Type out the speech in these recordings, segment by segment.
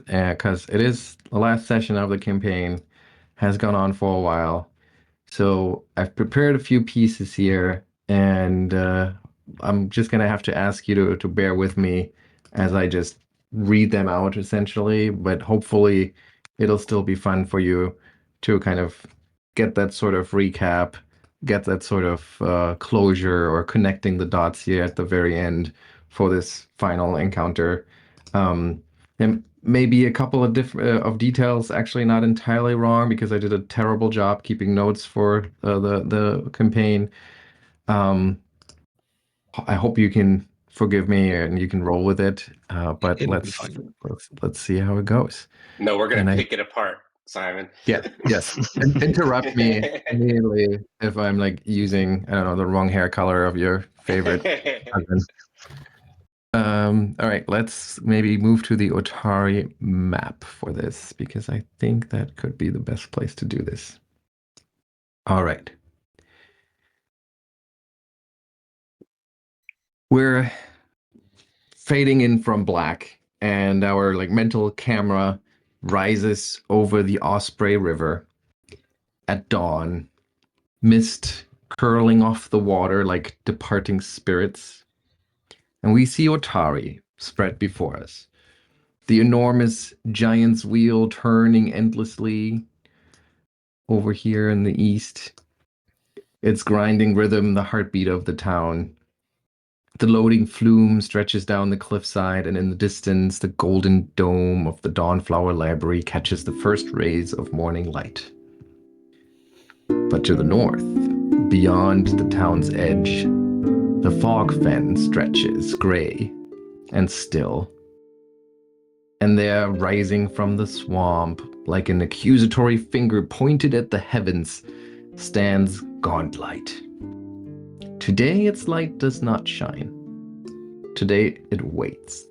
because it is the last session of the campaign, has gone on for a while. So I've prepared a few pieces here, and I'm just gonna have to ask you to bear with me as I just read them out essentially, but hopefully it'll still be fun for you to kind of get that sort of recap, get that sort of closure or connecting the dots here at the very end for this final encounter. And maybe a couple of different of details actually not entirely wrong because I did a terrible job keeping notes for the campaign. Um, I hope you can forgive me and you can roll with it. But It'll be let's fun. let's see how it goes. No, we're And gonna I pick it apart, Simon. yes, interrupt me immediately if I'm like using I don't know the wrong hair color of your favorite cousin. All right, let's maybe move to the Otari map for this because I think that could be the best place to do this. All right. We're fading in from black and our like mental camera rises over the Osprey River at dawn, mist curling off the water like departing spirits. And we see Otari spread before us. The enormous giant's wheel turning endlessly over here in the east. Its grinding rhythm, the heartbeat of the town. The loading flume stretches down the cliffside, and in the distance, the golden dome of the Dawnflower Library catches the first rays of morning light. But to the north, beyond the town's edge, the fog fen stretches gray and still. And there, rising from the swamp, like an accusatory finger pointed at the heavens, stands Gauntlight. Today its light does not shine. Today it waits.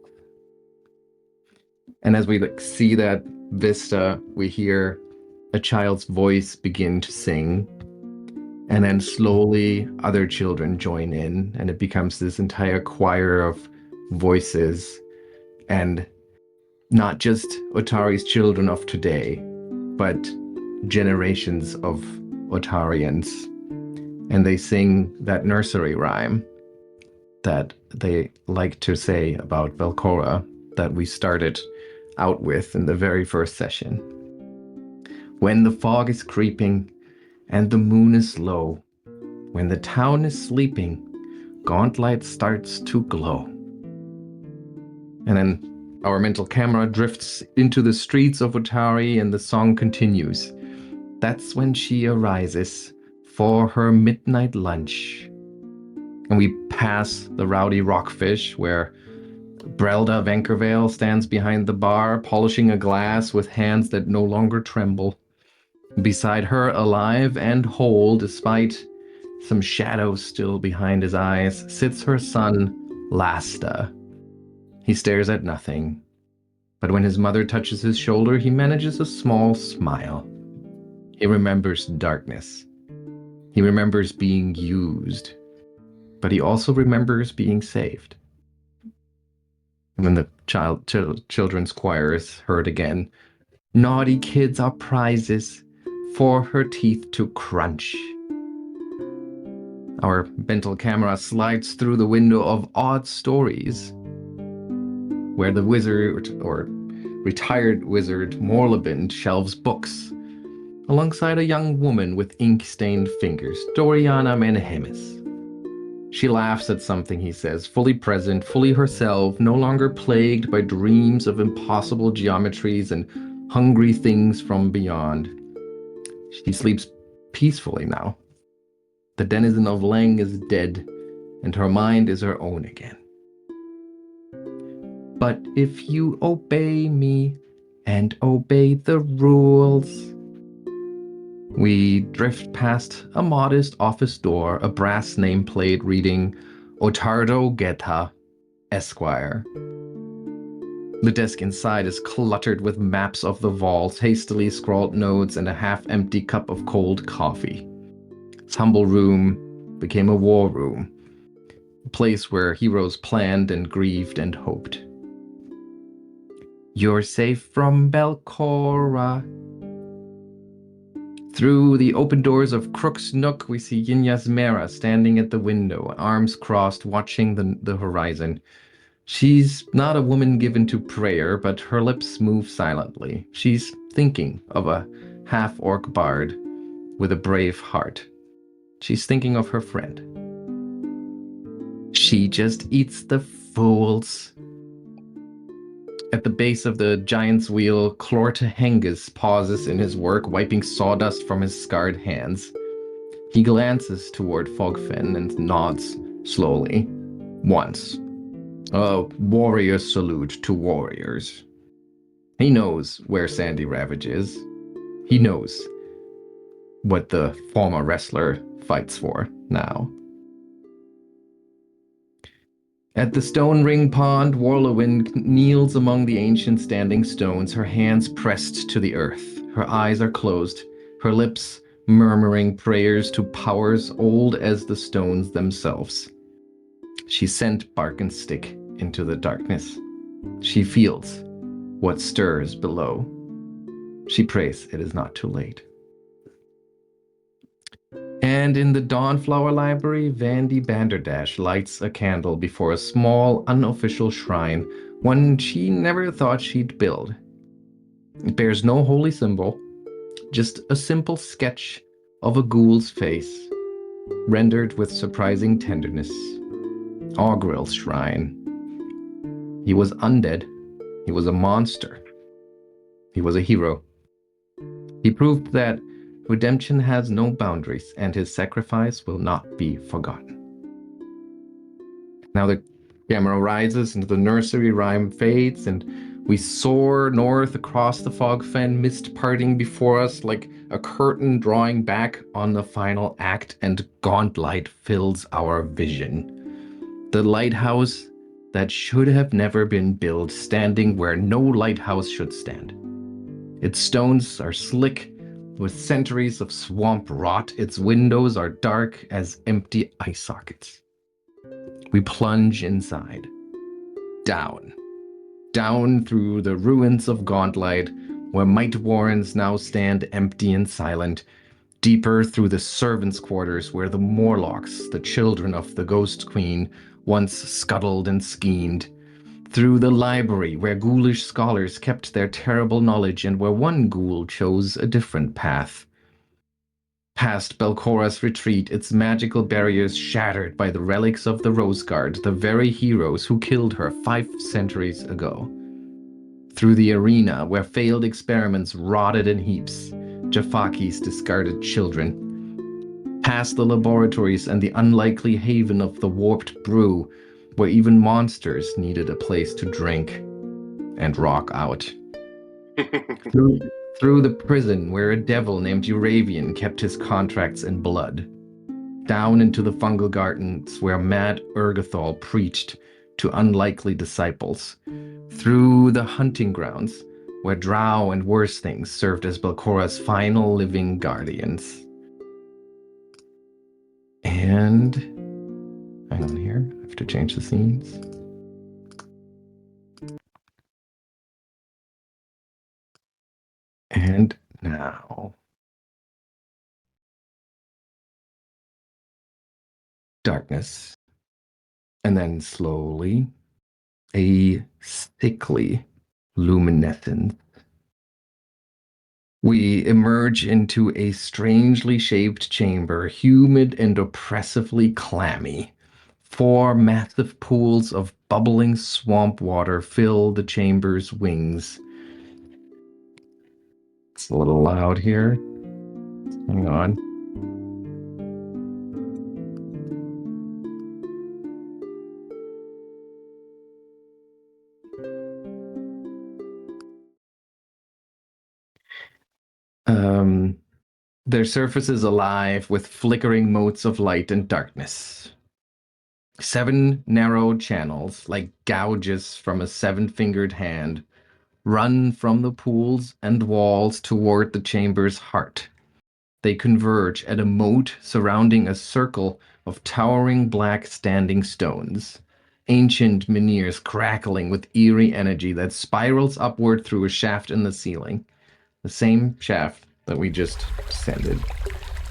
And as we see that vista, we hear a child's voice begin to sing. And then slowly other children join in, and it becomes this entire choir of voices. And not just Otari's children of today, but generations of Otarians. And they sing that nursery rhyme that they like to say about Velcora that we started out with in the very first session. When the fog is creeping and the moon is low, when the town is sleeping, Gauntlight starts to glow. And then our mental camera drifts into the streets of Otari and the song continues. That's when she arises for her midnight lunch. And we pass the rowdy rockfish where Brelda Vankervale stands behind the bar, polishing a glass with hands that no longer tremble. Beside her, alive and whole, despite some shadows still behind his eyes, sits her son, Lasta. He stares at nothing, but when his mother touches his shoulder, he manages a small smile. He remembers darkness. He remembers being used, but he also remembers being saved. And when the children's choir is heard again, naughty kids are prizes for her teeth to crunch. Our mental camera slides through the window of odd stories, where the wizard, or retired wizard Morlabend, shelves books, alongside a young woman with ink-stained fingers, Doriana Menehemis. She laughs at something he says, fully present, fully herself, no longer plagued by dreams of impossible geometries and hungry things from beyond. She sleeps peacefully now. The denizen of Leng is dead, and her mind is her own again. But if you obey me and obey the rules... We drift past a modest office door, a brass nameplate reading Ottardo Geta, Esquire. The desk inside is cluttered with maps of the vaults, hastily scrawled notes, and a half-empty cup of cold coffee. Its humble room became a war room, a place where heroes planned and grieved and hoped. You're safe from Belcora. Through the open doors of Crook's Nook, we see Yinyasmera standing at the window, arms crossed, watching the horizon. She's not a woman given to prayer, but her lips move silently. She's thinking of a half-ork bard with a brave heart. She's thinking of her friend. She just eats the fools. At the base of the giant's wheel, Clortahengus pauses in his work, wiping sawdust from his scarred hands. He glances toward Fogfen and nods slowly. Once. A warrior salute to warriors. He knows where Sandy Ravage is. He knows what the former wrestler fights for now. At the stone ring pond, Warlowind kneels among the ancient standing stones, her hands pressed to the earth. Her eyes are closed, her lips murmuring prayers to powers old as the stones themselves. She sent bark and stick into the darkness. She feels what stirs below. She prays it is not too late. And in the Dawnflower Library, Vandy Banderdash lights a candle before a small, unofficial shrine, one she never thought she'd build. It bears no holy symbol, just a simple sketch of a ghoul's face, rendered with surprising tenderness. Augrel's shrine. He was undead. He was a monster. He was a hero. He proved that redemption has no boundaries, and his sacrifice will not be forgotten. Now the camera rises and the nursery rhyme fades, and we soar north across the fog fen, mist parting before us like a curtain drawing back on the final act, and Gauntlight fills our vision. The lighthouse that should have never been built, standing where no lighthouse should stand. Its stones are slick with centuries of swamp rot. Its windows are dark as empty eye sockets. We plunge inside. Down through the ruins of Gauntlight, where might warrens now stand empty and silent. Deeper through the servants' quarters, where the Morlocks, the children of the Ghost Queen, once scuttled and schemed. Through the library, where ghoulish scholars kept their terrible knowledge, and where one ghoul chose a different path. Past Belcora's retreat, its magical barriers shattered by the relics of the Rose Guard, the very heroes who killed her 5 centuries ago. Through the arena, where failed experiments rotted in heaps, Jafaki's discarded children. Past the laboratories and the unlikely haven of the warped brew, where even monsters needed a place to drink and rock out. Through the prison where a devil named Euravian kept his contracts in blood. Down into the fungal gardens where Mad Urgathol preached to unlikely disciples. Through the hunting grounds where Drow and worse things served as Belcora's final living guardians. And hang on here, I have to change the scenes. And now, darkness. And then slowly, a sickly luminescence. We emerge into a strangely shaped chamber, humid and oppressively clammy. 4 massive pools of bubbling swamp water fill the chamber's wings. It's a little loud here. Hang on. Their surface is alive with flickering motes of light and darkness. 7 narrow channels, like gouges from a 7-fingered hand, run from the pools and walls toward the chamber's heart. They converge at a moat surrounding a circle of towering black standing stones. ancient menhirs crackling with eerie energy that spirals upward through a shaft in the ceiling. The same shaft that we just descended.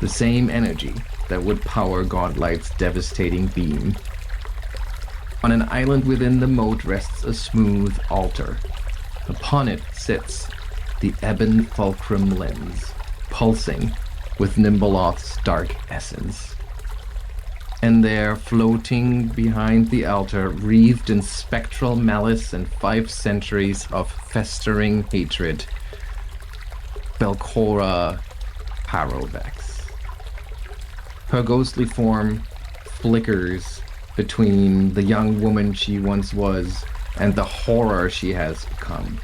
The same energy that would power Gauntlight's devastating beam. On an island within the moat rests a smooth altar. Upon it sits the ebon fulcrum lens, pulsing with Nimbleoth's dark essence. And there, floating behind the altar, wreathed in spectral malice and 5 centuries of festering hatred, Belcora Parovex. Her ghostly form flickers between the young woman she once was and the horror she has become.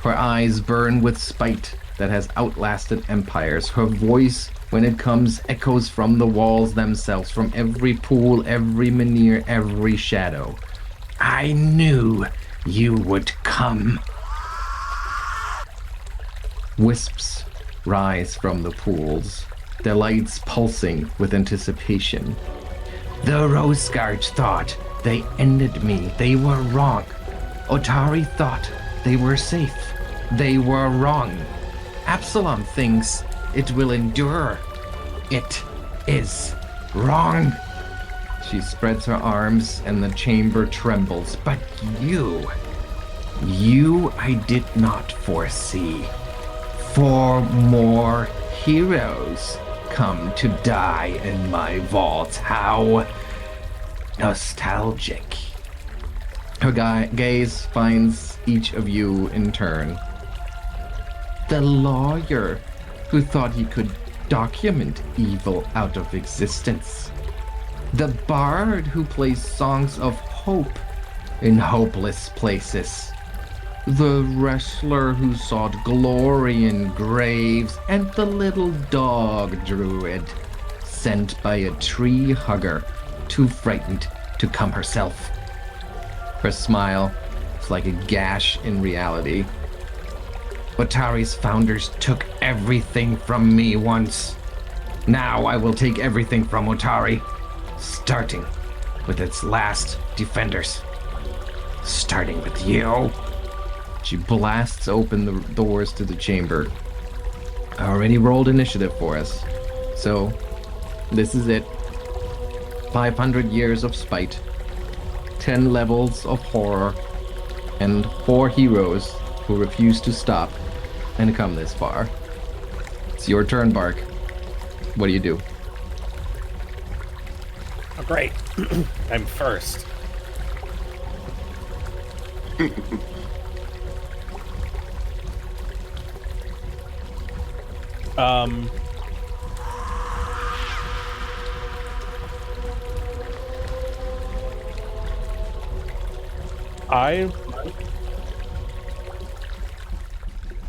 Her eyes burn with spite that has outlasted empires. Her voice, when it comes, echoes from the walls themselves, from every pool, every menhir, every shadow. I knew you would come. Wisps rise from the pools, their lights pulsing with anticipation. The Rose Guard thought they ended me. They were wrong. Otari thought they were safe. They were wrong. Absalom thinks it will endure. It is wrong. She spreads her arms and the chamber trembles. But you I did not foresee. 4 more heroes come to die in my vault. How nostalgic. Her gaze finds each of you in turn. The lawyer who thought he could document evil out of existence. The bard who plays songs of hope in hopeless places. The wrestler who sought glory in graves, and the little dog druid sent by a tree hugger, too frightened to come herself. Her smile is like a gash in reality. Otari's founders took everything from me once. Now I will take everything from Otari, starting with its last defenders. Starting with you. She blasts open the doors to the chamber. I already rolled initiative for us. So, this is it. 500 years of spite. 10 levels of horror. And 4 heroes who refuse to stop and come this far. It's your turn, Bark. What do you do? Oh, great. I'm first. I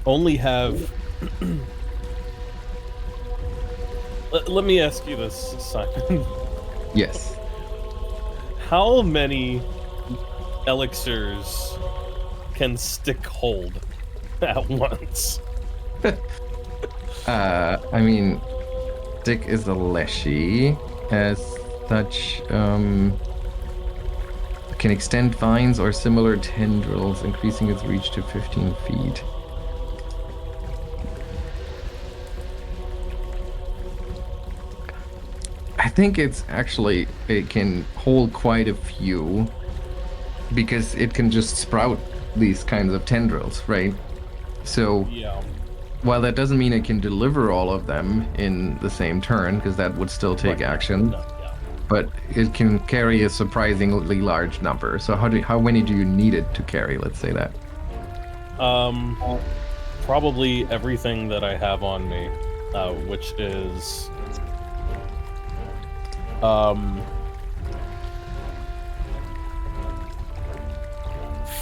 only have... Let me ask you this, Simon. Yes. How many elixirs can stick hold at once? I mean, Dick is a leshy. As such, can extend vines or similar tendrils, increasing its reach to 15 feet. I think it's actually, it can hold quite a few because it can just sprout these kinds of tendrils, right? So, Yeah. while that doesn't mean it can deliver all of them in the same turn, because that would still take action, Yeah. but it can carry a surprisingly large number. So how many do you need it to carry? Let's say that. Probably everything that I have on me, which is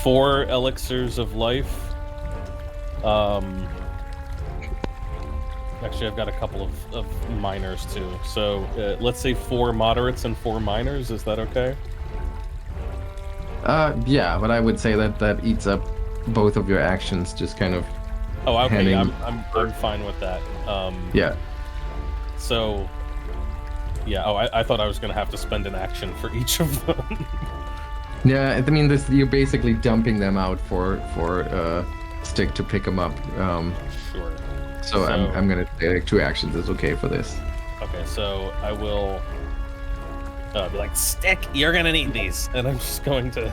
4 elixirs of life. Actually, I've got a couple of minors too. So let's say 4 moderates and 4 minors. Is that okay? Yeah, but I would say that eats up both of your actions, just kind of. Oh, okay. Yeah, handing... I'm fine with that. Yeah. So, yeah. Oh, I thought I was gonna have to spend an action for each of them. Yeah, I mean, this you're basically dumping them out for Stick to pick them up. Sure. So I'm gonna say like 2 actions is okay for this. Okay, so I will be like, Stick, you're gonna need these, and I'm just going to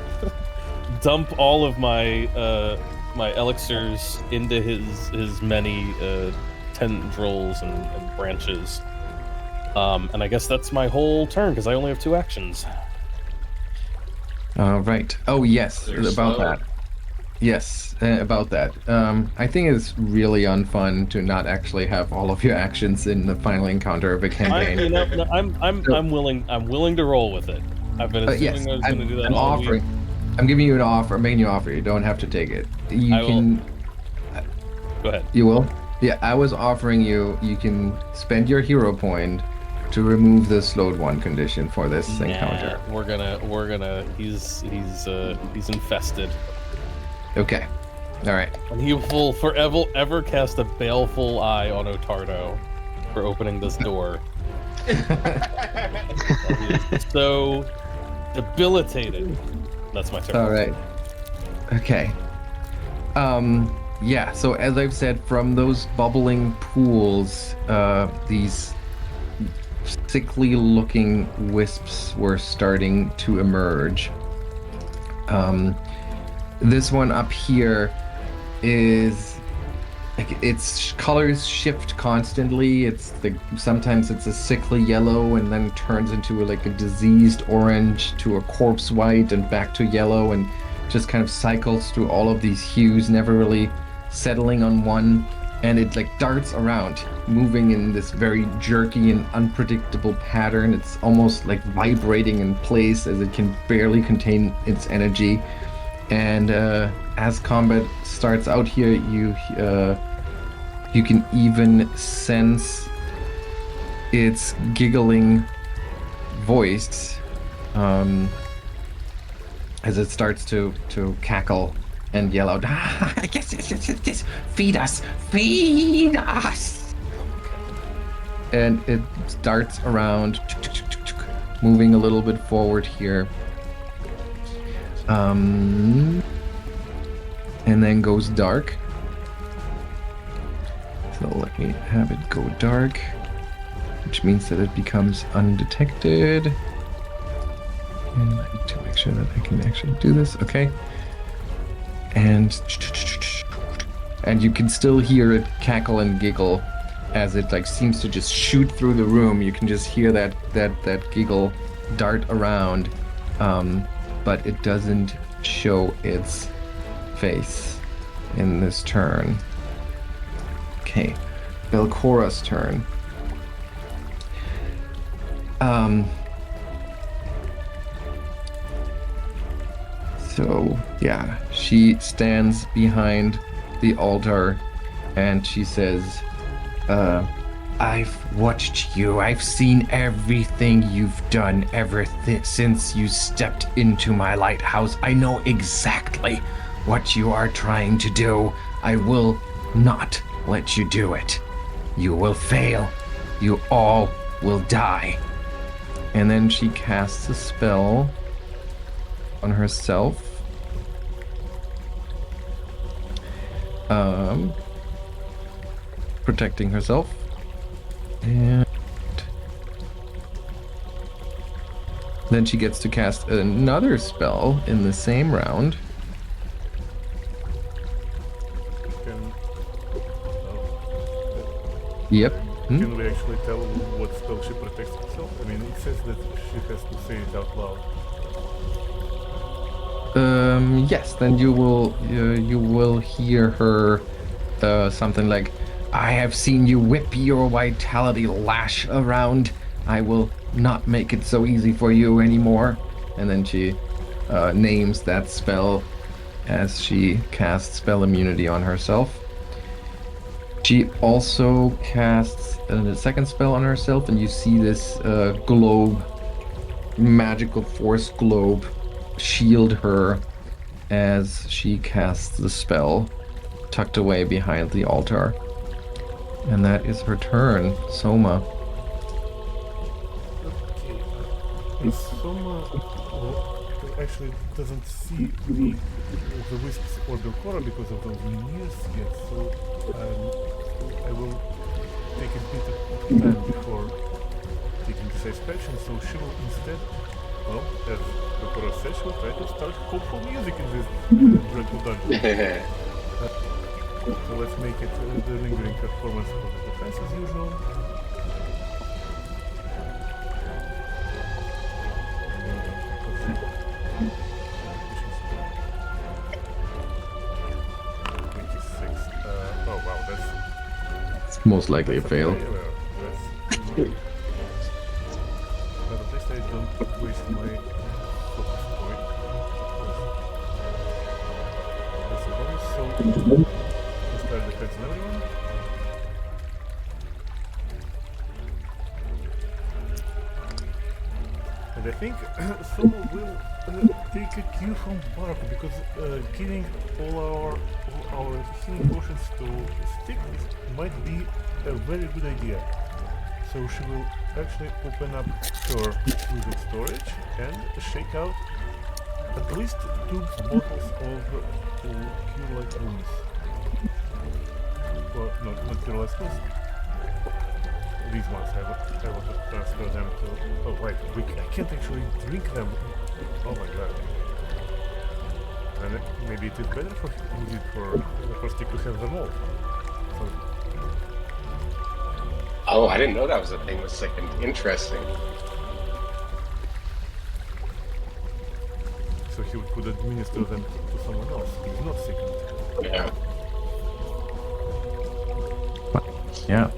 dump all of my my elixirs into his many tendrils and branches. And I guess that's my whole turn because I only have 2 actions. Right. Oh yes, They're about slow. that. Yes, about that. I think it's really unfun to not actually have all of your actions in the final encounter of a campaign. I'm willing to roll with it. I've been Yes, assuming I was going to do that I'm all week. offering. I'm giving you an offer. I'm making you an offer. You don't have to take it. You I will- can. Go ahead. You will. Yeah, I was offering you. You can spend your hero point to remove the slowed one condition for this encounter. We're gonna. He's infested, Okay. All right. and he will forever ever cast a baleful eye on Ottardo for opening this door. He is so debilitated. That's my turn. All right. Okay. Yeah, so as I've said, from those bubbling pools, these sickly looking wisps were starting to emerge. This one up here is like its colors shift constantly. It's like sometimes it's a sickly yellow and then turns into like a diseased orange to a corpse white and back to yellow, and just kind of cycles through all of these hues, never really settling on one. And it like darts around, moving in this very jerky and unpredictable pattern. It's almost like vibrating in place as it can barely contain its energy. And as combat starts out here, you can even sense its giggling voice as it starts to cackle and yell out, yes, feed us, and it darts around, moving a little bit forward here, and then goes dark. So let me have it go dark, which means that it becomes undetected. And I need to make sure that I can actually do this. Okay. And you can still hear it cackle and giggle as it like seems to just shoot through the room. You can just hear that giggle dart around, but it doesn't show its face in this turn. Okay, Belcora's turn. So, yeah, she stands behind the altar and she says, I've watched you. I've seen everything you've done ever since you stepped into my lighthouse. I know exactly what you are trying to do. I will not let you do it. You will fail. You all will die. And then she casts a spell on herself. Protecting herself. And then she gets to cast another spell in the same round. Yep. Can we actually tell what spell she protects herself? I mean, it says that she has to say it out loud. Yes, then you will hear her something like, I have seen you whip your vitality lash around. I will not make it so easy for you anymore. And then she names that spell as she casts spell immunity on herself. She also casts a second spell on herself, and you see this globe, magical force globe, shield her as she casts the spell, tucked away behind the altar. And that is her turn. Souma. Okay. Souma actually doesn't see the wisps or the coral because of those years yet, so I will take a bit of time before taking decisive action, so she will instead, well, as the coral said, she will try to start hopeful music in this dreadful dungeon. So let's make it the lingering performance for the defense as usual. Oh wow, that's It's most likely a fail. But at least I don't waste my focus point. That's a bonus, so let's start defense on everyone. And I think Souma will take a cue from Birke because giving all our healing potions to stick might be a very good idea. So she will actually open up her wizard storage and shake out at least 2 bottles of cure-like runes. Well, not cure-like runes. These ones, I want to transfer them to... Oh, wait, I can't actually drink them. Oh my god. And maybe it is better for Stick to have them all. So, Oh, I didn't know that was a thing with Sickened. Interesting. so he could administer them to someone else. He's not sickened. Yeah. Yeah.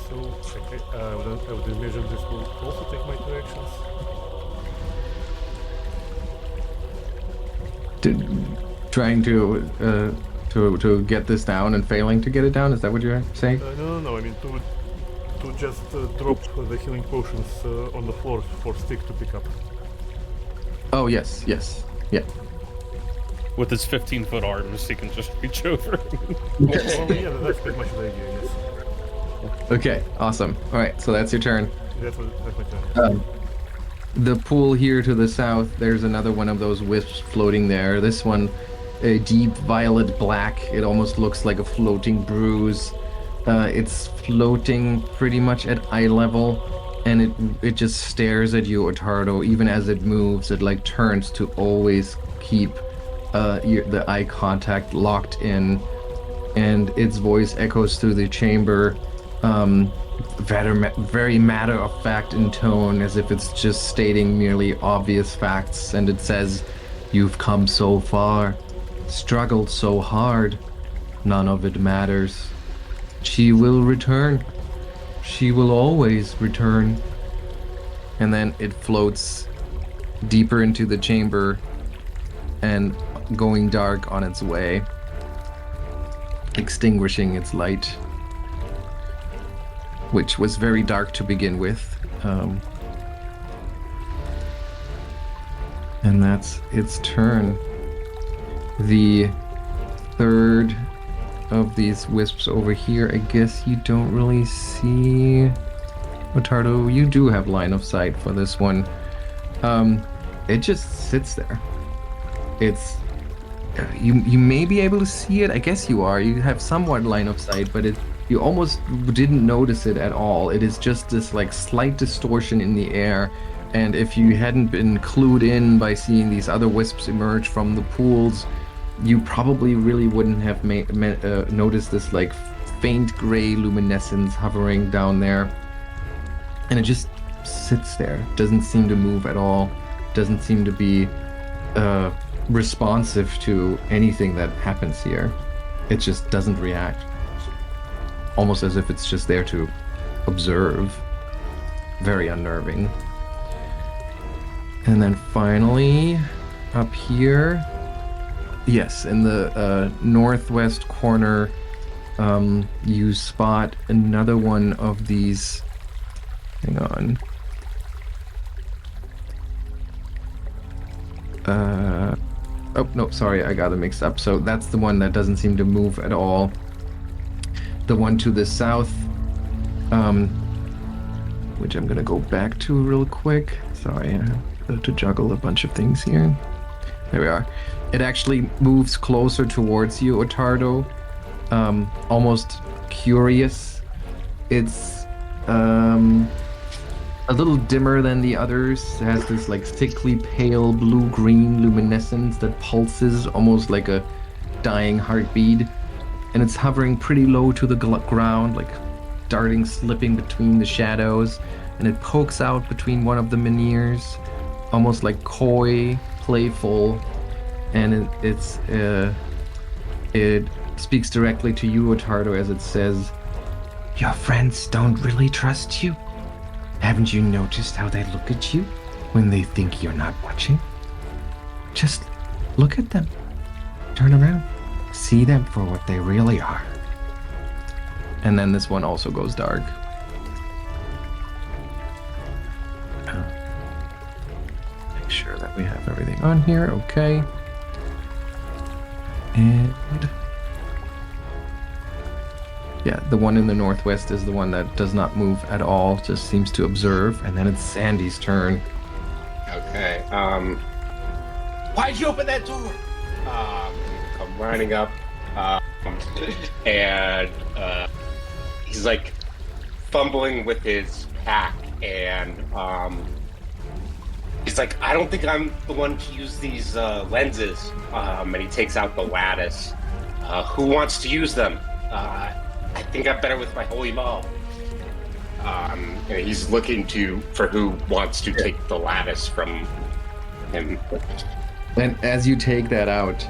So, okay, I would imagine this will also take my 2 actions. Trying to get this down and failing to get it down. Is that what you're saying? No, I mean to just drop the healing potions on the floor for Stick to pick up. Oh yes, yeah. With his 15-foot arms, he can just reach over. Well, yeah, that's pretty much the idea, yes. Okay, awesome. All right, so that's your turn. That's my turn. The pool here to the south, there's another one of those wisps floating there. This one, a deep violet black. It almost looks like a floating bruise. It's floating pretty much at eye level, and it just stares at you, Ottardo. Even as it moves, it like turns to always keep the eye contact locked in, and its voice echoes through the chamber. Very matter of fact in tone, as if it's just stating merely obvious facts, and it says, "You've come so far, struggled so hard, none of it matters. She will return. She will always return." And then it floats deeper into the chamber and going dark on its way, extinguishing its light, which was very dark to begin with. And that's its turn. The third of these wisps over here, I guess you don't really see. Ottardo, you do have line of sight for this one. It just sits there. It's you may be able to see it. I guess you are. You have somewhat line of sight, but you almost didn't notice it at all. It is just this like slight distortion in the air, and if you hadn't been clued in by seeing these other wisps emerge from the pools, you probably really wouldn't have noticed this like faint gray luminescence hovering down there. And it just sits there, doesn't seem to move at all, doesn't seem to be responsive to anything that happens here. It just doesn't react. Almost as if it's just there to observe. Very unnerving. And then finally, up here, yes, in the northwest corner, you spot another one of these. Hang on. Oh, no, sorry, I got it mixed up. So that's the one that doesn't seem to move at all. The one to the south, which I'm gonna go back to real quick. Sorry, to juggle a bunch of things here. There we are. It actually moves closer towards you, Ottardo. Almost curious. It's a little dimmer than the others. It has this like thickly pale blue-green luminescence that pulses almost like a dying heartbeat. And it's hovering pretty low to the ground, like darting, slipping between the shadows. And it pokes out between one of the menhirs, almost like coy, playful. And it speaks directly to you, Ottardo, as it says, "Your friends don't really trust you? Haven't you noticed how they look at you when they think you're not watching? Just look at them. Turn around. See them for what they really are." And then this one also goes dark. Make sure that we have everything on here. Okay. And yeah, the one in the northwest is the one that does not move at all, just seems to observe. And then it's Sandy's turn. Okay. Why'd you open that door? Come running up, and he's like fumbling with his pack, and he's like, "I don't think I'm the one to use these lenses." And he takes out the lattice. Who wants to use them? I think I'm better with my holy maul. And he's looking for who wants to take the lattice from him. And as you take that out,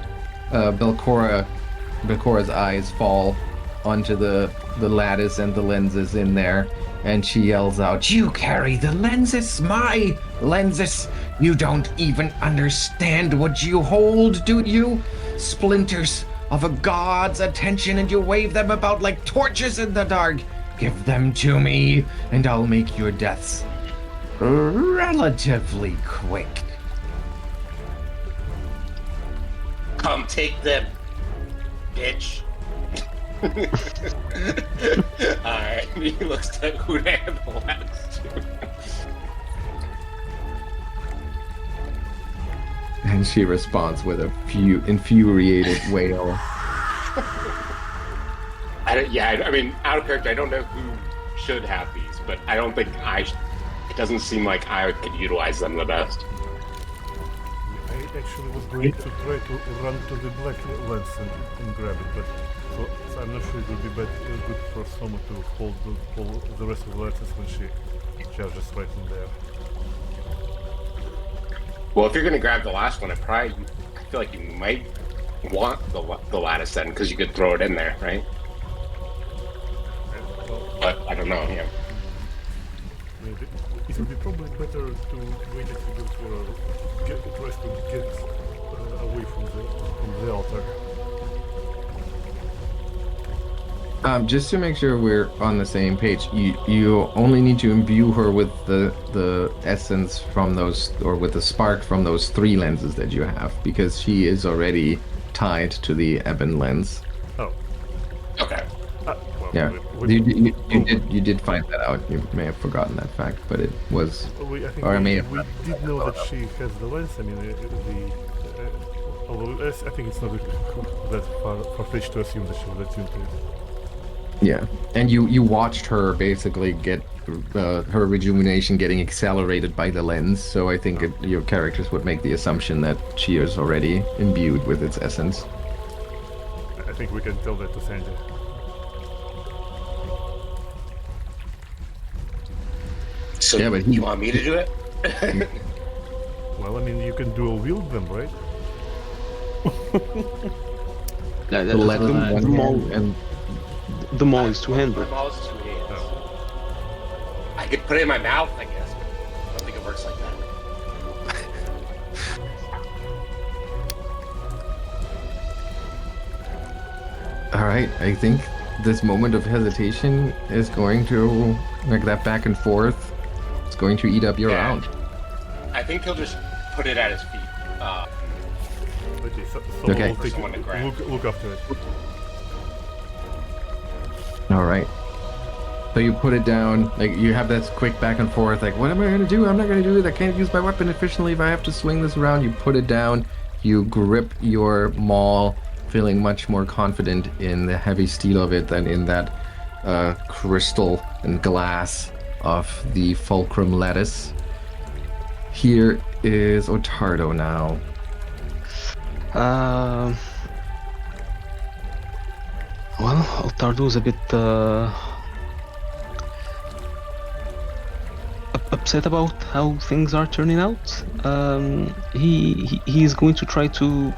Belcora's eyes fall onto the lattice and the lenses in there, and she yells out, "You carry the lenses, my lenses! You don't even understand what you hold, do you? Splinters of a god's attention, and you wave them about like torches in the dark. Give them to me, and I'll make your deaths relatively quick." Come take them, bitch. Alright, he looks at who they have the last two. And she responds with a infuriated wail. I mean, out of character, I don't know who should have these, but I don't think it doesn't seem like I could utilize them the best. I actually was going to try to run to the black lens and grab it, but so I'm not sure it would be good for Souma to hold the rest of the lenses when she charges right in there. Well, if you're gonna grab the last one, I feel like you might want the lattice then, because you could throw it in there, right? But I don't know. Yeah. Maybe it would be probably better to wait a bit for tries to get away from the altar. Just to make sure we're on the same page, you only need to imbue her with the essence from those, or with the spark from those 3 lenses that you have, because she is already tied to the ebon lens. Oh. Okay. Well, Yeah, you did find that out. You may have forgotten that fact, but it was. I think or I may we have. did know that she has the lens. I mean, although I think it's not that far-fetched to assume that she would attune to it. Yeah, and you watched her basically get her rejuvenation getting accelerated by the lens, so I think your characters would make the assumption that she is already imbued with its essence. I think we can tell that to Sandy. So Yeah, but you want me to do it? Well, I mean, you can dual wield them, right? The legend the maul, and the maul is two-handed. My maul is 2 hands. I could put it in my mouth, I guess, but I don't think it works like that. all right, I think this moment of hesitation is going to, like that back and forth, it's going to eat up your round. I think he'll just put it at his feet. Okay, so Okay. we'll take Someone to grab. look after it. All right. So you put it down, like you have this quick back and forth, like, what am I going to do? I'm not going to do it. I can't use my weapon efficiently if I have to swing this around. You put it down, you grip your maul, feeling much more confident in the heavy steel of it than in that crystal and glass of the fulcrum lattice. Here is Ottardo now. Well, Ottardo's a bit upset about how things are turning out. He's going to try to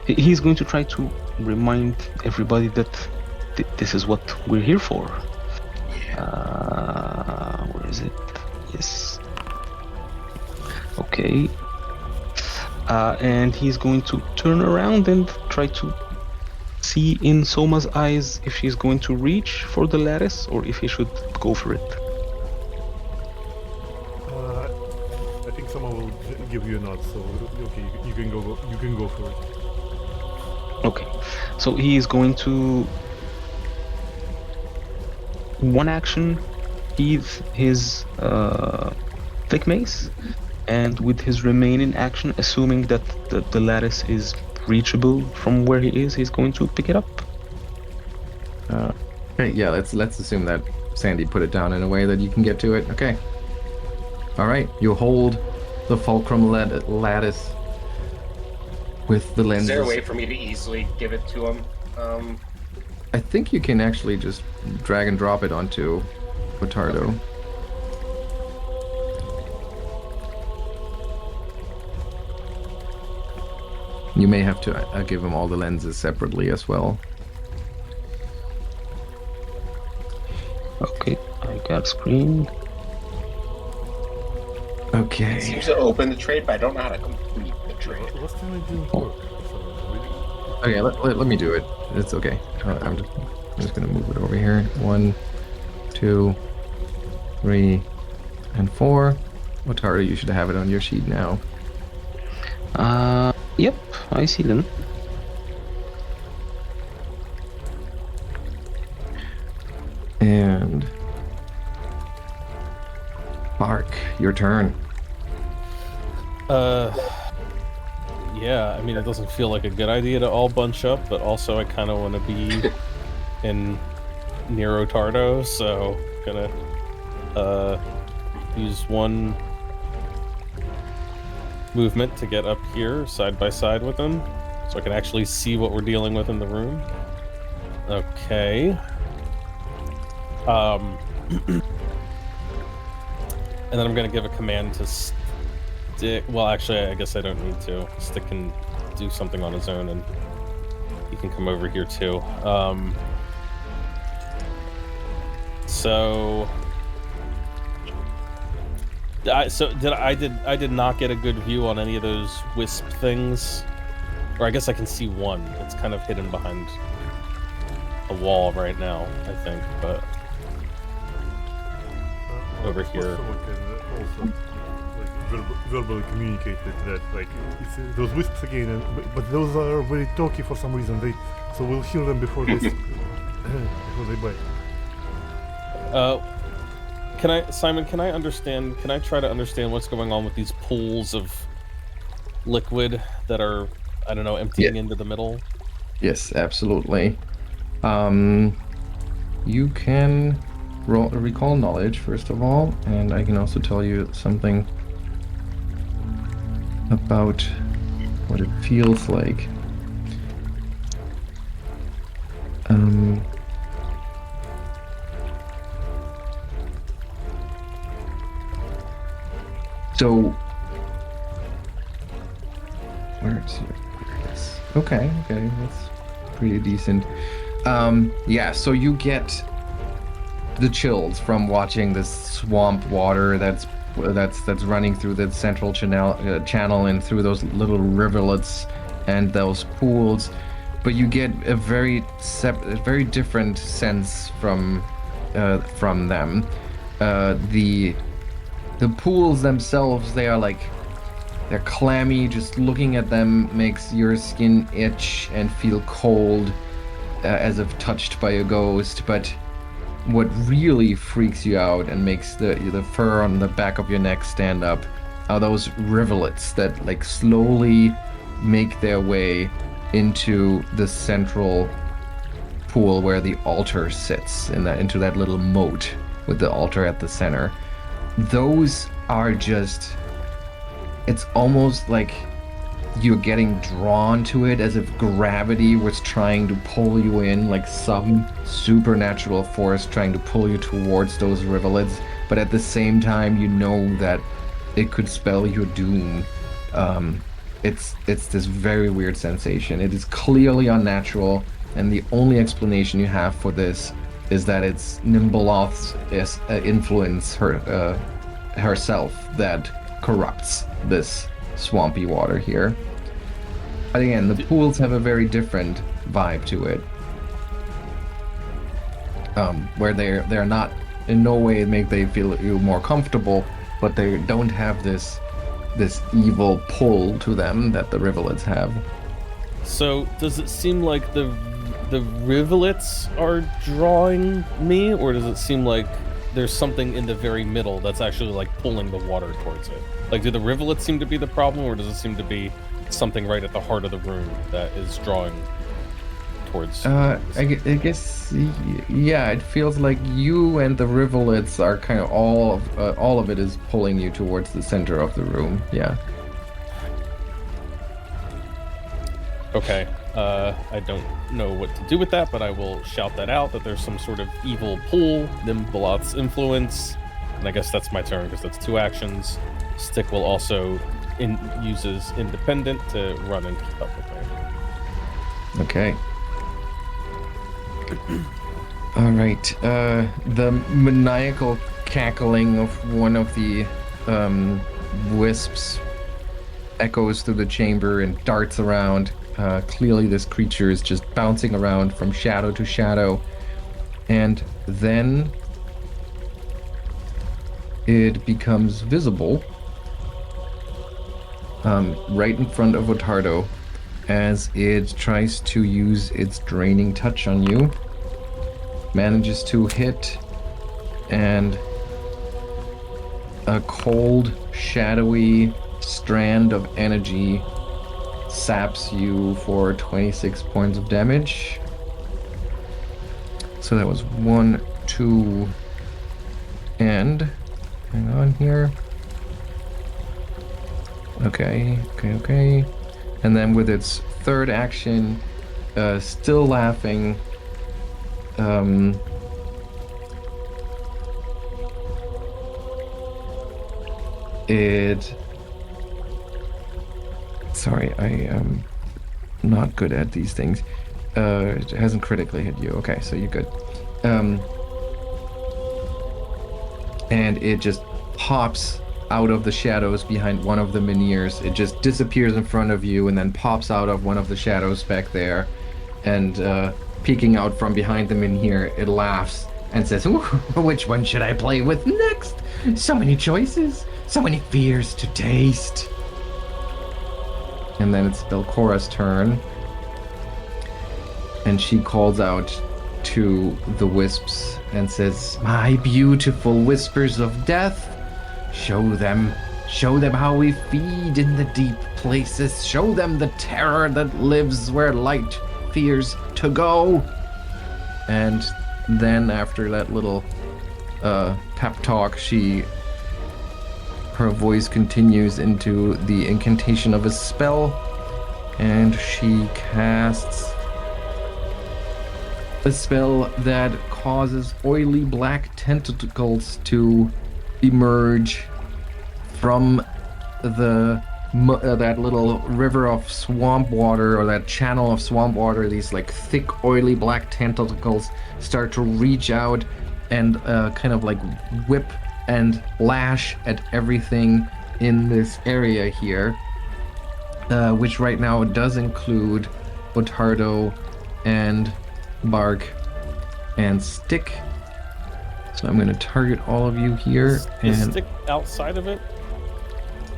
he's going to try to remind everybody that this is what we're here for. Where is it? Yes. Okay. And he's going to turn around and try to see in Souma's eyes if she's going to reach for the lattice or if he should go for it. I think someone will give you a nod, so okay, you can go for it. Okay, so he is going to one action heave his thick mace, and with his remaining action, assuming that the lattice is reachable from where he is, he's going to pick it up. Okay, yeah, let's assume that Sandy put it down in a way that you can get to it. Okay. All right, you hold the fulcrum lattice with the lenses. Is there a way for me to easily give it to him? I think you can actually just drag and drop it onto Ottardo. You may have to give him all the lenses separately as well. Okay, I got screen. Okay. It seems to open the trade, but I don't know how to complete the trade. What's the didn't work? Okay, let me do it. It's okay. I'm just gonna move it over here. 1, 2, 3, and 4. Ottardo, you should have it on your sheet now. Yep, I see them. And Bark, your turn. Yeah, I mean, it doesn't feel like a good idea to all bunch up, but also I kind of want to be in near Ottardo, so gonna use one movement to get up here side by side with him, so I can actually see what we're dealing with in the room. Okay. And then I'm gonna give a command to stick. Well, actually, I guess I don't need to. Stick can do something on his own, and he can come over here too. So I did not get a good view on any of those wisp things, or I guess I can see one. It's kind of hidden behind a wall right now, I think, but over here. Someone can also verbally communicate that like it's those wisps again, but those are very talky for some reason. So we'll heal them before they before they bite. Simon, can I try to understand what's going on with these pools of liquid that are, I don't know, emptying into the middle? Yes, absolutely. You can recall knowledge, first of all, and I can also tell you something about what it feels like. So, where is it? Yes. Okay, that's pretty decent. Yeah, so you get the chills from watching this swamp water that's running through the central channel and through those little rivulets and those pools, but you get a very different sense from them. The pools themselves, they're clammy. Just looking at them makes your skin itch and feel cold. as if touched by a ghost. But what really freaks you out and makes the fur on the back of your neck stand up are those rivulets that like slowly make their way into the central pool where the altar sits, into that little moat with the altar at the center. Those are just, it's almost like you're getting drawn to it, as if gravity was trying to pull you in, like some supernatural force trying to pull you towards those rivulets. But at the same time, you know that it could spell your doom. It's this very weird sensation. It is clearly unnatural, and the only explanation you have for this is that it's Nimbaloth's influence herself that corrupts this swampy water here. But again, the pools have a very different vibe to it, where they're not in no way make they feel you more comfortable, but they don't have this evil pull to them that the rivulets have. So does it seem like the rivulets are drawing me, or does it seem like there's something in the very middle that's actually like pulling the water towards it? Like, do the rivulets seem to be the problem, or does it seem to be something right at the heart of the room that is drawing towards? I guess, yeah, it feels like you and the rivulets are kind of all of it is pulling you towards the center of the room. Yeah. Okay. I don't know what to do with that, but I will shout that out, that there's some sort of evil pull, Nimbaloth's influence, and I guess that's my turn because that's 2 actions. Stick will also uses independent to run and keep up with me. Okay. All right. The maniacal cackling of one of the wisps echoes through the chamber and darts around. Clearly this creature is just bouncing around from shadow to shadow. And then it becomes visible right in front of Ottardo as it tries to use its draining touch on you. Manages to hit, and a cold, shadowy strand of energy saps you for 26 points of damage. So that was 1, 2, and hang on here. Okay. And then with its third action, still laughing, sorry, I am not good at these things. It hasn't critically hit you. Okay, so you're good. And it just pops out of the shadows behind one of the menhirs. It just disappears in front of you and then pops out of one of the shadows back there. And peeking out from behind the menhir, it laughs and says, "Ooh, which one should I play with next? So many choices, so many fears to taste." And then it's Belcora's turn. And she calls out to the wisps and says, "My beautiful whispers of death, show them how we feed in the deep places. Show them the terror that lives where light fears to go." And then after that little pep talk, her voice continues into the incantation of a spell, and she casts a spell that causes oily black tentacles to emerge from that little river of swamp water, or that channel of swamp water. These like thick, oily black tentacles start to reach out and kind of like whip and lash at everything in this area here, which right now does include Ottardo and Birke and Stick. So I'm going to target all of you here. Is Stick outside of it?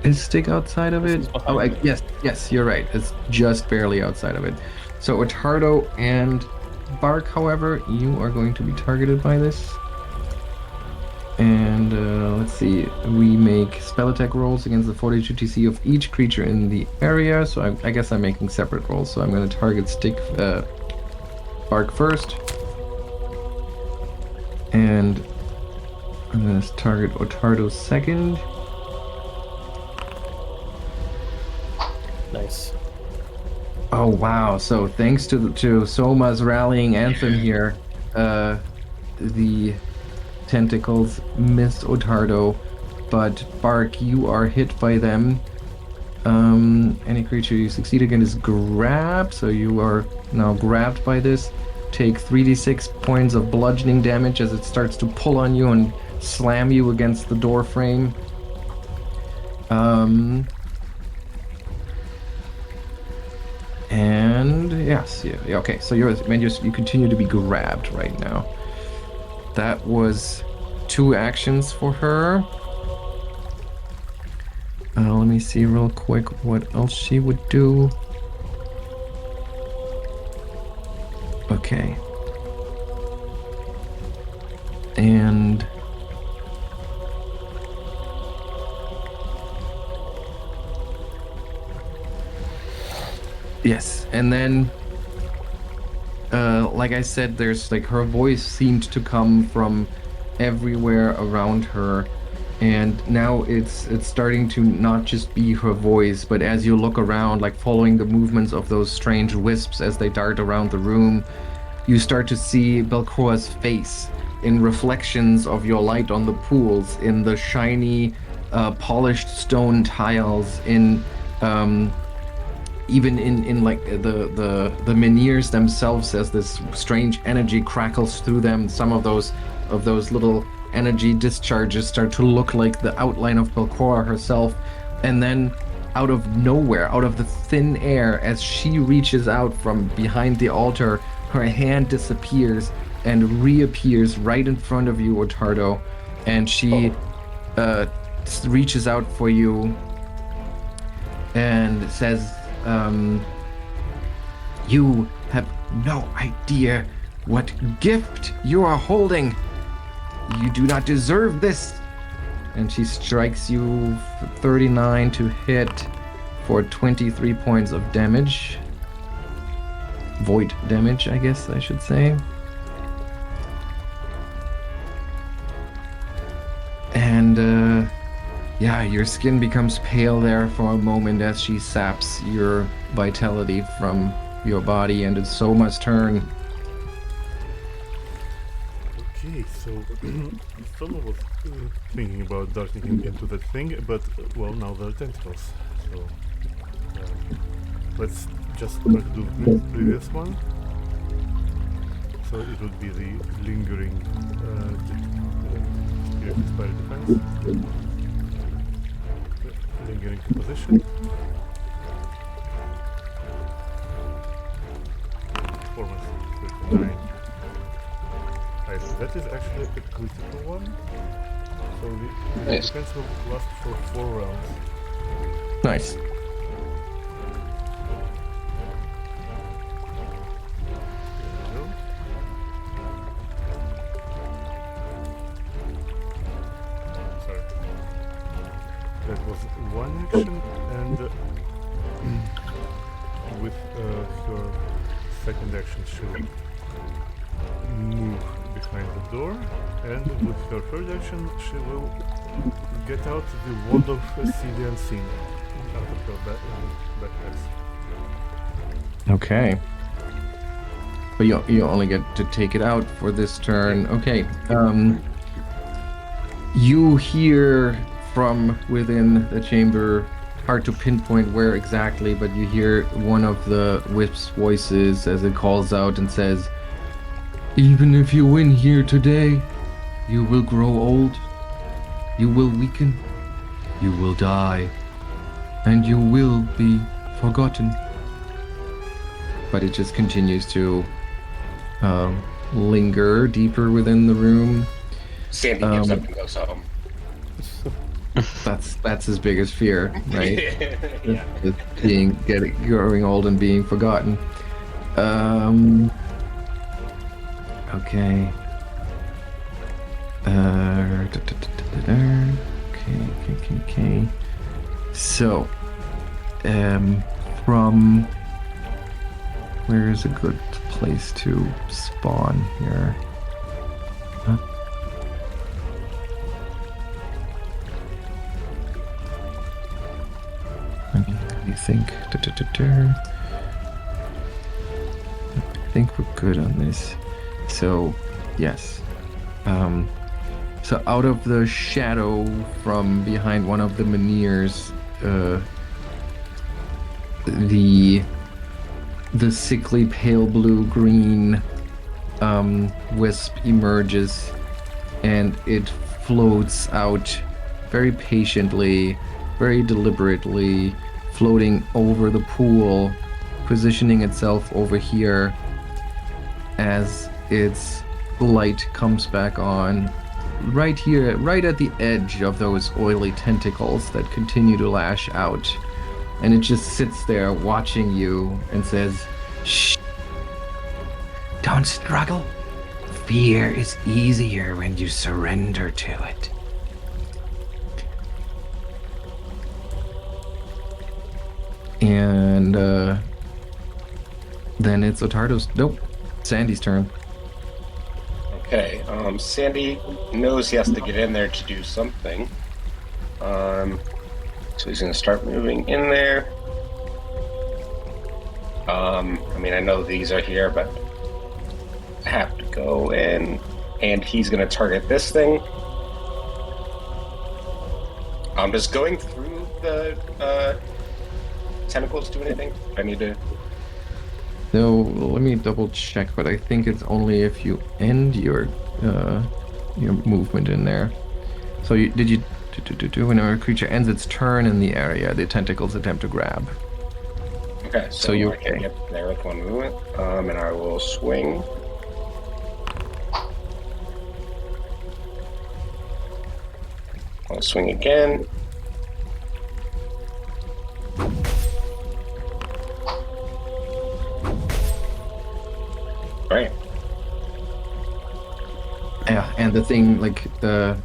Is Stick outside of it? Oh, yes, you're right. It's just barely outside of it. So Ottardo and Bark, however, you are going to be targeted by this. And let's see, we make spell attack rolls against the fortitude DC of each creature in the area. So I guess I'm making separate rolls. So I'm going to target Bark first. And I'm going to target Ottardo second. Nice. Oh wow! So thanks to Souma's rallying anthem here, the tentacles missed Ottardo, but Bark, you are hit by them. Any creature you succeed against is grabbed, so you are now grabbed by this. Take 3d6 points of bludgeoning damage as it starts to pull on you and slam you against the door frame. And yes, yeah, okay. So you continue to be grabbed right now. That was 2 actions for her. Let me see real quick what else she would do. Okay. And yes, and then like I said, there's like her voice seemed to come from everywhere around her, and now it's starting to not just be her voice, but as you look around, like following the movements of those strange wisps as they dart around the room, you start to see Belcroa's face in reflections of your light on the pools, in the shiny polished stone tiles, in even in like the menhirs themselves, as this strange energy crackles through them. Some of those little energy discharges start to look like the outline of Belcroa herself, and then out of nowhere, out of the thin air, as she reaches out from behind the altar, her hand disappears and reappears right in front of you, Ottardo, and she reaches out for you and says, you have no idea what gift you are holding. You do not deserve this. And she strikes you 39 to hit for 23 points of damage. Void damage, I guess I should say. And yeah, your skin becomes pale there for a moment as she saps your vitality from your body, and it's Souma's turn. Okay, so Soma was thinking about darting into that thing, but well, now there are tentacles. So let's just try to do the previous one. So it would be the lingering spirit defense. Lingering position. Performance 39. That is actually a critical one. So the Nice. defense will last for 4 rounds. Nice. There we go. Sorry. That was one action, and with her second action she will move behind the door, and with her third action she will get out the wand of see the unseen out of her backpacks. Okay. But you only get to take it out for this turn. Okay. You hear from within the chamber, hard to pinpoint where exactly, but you hear one of the Wisp's voices as it calls out and says, "Even if you win here today, you will grow old, you will weaken, you will die, and you will be forgotten." But it just continues to linger deeper within the room. Sandy gives up and goes home. That's his biggest fear, right? Yeah. Growing old and being forgotten. Okay. Okay. So, from where is a good place to spawn here? Huh? What do you think? I think we're good on this. So, yes. So out of the shadow from behind one of the menhirs, the sickly pale blue-green wisp emerges, and it floats out very patiently, very deliberately, floating over the pool, positioning itself over here as its light comes back on. Right here, right at the edge of those oily tentacles that continue to lash out. And it just sits there watching you and says, "Shh! Don't struggle. Fear is easier when you surrender to it." And then it's Ottardo's. Nope. Sandy's turn. Okay, Sandy knows he has to get in there to do something. So he's gonna start moving in there. I mean, I know these are here, but I have to go in, and he's gonna target this thing. Does going through the tentacles do anything? I need to... No, let me double check, but I think it's only if you end your movement in there. So whenever a creature ends its turn in the area, the tentacles attempt to grab. Okay, so you're I can get there with one movement, and I will swing. I'll swing again. Right. Yeah, and the thing,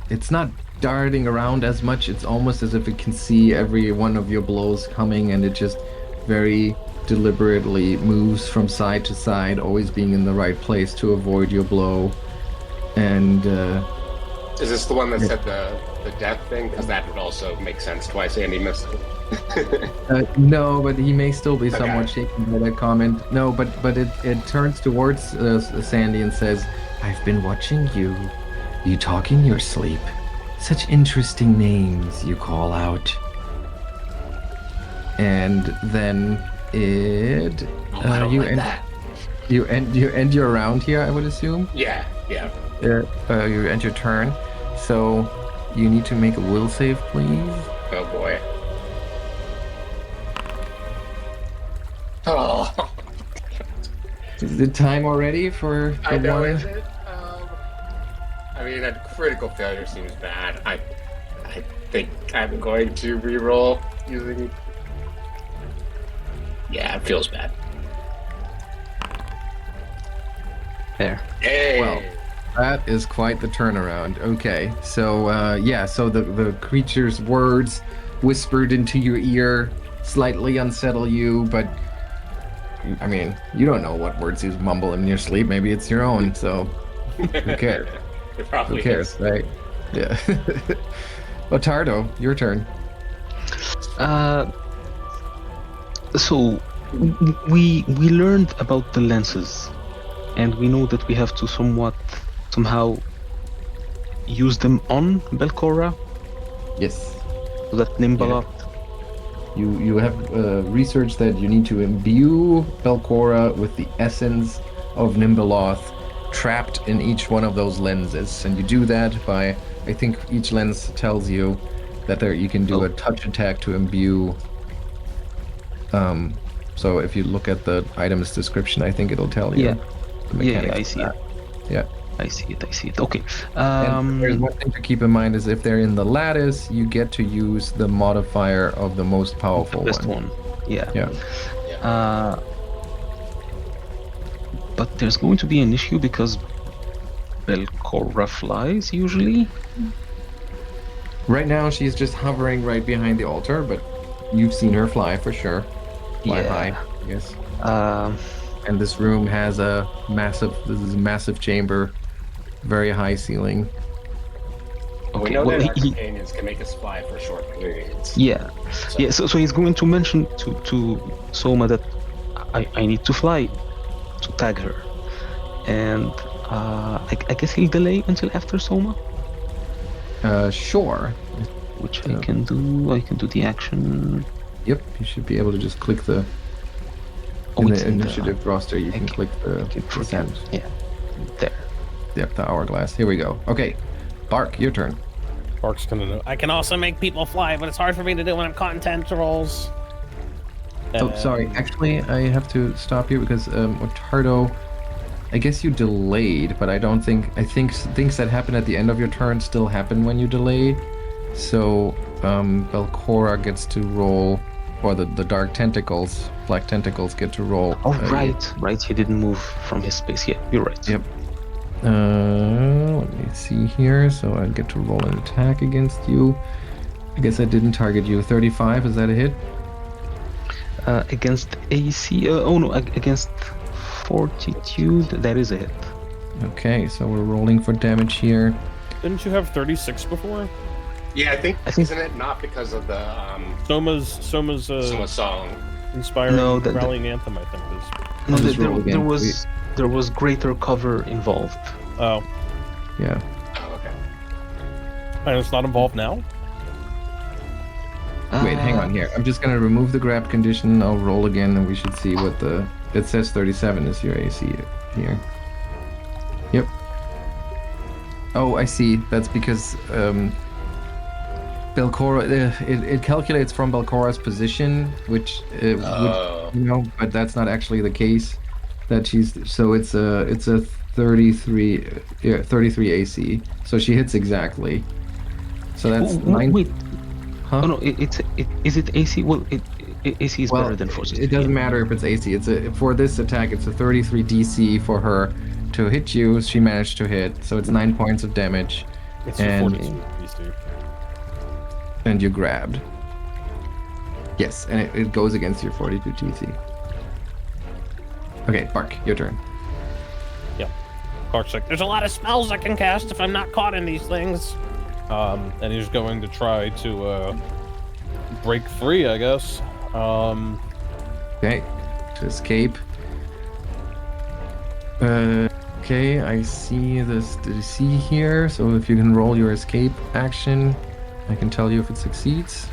it's not darting around as much. It's almost as if it can see every one of your blows coming, and it just very deliberately moves from side to side, always being in the right place to avoid your blow. And is this the one that said the death thing? Because that would also make sense to why Sandy missed it. no, but he may still be somewhat shaken by that comment. No, but it turns towards Sandy and says, "I've been watching you. You talk in your sleep. Such interesting names you call out." And then it I don't you like end that. you end your round here, I would assume. Yeah. You end your turn. So you need to make a will save, please. Oh boy. Oh. Is it time already for the I know, one? is it? I mean, a critical failure seems bad. I think I'm going to reroll using... Yeah, it feels bad. There. Hey! Well, that is quite the turnaround. Okay, so so the creature's words whispered into your ear slightly unsettle you, but I mean, you don't know what words he's mumbling in your sleep. Maybe it's your own, so who cares? It probably Who cares, is. right? Yeah. Ottardo, your turn. So we learned about the lenses, and we know that we have to somehow use them on Belcora, Yes. so that Nimbalot. You have researched that you need to imbue Belcora with the essence of Nimbeloth trapped in each one of those lenses. And you do that by, I think each lens tells you that you can do a touch attack to imbue. So if you look at the item's description, I think it'll tell you. The mechanics I see of it. that. Yeah. I see it. Okay. And there's one thing to keep in mind is if they're in the lattice, you get to use the modifier of the most powerful best one. Yeah. Yeah. But there's going to be an issue because Belcora flies usually? Right now, she's just hovering right behind the altar, but you've seen her fly for sure. Fly high, yes. Um, And this room has this is a massive chamber, very high ceiling. We okay, know well, that our companions can make us fly for short periods. yeah. So he's going to mention to Soma that I need to fly to tag her. And I guess he'll delay until after Soma, Sure. which I can do. I can do the action. Yep, you should be able to just click the Oh, in it's the in the- initiative roster. You can click the Okay, descent. yeah, there. Yep, the hourglass. Here we go. Okay, Bark, your turn. Bark's gonna know. I can also make people fly, but it's hard for me to do when I'm caught in tendrils. Oh, sorry. Actually, I have to stop you because Ottardo, I guess you delayed, but I think things that happen at the end of your turn still happen when you delay. So Belcora gets to roll, or the dark tentacles, black tentacles get to roll. Oh, right. He didn't move from his space. Yeah, you're right. Yep. Let me see here. So I get to roll an attack against you. I guess I didn't target you. 35, is that a hit? Against AC. Oh no, against Fortitude. That is a hit. Okay, so we're rolling for damage here. Didn't you have 36 before? Yeah, I think think- isn't it not because of the Soma's Soma song? inspiring No, rallying anthem, I think is. No, Just roll there again, was greater cover involved. Oh, Yeah. Oh, okay. and it's not involved now. Wait, hang on here. I'm just gonna remove the grab condition. I'll roll again, and we should see what the. It says 37 is your AC here. Yep. Oh, I see. That's because Belcora. It calculates from Belcora's position, which but that's not actually the case. That she's so it's a 33 AC. So she hits exactly. So that's nine. Wait. Huh? Oh no, is it AC? Well, AC is better than Fortitude. It doesn't matter if it's AC. For this attack, it's a 33 DC for her to hit you. She managed to hit, so it's 9 points of damage, It's And- 42 DC. and you grabbed. Yes, and it goes against your 42 DC. Okay, Bark, your turn. Bark's like, there's a lot of spells I can cast if I'm not caught in these things. And he's going to try to break free, I guess. Okay, to escape. Okay, I see this DC here. So if you can roll your escape action, I can tell you if it succeeds.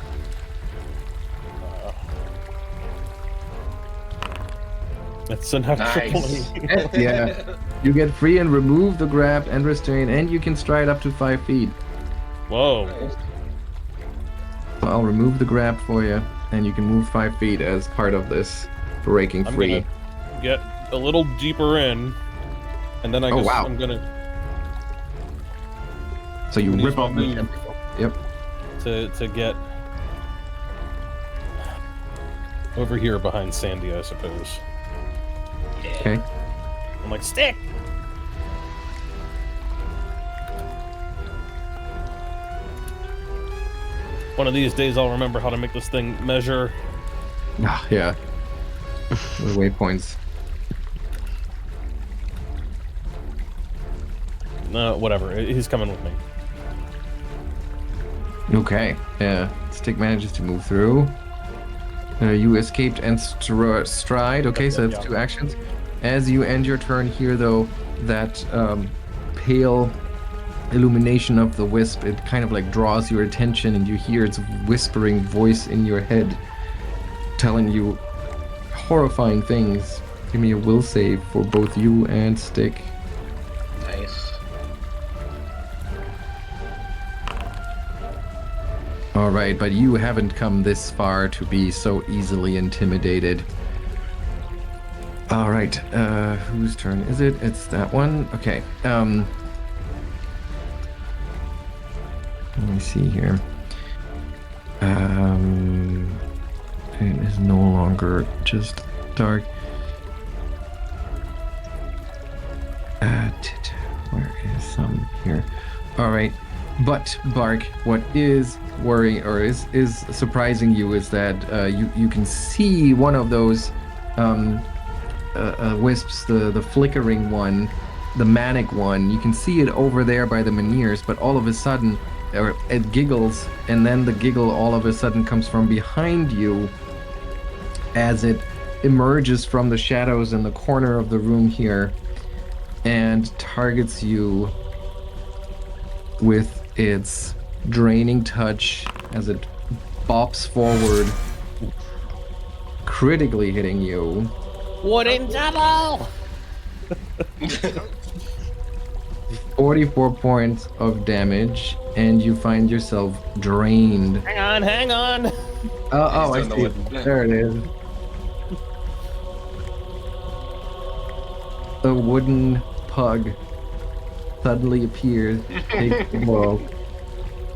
It's a natural Nice. 20. Yeah. You get free and remove the grab and restrain, and you can stride up to 5 feet. Whoa. So I'll remove the grab for you, and you can move 5 feet as part of this breaking I'm free. gonna get a little deeper in, and then I Oh, guess wow. I'm gonna So you I'm gonna rip use off my the move. tentacle. Yep. to get over here behind Sandy, I suppose. Okay. I'm like, stick! One of these days I'll remember how to make this thing measure. Ah, yeah. The waypoints. No, whatever. He's coming with me. Okay. Yeah. Stick manages to move through. You escaped and stride. Okay, so that's Yeah. 2 actions. As you end your turn here, though, that pale illumination of the wisp, it kind of like draws your attention, and you hear its whispering voice in your head telling you horrifying things. Give me a will save for both you and Stick. Nice. All right, but you haven't come this far to be so easily intimidated. All right, whose turn is it? It's that one. Okay. Let me see here. It is no longer just dark. Where is some here? All right. But Bark, what is worrying or is surprising you is that you can see one of those wisps, the flickering one, the manic one. You can see it over there by the Meniers, but all of a sudden it giggles, and then the giggle all of a sudden comes from behind you as it emerges from the shadows in the corner of the room here and targets you with its draining touch as it bops forward, critically hitting you. Wooden double! 44 points of damage, and you find yourself drained. Hang on! Oh, I He's done the see. wooden- There it is. A wooden pug suddenly appears. Takes the blow.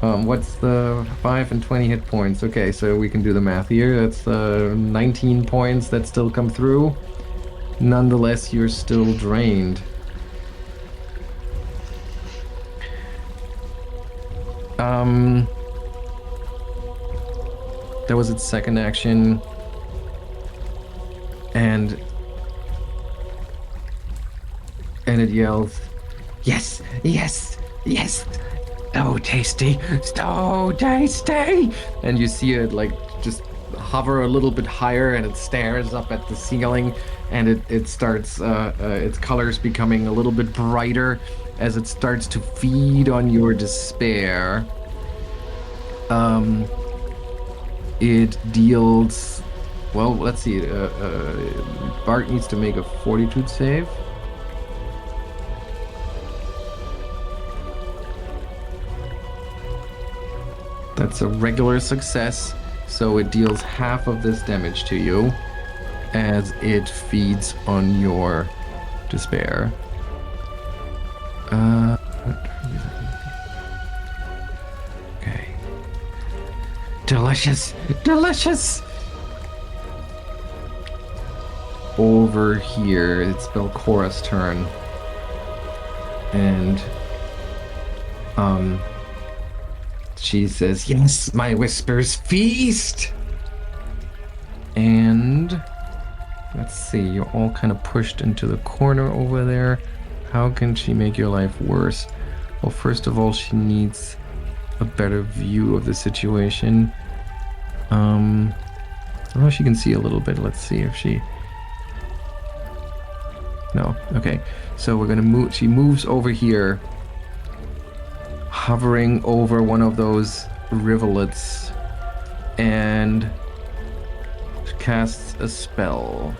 What's the 5 and 20 hit points? Okay, so we can do the math here. That's 19 points that still come through. Nonetheless, you're still drained. That was its second action. And it yells, "Yes, yes, yes! So tasty, so tasty!" And you see it like just hover a little bit higher, and it stares up at the ceiling, and it starts its colors becoming a little bit brighter as it starts to feed on your despair. It deals, well, let's see, Bart needs to make a fortitude save. That's a regular success, so it deals half of this damage to you as it feeds on your despair. Okay. Delicious! Delicious! Over here, it's Belcora's turn. And, she says, "Yes, my whispers feast!" And let's see, you're all kind of pushed into the corner over there. How can she make your life worse? Well, first of all, she needs a better view of the situation. Well, she can see a little bit. Let's see if she... No, okay. So we're gonna move, she moves over here, hovering over one of those rivulets, and casts a spell.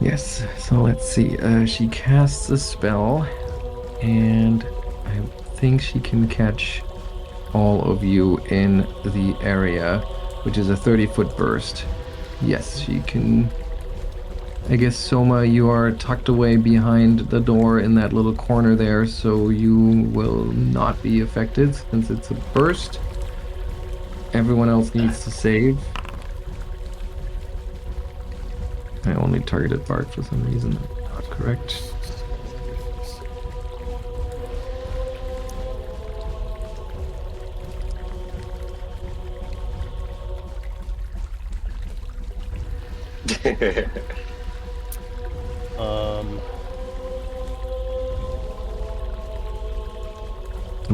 Yes, so let's see. She casts a spell, and I think she can catch all of you in the area, which is a 30-foot burst. Yes, she can. I guess, Soma, you are tucked away behind the door in that little corner there, so you will not be affected since it's a burst. Everyone else needs to save. I only targeted Bart for some reason. Not correct.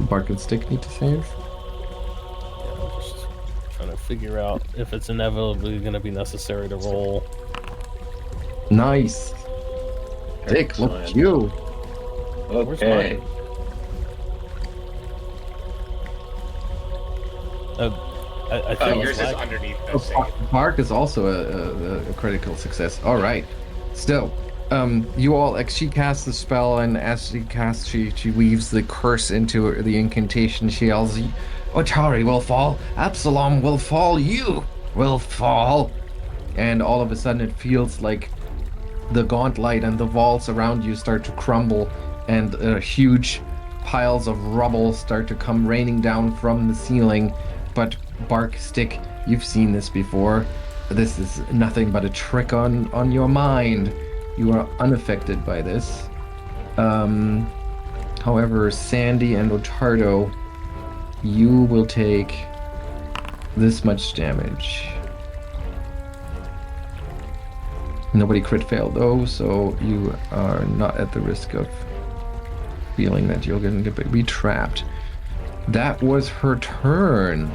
Bark and Stick need to save. Yeah, I'm just trying to figure out if it's inevitably going to be necessary to roll. Nice. Stick, look at you. Okay. I think Yours is like, underneath this thing. Bark is also a critical success. All right. Still, you all, she casts the spell, and as she casts, she weaves the curse into the incantation. She yells, "Otari will fall, Absalom will fall, you will fall." And all of a sudden it feels like the Gauntlight and the vaults around you start to crumble, and huge piles of rubble start to come raining down from the ceiling. But Bark Stick, you've seen this before. This is nothing but a trick on your mind. You are unaffected by this. However, Sandy and Ottardo, you will take this much damage. Nobody crit failed though, so you are not at the risk of feeling that you're going to be trapped. That was her turn.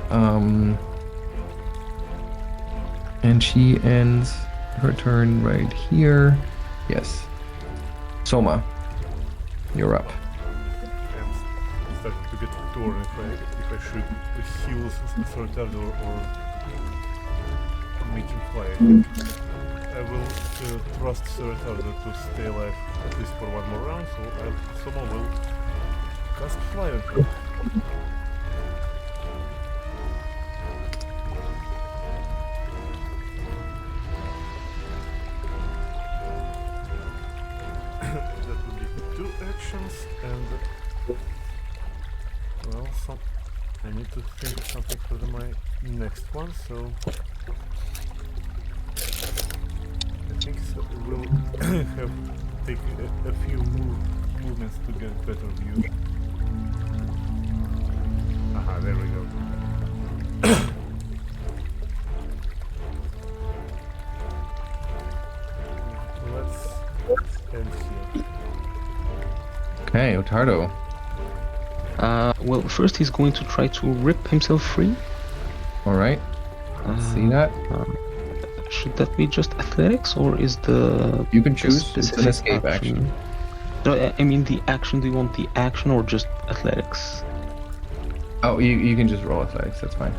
And she ends her turn right here. Yes. Soma, you're up. I'm starting to get torn if I should heal Ottardo or make him fly. I will trust Ottardo to stay alive at least for one more round, so someone will cast fly on him. That would be 2 actions, and well, I need to think of something for my next one, so I think we'll have take a few movements to get better view. Aha, there we go. Let's end here. Okay, Ottardo. Well, first he's going to try to rip himself free. All right. Let's see that. Should that be just athletics, or is the You can choose. the It's an escape action. No, I mean the action. Do you want the action or just athletics? Oh, you can just roll athletics. That's fine.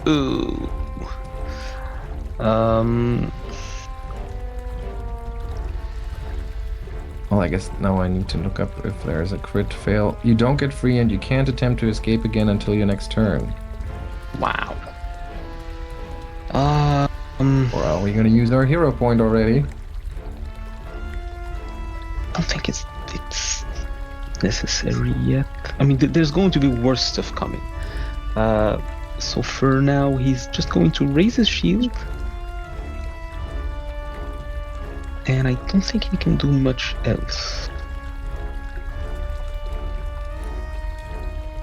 Ooh. Well, I guess now I need to look up if there's a crit fail. You don't get free, and you can't attempt to escape again until your next turn. Wow. Or are we going to use our hero point already? I don't think it's necessary yet. I mean, there's going to be worse stuff coming. So for now, he's just going to raise his shield. And I don't think he can do much else.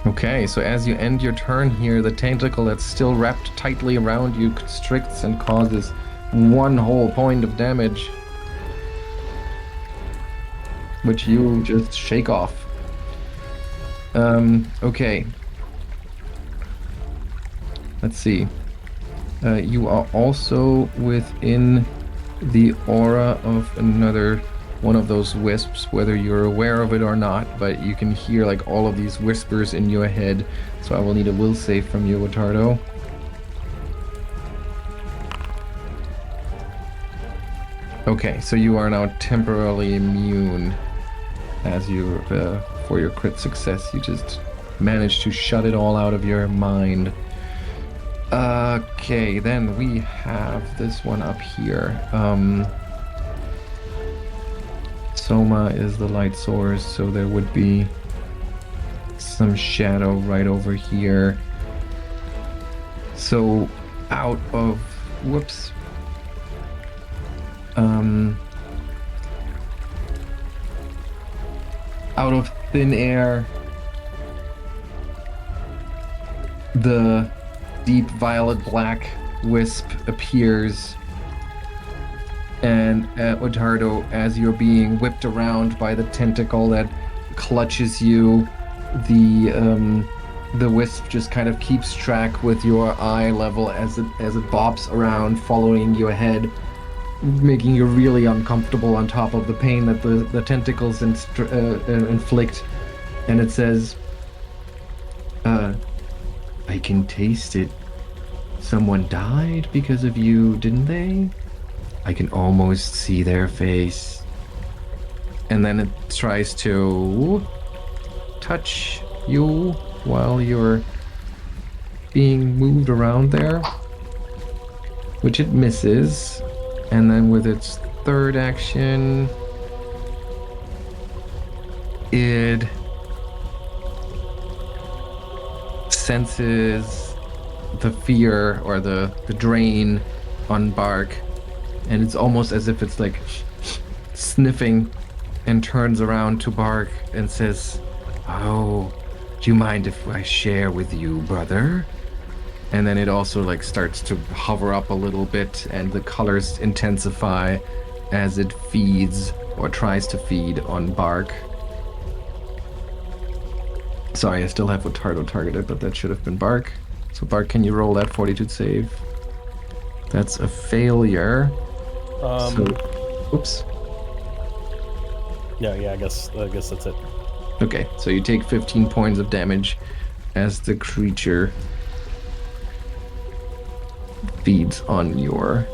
Okay, so as you end your turn here, the tentacle that's still wrapped tightly around you constricts and causes 1 whole point of damage, which you just shake off. Okay. Let's see. You are also within the aura of another one of those wisps, whether you're aware of it or not, but you can hear like all of these whispers in your head. So I will need a will save from you, Ottardo. Okay, so you are now temporarily immune as you for your crit success. You just managed to shut it all out of your mind. Okay, then we have this one up here. Soma is the light source, so there would be some shadow right over here. So out of whoops. Out of thin air, the deep violet black wisp appears, and Ottardo, as you're being whipped around by the tentacle that clutches you, the wisp just kind of keeps track with your eye level as it bops around, following your head, making you really uncomfortable on top of the pain that the tentacles inflict. And it says, I can taste it. Someone died because of you, didn't they? I can almost see their face. And then it tries to touch you while you're being moved around there, which it misses. And then with its third action, it senses the fear or the drain on Bark, and it's almost as if it's like sniffing, and turns around to Bark and says, "Oh, do you mind if I share with you, brother?" And then it also like starts to hover up a little bit, and the colors intensify as it feeds or tries to feed on Bark. Sorry, I still have Ottardo targeted, but that should have been Bark. So Bark, can you roll that fortitude save? That's a failure. Oops. Yeah, I guess that's it. Okay, so you take 15 points of damage as the creature feeds on your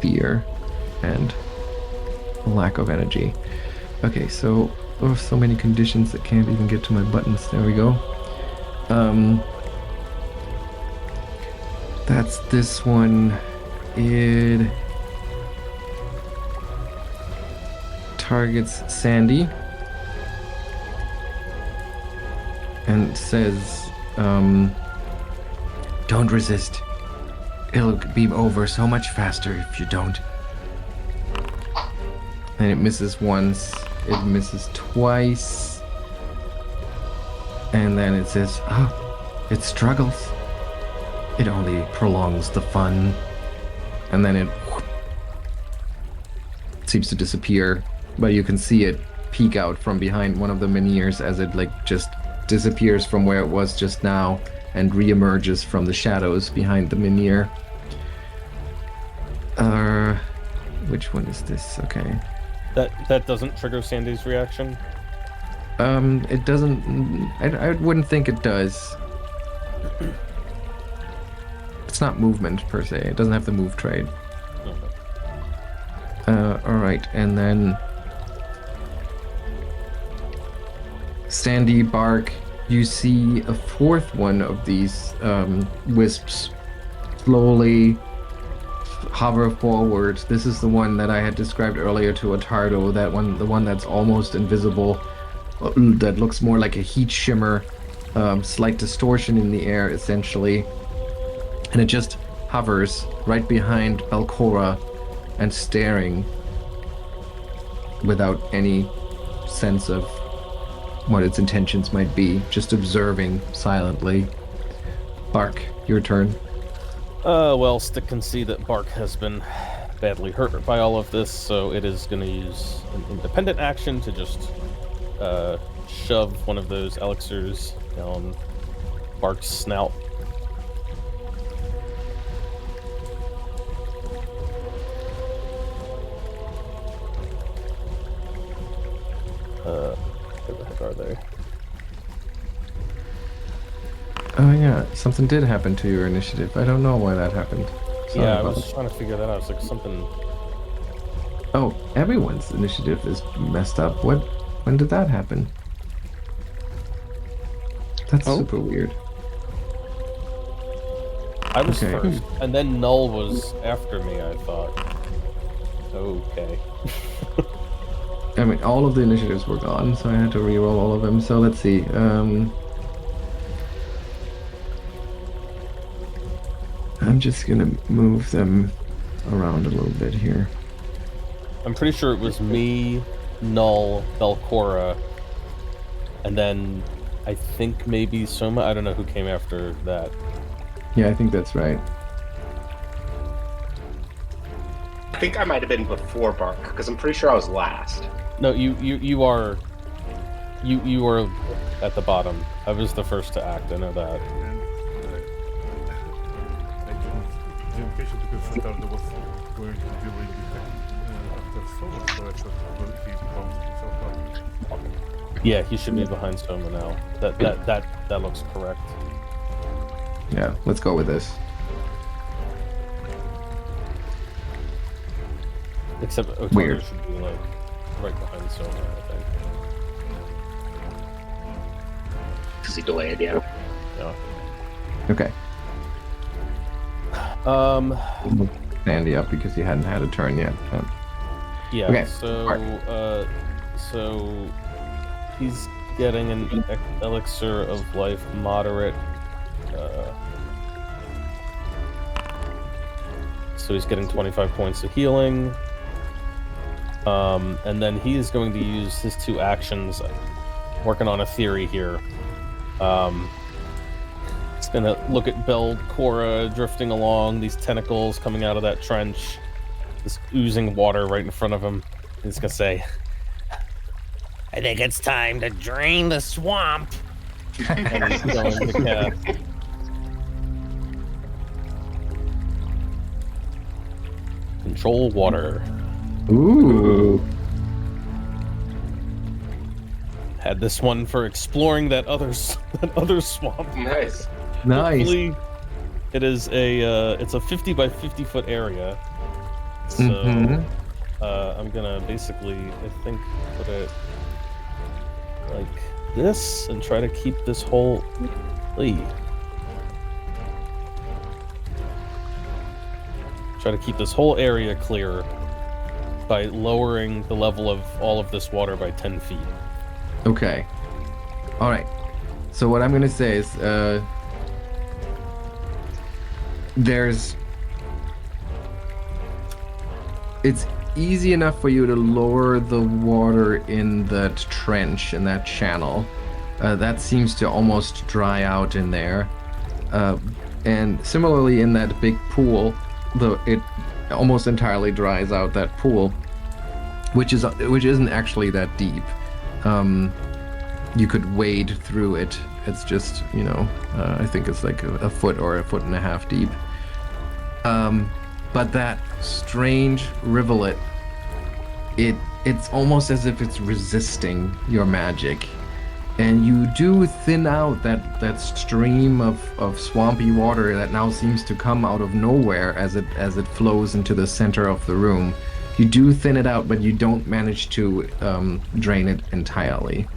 fear and lack of energy. Okay, so so many conditions that can't even get to my buttons. There we go. That's this one. It targets Sandy and says, "Don't resist. It'll be over so much faster if you don't." And it misses once, it misses twice, and then it says, "Oh, it struggles. It only prolongs the fun." And then it seems to disappear, but you can see it peek out from behind one of the menhirs as it like just disappears from where it was just now and reemerges from the shadows behind the menhir. Which one is this? Okay. That doesn't trigger Sandy's reaction? It doesn't. I wouldn't think it does. It's not movement per se. It doesn't have the move trade. Okay. Alright, and then Sandy, Bark, you see a fourth one of these wisps slowly hover forward. This is the one that I had described earlier to Ottardo, that one, the one that's almost invisible, that looks more like a heat shimmer, slight distortion in the air essentially, and it just hovers right behind Belcora and staring without any sense of what its intentions might be, just observing silently. Bark, your turn. Well, Stick can see that Bark has been badly hurt by all of this, so it is going to use an independent action to just shove one of those elixirs down Bark's snout. Where the heck are they? Oh yeah, something did happen to your initiative. I don't know why that happened. Sorry Yeah, I about was it. trying to figure that out. It's like something... Oh, everyone's initiative is messed up. When did that happen? That's super weird. I was Okay. first, and then Null was after me, I thought. Okay. I mean, all of the initiatives were gone, so I had to reroll all of them. So let's see. I'm just gonna move them around a little bit here. I'm pretty sure it was me, Null, Belcora, and then I think maybe Souma. I don't know who came after that. Yeah, I think that's right. I think I might have been before Bark, because I'm pretty sure I was last. No, you are at the bottom. I was the first to act. I know that. And I didn't catch it because Ottardo was going to delay after Souma, so I thought he bumped himself up. Yeah, he should be behind Souma now. That looks correct. Yeah, let's go with this. Except Ottardo Weird. should be like right behind Souma, I think. Because he delayed, yeah. Yeah. Okay. Um. Sandy up because he hadn't had a turn yet. Yeah. Okay, So he's getting an elixir of life moderate. So he's getting 25 points of healing. And then he is going to use his 2 actions. I'm working on a theory here. He's gonna look at Cora drifting along, these tentacles coming out of that trench, this oozing water right in front of him. He's gonna say, "I think it's time to drain the swamp." And he's going to cast Control Water. Ooh. Had this one for exploring that other swamp. Nice. Nice. Hopefully, it is it's a 50 by 50 foot area. So I'm gonna basically, I think, put it like this and try to keep this whole area clear by lowering the level of all of this water by 10 feet. Okay. All right. So what I'm going to say is it's easy enough for you to lower the water in that trench, in that channel. That seems to almost dry out in there. And similarly in that big pool, it almost entirely dries out, that pool, which isn't actually that deep. You could wade through it. It's just, I think it's like a foot or a foot and a half deep. But that strange rivulet, it's almost as if it's resisting your magic. And you do thin out that stream of swampy water that now seems to come out of nowhere as it flows into the center of the room. You do thin it out, but you don't manage to drain it entirely.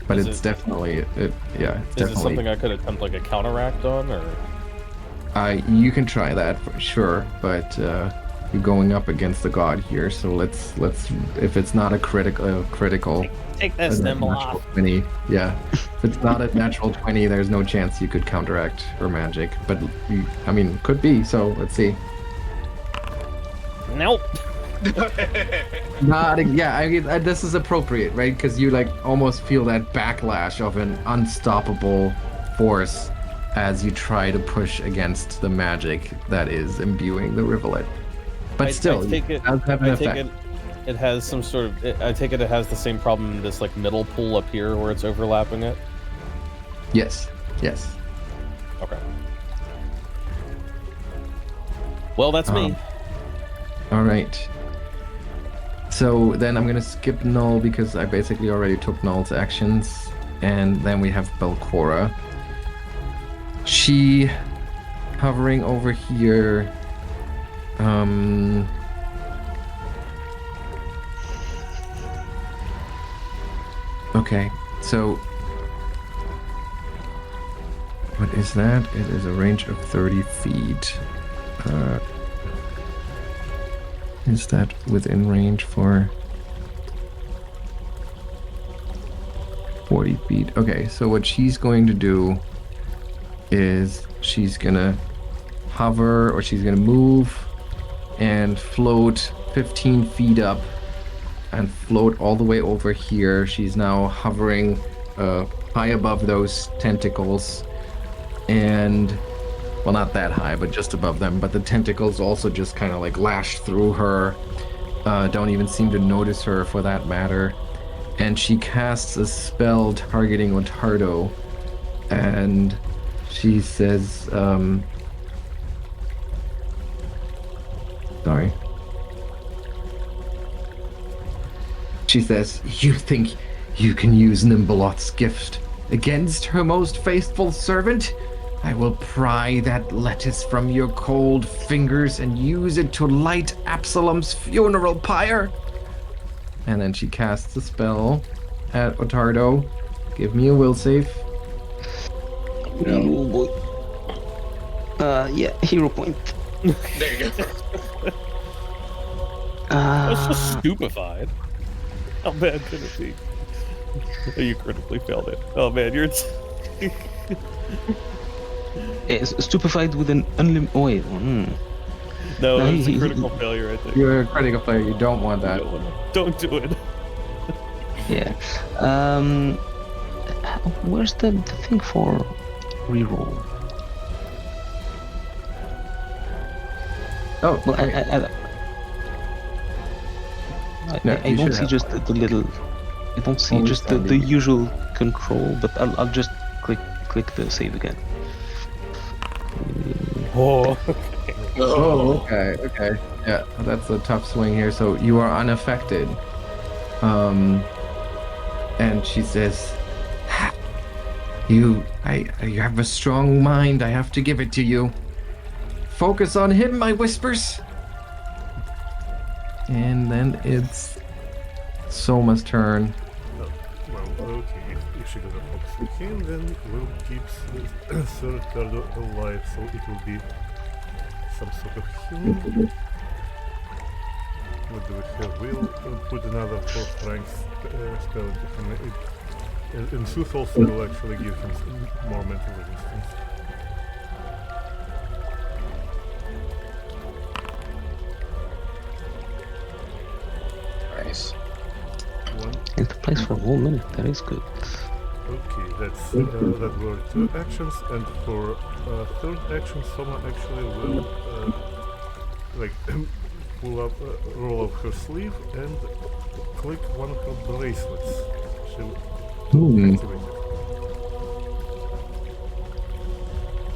But it's definitely. Is it something I could attempt like a counteract on, or? You can try that for sure, but you're going up against the god here, so let's. If it's not a critical. Take this nimble off. 20, yeah. If it's not a natural 20, there's no chance you could counteract her magic. But could be. So let's see. Nope. This is appropriate, right? Because you almost feel that backlash of an unstoppable force as you try to push against the magic that is imbuing the rivulet. But still, it does have an effect. It has some sort of. I take it has the same problem in this middle pool up here where it's overlapping it. Yes. Okay. Well, that's me. All right. So then I'm gonna skip Null because I basically already took Null's actions, and then we have Belcora. She hovering over here. Okay, so what is that? It is a range of 30 feet. Is that within range for 40 feet? Okay, so what she's going to do is she's gonna hover, or she's gonna move and float 15 feet up and float all the way over here. She's now hovering high above those tentacles, and well, not that high, but just above them. But the tentacles also just kind of lash through her, don't even seem to notice her for that matter. And she casts a spell targeting Ottardo, and she says, sorry. She says, "You think you can use Nimbalot's gift against her most faithful servant? I will pry that lettuce from your cold fingers and use it to light Absalom's funeral pyre." And then she casts a spell at Ottardo. Give me a will save. Oh boy. Hero point. There you go. I was just stupefied. How bad could it be? Oh, you critically failed it. Oh man, you're. Stupefied with an unlimited. Oh, wait. No, No, it was a he- critical failure, I think. You're a critical player. You don't want that. Don't do it. Yeah. Where's the thing for reroll? Oh, Well, okay. No, I you don't should see have just the little. I don't see Only just the standing. usual control, but I'll just click the save again. Oh. Oh, okay. Yeah, that's a tough swing here. So you are unaffected. And she says, you have a strong mind. I have to give it to you. Focus on him, my whispers. And then it's Souma's turn. Oh, well, okay, if she doesn't focus on him, then we'll keep Sir Ottardo alive, so it will be some sort of healing. What do we have? We'll put another 4 strength spell into him. And Sooth also will actually give him more mental resistance. Nice. 1. Into place for a whole minute. That is good. Okay, that were 2 actions, and for third action, Soma actually will pull up, roll up her sleeve and click one of her bracelets. She will activate it.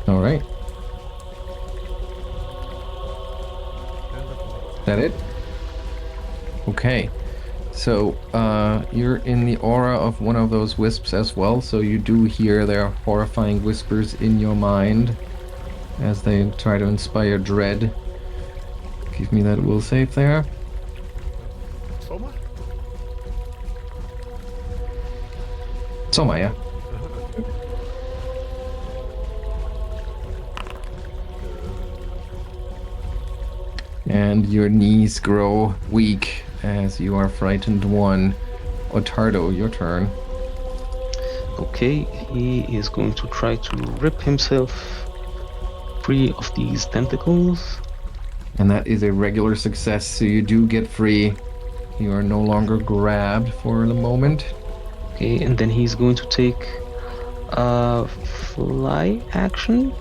All right. And That it? Okay. So you're in the aura of one of those wisps as well, so you do hear their horrifying whispers in your mind as they try to inspire dread. Give me that will save there. Soma? Soma, yeah. And your knees grow weak as you are frightened one. Ottardo, your turn. Okay, he is going to try to rip himself free of these tentacles. And that is a regular success, so you do get free. You are no longer grabbed for the moment. Okay, and then he's going to take a fly action.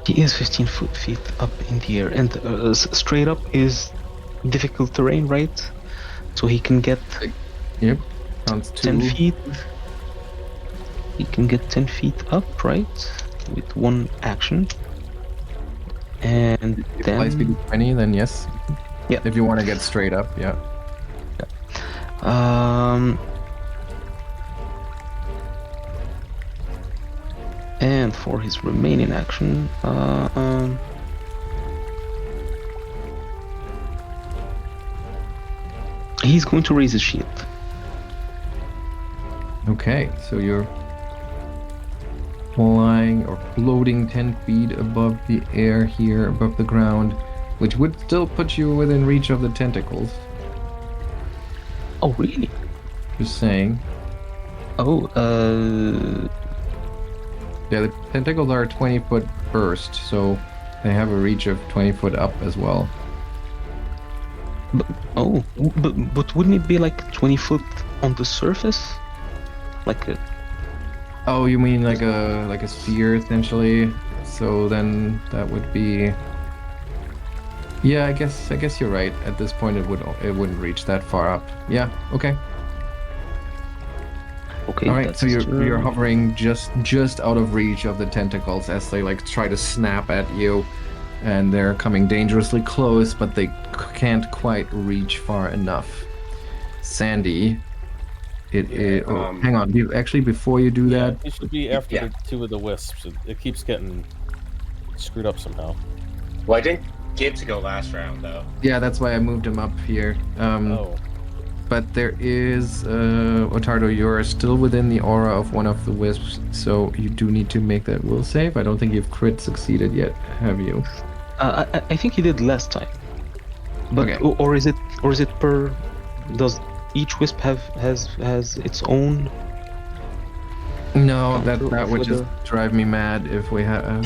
He is 15 feet up in the air, and straight up is difficult terrain, right? So he can get Yep. Counts 10 2. feet. He can get 10 feet up, right? With one action. And If fly speed then... is 20, then yes. Yeah. If you want to get straight up, yeah. And for his remaining action, he's going to raise his shield. Okay, so you're flying or floating 10 feet above the air here, above the ground, which would still put you within reach of the tentacles. Oh, really? Just saying. Oh, Yeah, the tentacles are a 20-foot burst, so they have a reach of 20 foot up as well. but wouldn't it be like 20 foot on the surface? Like a... Oh, you mean like a sphere essentially? So then that would be. Yeah, I guess you're right. At this point, it wouldn't reach that far up. Yeah. Okay. Okay, All right. that's So his you're turn. hovering just out of reach of the tentacles as they like try to snap at you, and they're coming dangerously close, but they can't quite reach far enough. Sandy. Hang on. Actually, before you do that, It should be after Yeah. the 2 of the wisps. It keeps getting screwed up somehow. Well, I didn't get to go last round though. yeah, that's why I moved him up here. Oh. but there is Ottardo. You're still within the aura of one of the wisps, so you do need to make that will save. I don't think you've crit succeeded yet, have you? I think he did last time. But Okay. or is it per? Does each wisp has its own? No, that would for just the- drive me mad if we have.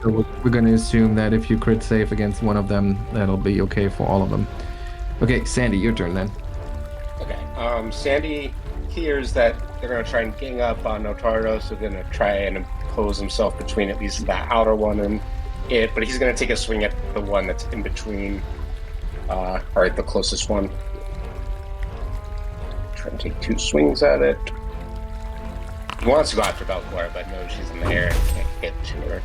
So we're going to assume that if you crit save against one of them, that'll be okay for all of them. Okay, Sandy, your turn then. Okay. Sandy hears that they're going to try and gang up on Ottardo, so they're going to try and impose himself between at least that outer one and it, but he's going to take a swing at the one that's in between, or the closest one. Try and take 2 swings at it. He wants to go after Belcor, but knows she's in the air and can't get to her.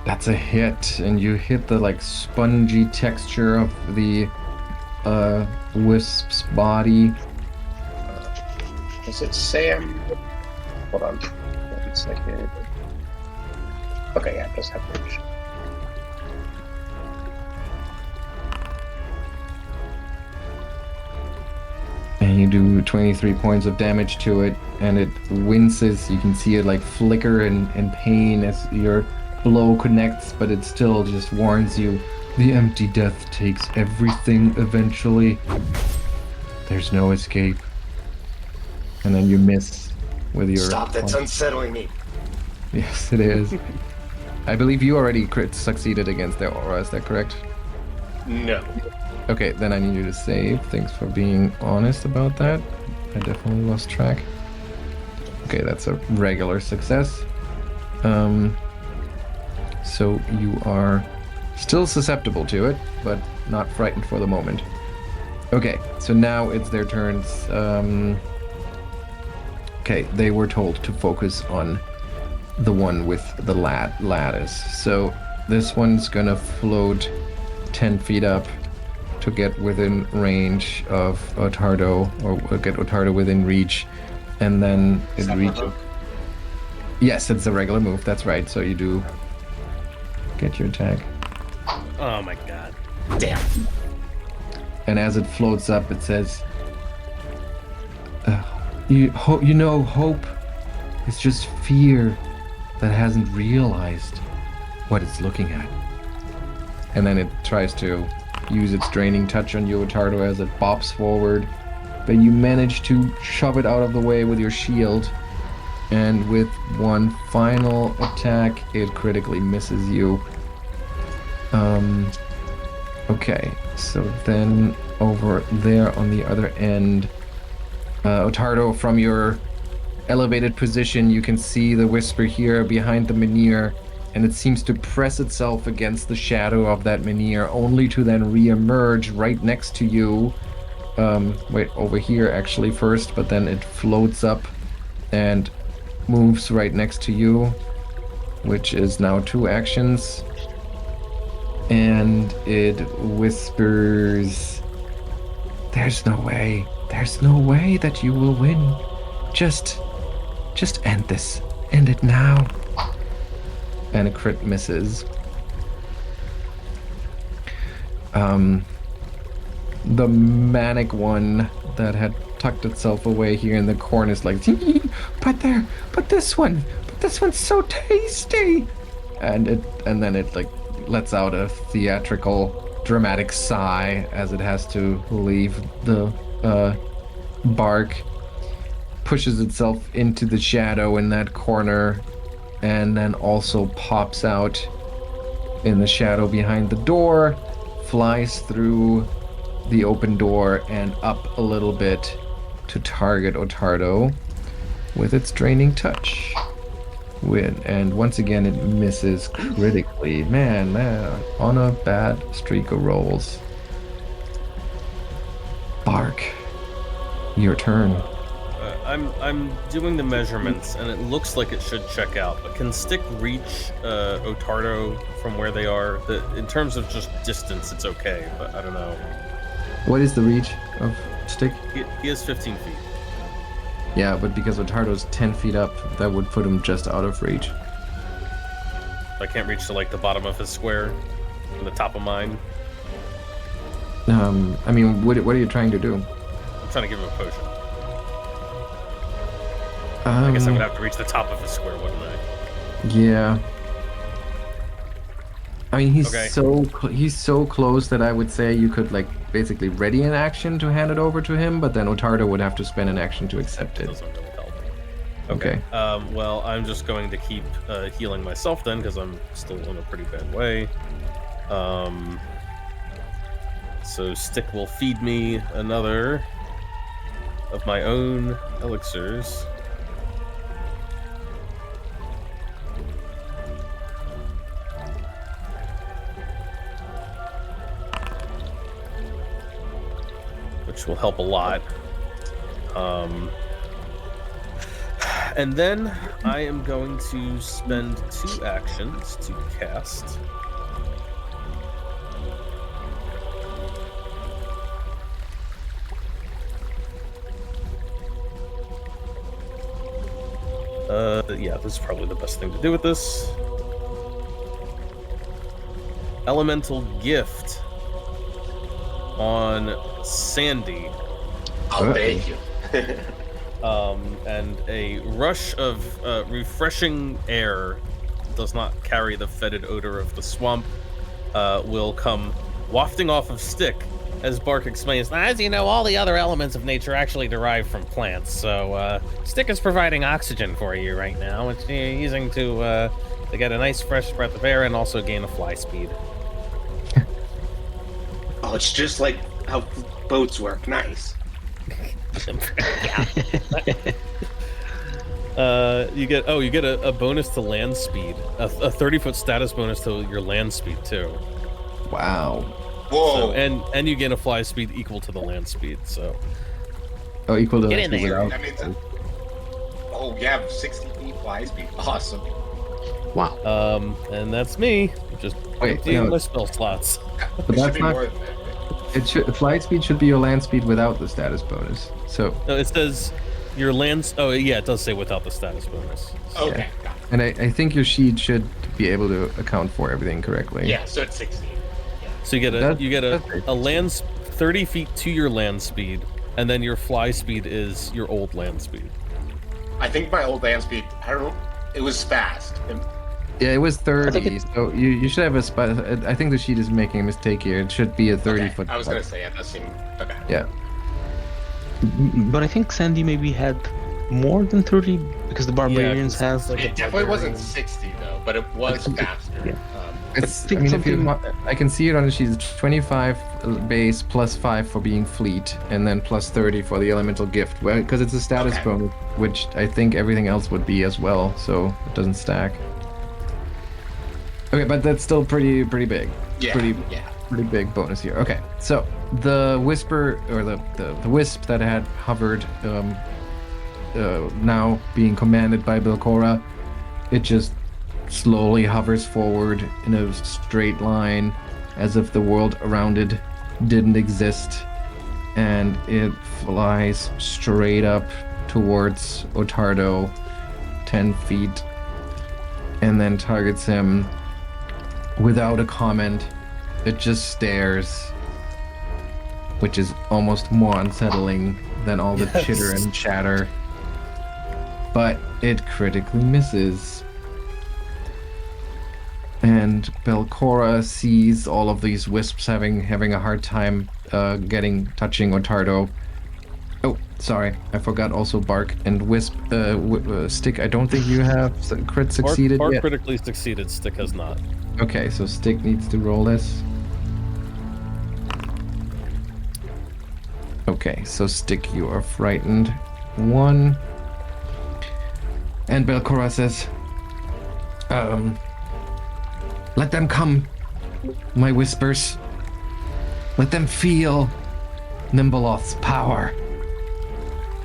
That's a hit, and you hit the like spongy texture of the wisp's body. Is it Sam? Hold on 1 second. Okay, yeah, it does have reach. And you do 23 points of damage to it, and it winces. You can see it like flicker in pain as your blow connects, but it still just warns you. The empty death takes everything eventually. There's no escape. And then you miss with your... Stop, that's unsettling me. Yes, it is. I believe you already crit succeeded against their aura, is that correct? No. Okay, then I need you to save. Thanks for being honest about that. I definitely lost track. Okay, that's a regular success. So you are still susceptible to it, but not frightened for the moment. Okay, so now it's their turns. Okay, they were told to focus on the one with the lattice. So this one's gonna float 10 feet up to get within range of Ottardo, or get Ottardo within reach, and then it reaches. Yes, it's a regular move. That's right. So you do get your attack, Oh my god. Damn. and as it floats up, it says, hope is just fear that hasn't realized what it's looking at." And then it tries to use its draining touch on you, Ottardo, as it bops forward, but you manage to shove it out of the way with your shield, and with one final attack, it critically misses you. Okay, so then over there on the other end, Ottardo, from your elevated position, you can see the Whisper here behind the Menhir, and it seems to press itself against the shadow of that Menhir, only to then re-emerge right next to you. Wait, over here actually first, but then it floats up and moves right next to you, which is now 2 actions. And it whispers, there's no way that you will win. Just end this. End it now. And a crit misses. The manic one that had tucked itself away here in the corner is like, but this one's so tasty. And then it like lets out a theatrical, dramatic sigh as it has to leave the bark, pushes itself into the shadow in that corner, and then also pops out in the shadow behind the door, flies through the open door and up a little bit to target Ottardo with its draining touch. And once again, it misses critically. Man, on a bad streak of rolls. Bark, your turn. I'm doing the measurements, and it looks like it should check out. But can Stick reach Ottardo from where they are? In terms of just distance, it's okay, but I don't know. What is the reach of Stick? He is 15 feet. Yeah, but because Ottardo's 10 feet up, that would put him just out of reach. I can't reach to like the bottom of his square, and the top of mine. I mean, what are you trying to do? I'm trying to give him a potion. I guess I would have to reach the top of the square, wouldn't I? Yeah. I mean, he's Okay. he's so close that I would say you could like basically ready an action to hand it over to him, but then Ottardo would have to spend an action to accept it. Doesn't really help. Okay. Well, I'm just going to keep healing myself then, because I'm still in a pretty bad way. So Stick will feed me another of my own elixirs. Which will help a lot. And then I am going to spend 2 actions to cast. Yeah, this is probably the best thing to do with this. Elemental Gift on Sandy. Oh, thank you. And a rush of refreshing air does not carry the fetid odor of the swamp will come wafting off of Stick as Bark explains. As you know, all the other elements of nature actually derive from plants, so Stick is providing oxygen for you right now, which you're using to get a nice fresh breath of air and also gain a fly speed. Oh, it's just like how boats work. Nice. You get a bonus to land speed, a 30-foot status bonus to your land speed too. Wow. Whoa. So, and you gain a fly speed equal to the land speed. So Oh, equal to Get in there. without- That means, oh, yeah, 60 feet fly speed. Awesome. Wow. and that's me. Just Wait, emptying no. my spell slots. But It should that's be not- more than that. It should flight speed should be your land speed without the status bonus. So, No, it says your land. Oh yeah, it does say without the status bonus. So, Okay, got it. and I think your sheet should be able to account for everything correctly. Yeah, so it's 60. so you get That's a land 30 feet to your land speed, and then your fly speed is your old land speed. I think my old land speed, I don't know, it was fast. Yeah, it was 30. it's- So you should have a spot. I think the sheet is making a mistake here. It should be a 30-foot. I was going to say, it does seem, okay. Yeah. But I think Sandy maybe had more than 30 because the barbarians it's have. like a It definitely wasn't barbarian. 60, though, but it was faster. Yeah. It's, I think mean, if you something- want, I can see it on the sheet. It's 25 base plus 5 for being fleet, and then plus 30 for the elemental gift. Well, because it's a status Okay. bonus, which I think everything else would be as well, so it doesn't stack. Okay, but that's still pretty big. Yeah, Pretty yeah. pretty big bonus here. Okay, so the whisper or the wisp that had hovered, now being commanded by Bilkora, it just slowly hovers forward in a straight line, as if the world around it didn't exist, and it flies straight up towards Ottardo, 10 feet, and then targets him without a comment. It just stares, which is almost more unsettling than all the Yes. chitter and chatter. But it critically misses. And Belcora sees all of these wisps having a hard time touching Ottardo. Oh, sorry, I forgot also Bark and Wisp. Stick, I don't think you have crit succeeded Bark yet. critically succeeded. Stick has not. Okay, so Stick needs to roll this. Okay, so Stick, you are frightened. 1. And Belcora says, let them come, my whispers. Let them feel Nimbleoth's power.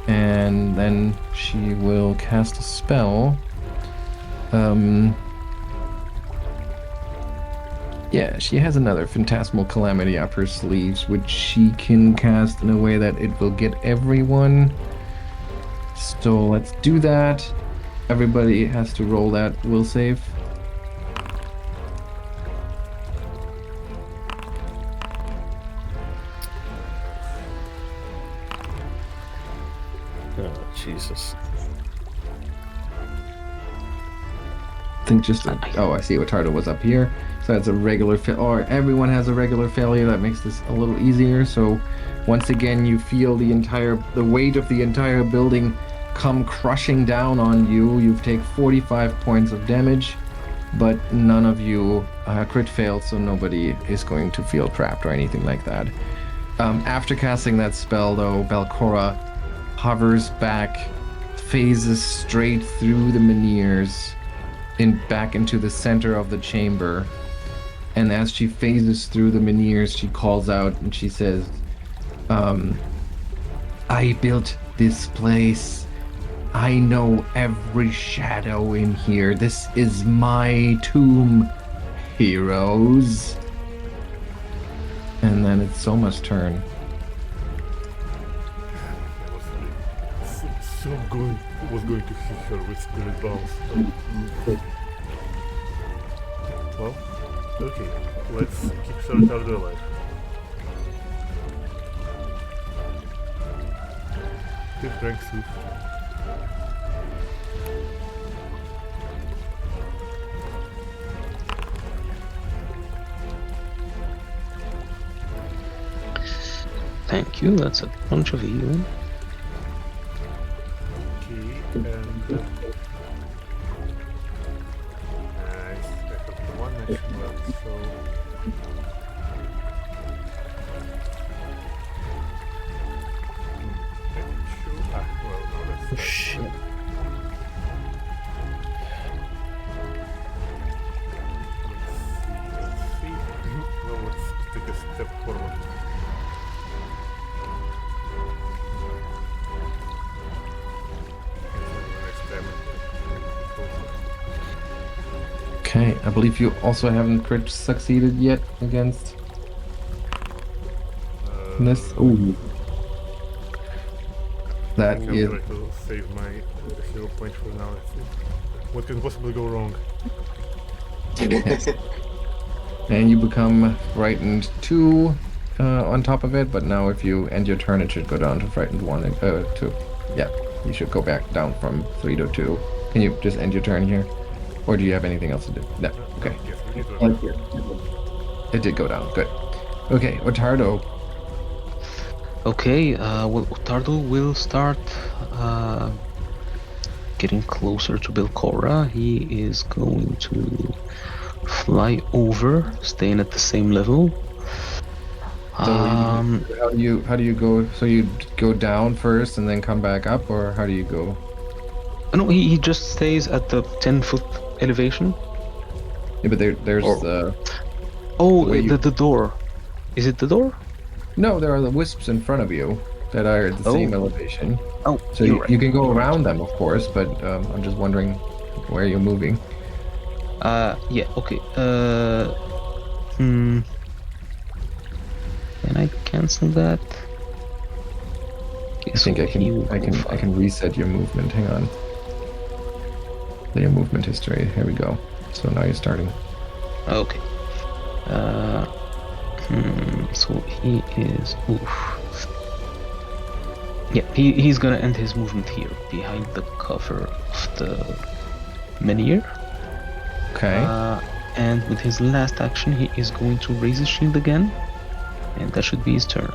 And then she will cast a spell. Yeah, she has another Phantasmal Calamity up her sleeves, which she can cast in a way that it will get everyone. So let's do that. Everybody has to roll that will save. Jesus. I think just oh, I see Ottardo was up here. So that's a regular or everyone has a regular failure. That makes this a little easier. So once again, you feel the weight of the entire building come crushing down on you. You take 45 points of damage, but none of you crit failed, so nobody is going to feel trapped or anything like that. After casting that spell, though, Belcora hovers back, phases straight through the menhirs, back into the center of the chamber. And as she phases through the menhirs, she calls out and she says, I built this place. I know every shadow in here. This is my tomb, heroes. And then it's Souma's turn. Was going to hit her with spirit bounce. Well, okay, let's keep Ottardo alive. Two strength suit. Thank you, that's a bunch of healing. And nice. I have one action left, so well, no, that's Shit. Let's see. Well, let's take a step forward. Okay, I believe you also haven't crit succeeded yet against this. Ooh. That I'll is. try to save my hero point for now. What can possibly go wrong? And you become frightened 2 on top of it, but now if you end your turn, it should go down to frightened 1 2. Yeah, you should go back down from 3 to 2. Can you just end your turn here? Or do you have anything else to do? No. Okay. Yes, we need to It did go down. Good. Okay, Ottardo. Okay, well, Ottardo will start getting closer to Belcora. He is going to fly over, staying at the same level. So how do you go? So you go down first and then come back up, or how do you go? No, he just stays at the 10-foot elevation. Yeah, but there's the door. Is it the door? No, there are the wisps in front of you that are at the same elevation. Oh, so you can go around them, of course, but I'm just wondering where you're moving. Yeah, okay. Can I cancel that? Okay, I think I can reset your movement. Hang on. Your movement history. Here we go. So now you're starting. Okay. So he is. Oof. Yeah, he's gonna end his movement here, behind the cover of the menhir. Okay. And with his last action, he is going to raise his shield again, and that should be his turn.